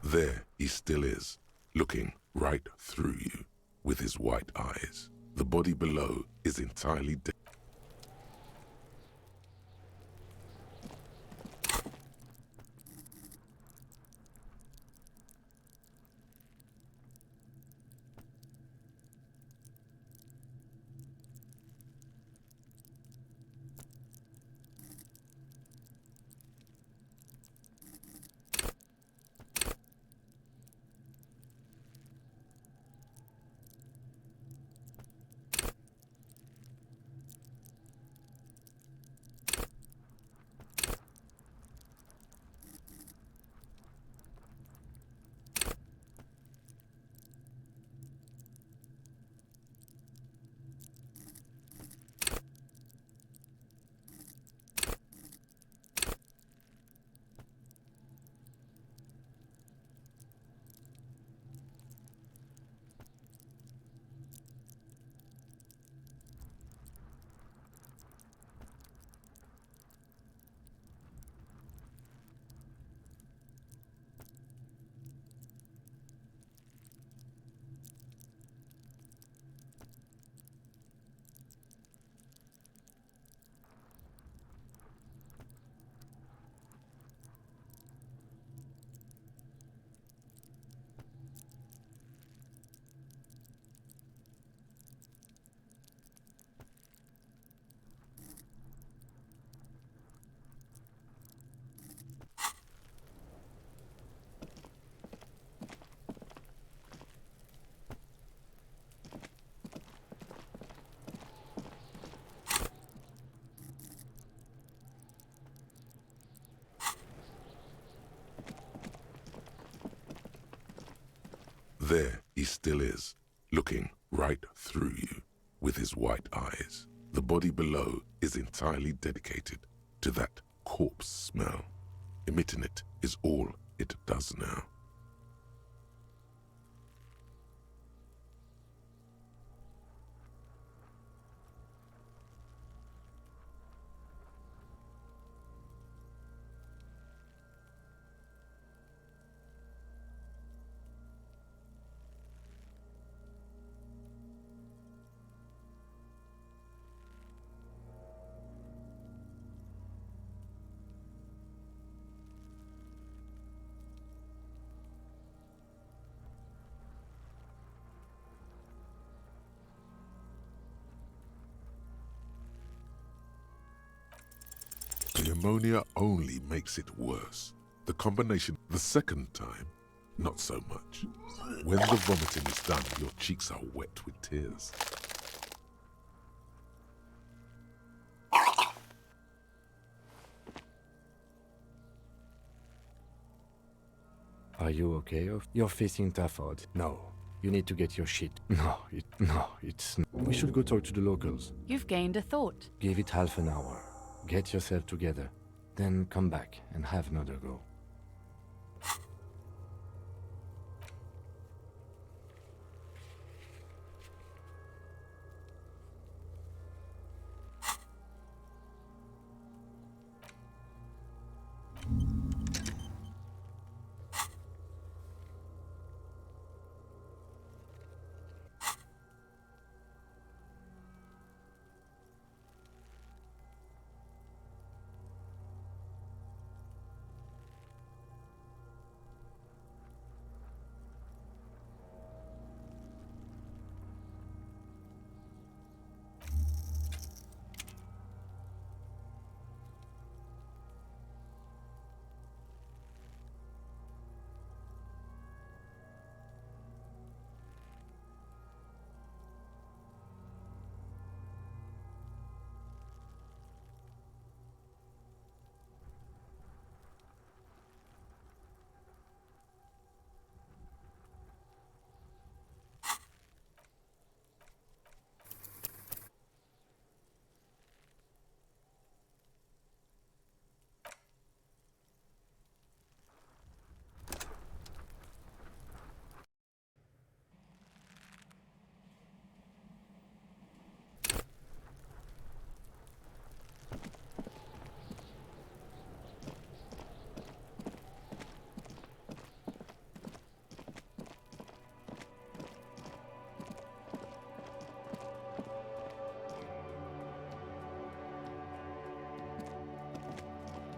There he still is, looking right through you with his white eyes. The body below is entirely dead. There he still is, looking right through you with his white eyes. The body below is entirely dedicated to that corpse smell. Emitting it is all it does now. Pneumonia only makes it worse. The combination the second time, not so much. When the vomiting is done, your cheeks are wet with tears. Are you okay? You're facing typhoid. No. You need to get your shit. No, it's... We should go talk to the locals. You've gained a thought. Give it half an hour. Get yourself together. Then come back and have another go.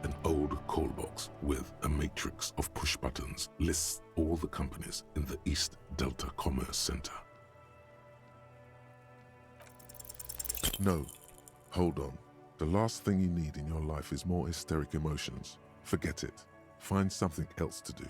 An old call box with a matrix of push buttons lists all the companies in the East Delta Commerce Center. No, hold on. The last thing you need in your life is more hysteric emotions. Forget it. Find something else to do.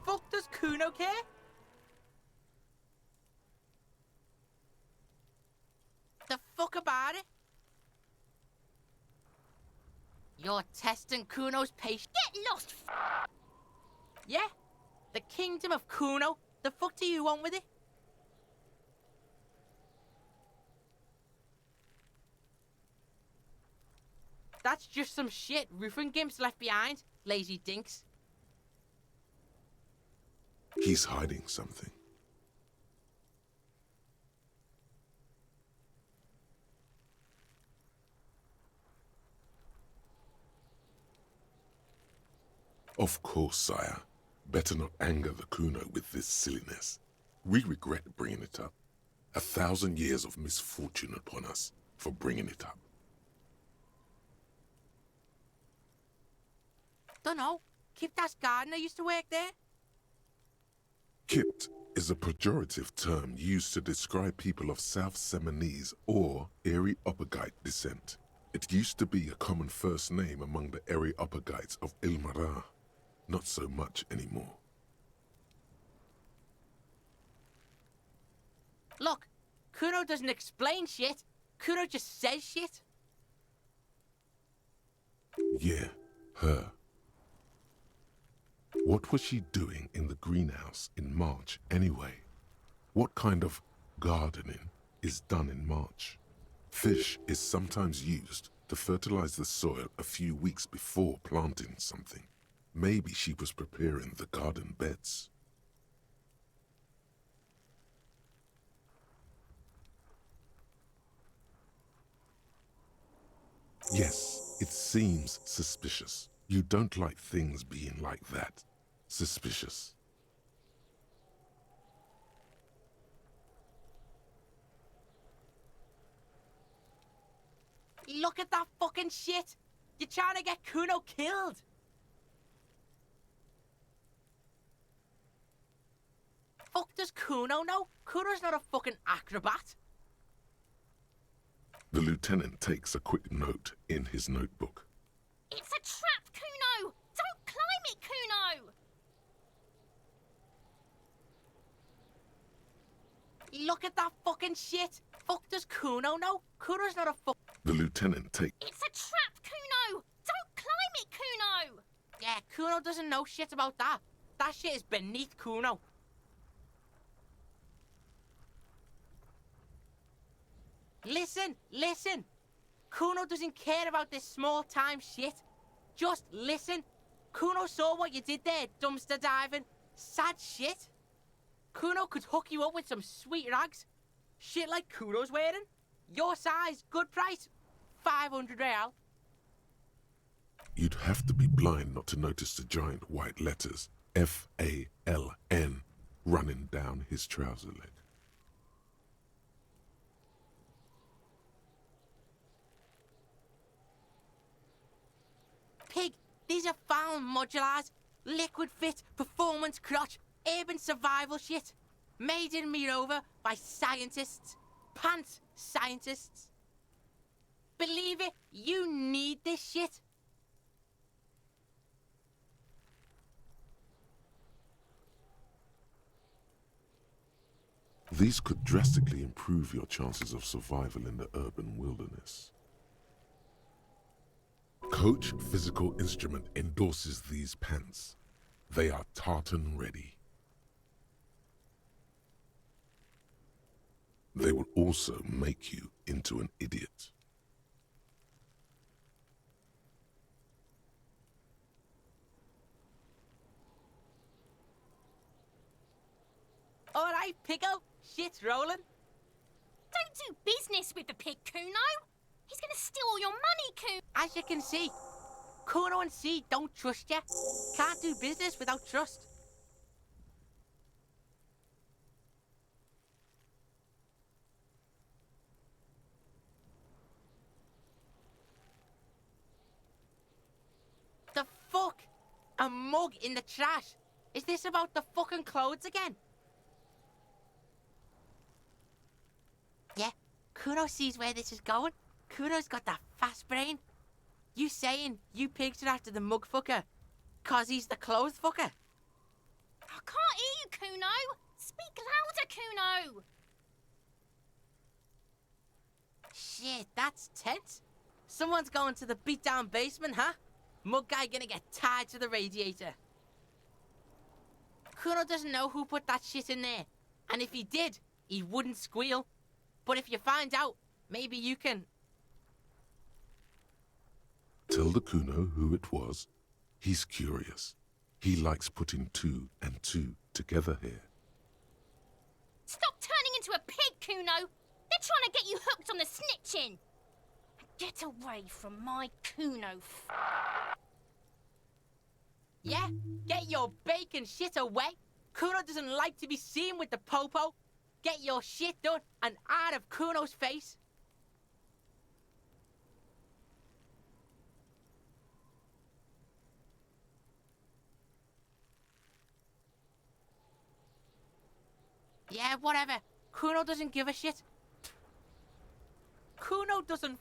Fuck does Kuno care? The fuck about it? You're testing Kuno's patience. Get lost! Yeah? The kingdom of Kuno? The fuck do you want with it? That's just some shit roofing gimps left behind, lazy dinks. He's hiding something. Of course, sire. Better not anger the Kuno with this silliness. We regret bringing it up. 1,000 years of misfortune upon us for bringing it up. Dunno. Kiptas gardener used to work there. Kipt is a pejorative term used to describe people of South Seminese or Areopagite descent. It used to be a common first name among the Areopagites of Ilmara. Not so much anymore. Look, Kuno doesn't explain shit. Kuno just says shit. Yeah, her. What was she doing in the greenhouse in March anyway? What kind of gardening is done in March? Fish is sometimes used to fertilize the soil a few weeks before planting something. Maybe she was preparing the garden beds. Yes, it seems suspicious. You don't like things being like that. Suspicious. Look at that fucking shit. You're trying to get Kuno killed. Fuck does Kuno know? Kuno's not a fucking acrobat. The lieutenant takes a quick note in his notebook. It's a trap, Kuno! Don't climb it, Kuno! Look at that fucking shit. Fuck does Kuno know? Kuno's not a fuck. The lieutenant takes... It's a trap, Kuno! Don't climb it, Kuno! Yeah, Kuno doesn't know shit about that. That shit is beneath Kuno. Listen, listen. Kuno doesn't care about this small-time shit. Just listen. Kuno saw what you did there, dumpster diving. Sad shit. Kuno could hook you up with some sweet rags. Shit like Kuno's wearing. Your size, good price. 500 real. You'd have to be blind not to notice the giant white letters F-A-L-N running down his trouser leg. Pig, these are found modulars. Liquid fit, performance crotch, urban survival shit. Made in Mirova by scientists. Pants scientists. Believe it, you need this shit. These could drastically improve your chances of survival in the urban wilderness. Coach Physical Instrument endorses these pants. They are tartan ready. They will also make you into an idiot. All right, Pico. Shit's rolling. Don't do business with the pig, Kuno. He's gonna steal all your money, Kuno. As you can see, Kuno and C don't trust you. Can't do business without trust. The fuck? A mug in the trash? Is this about the fucking clothes again? Yeah, Kuno sees where this is going. Kuno's got that fast brain. You saying you pigs are after the mug fucker? 'Cause he's the clothes fucker? I can't hear you, Kuno. Speak louder, Kuno. Shit, that's tense. Someone's going to the beat-down basement, huh? Mug guy gonna get tied to the radiator. Kuno doesn't know who put that shit in there. And if he did, he wouldn't squeal. But if you find out, maybe you can... Tell the Kuno who it was. He's curious. He likes putting 2 and 2 together here. Stop turning into a pig, Kuno! They're trying to get you hooked on the snitching! Get away from my Kuno. Yeah? Get your bacon shit away! Kuno doesn't like to be seen with the popo. Get your shit done and out of Kuno's face. Yeah, whatever. Kuno doesn't give a shit. Kuno doesn't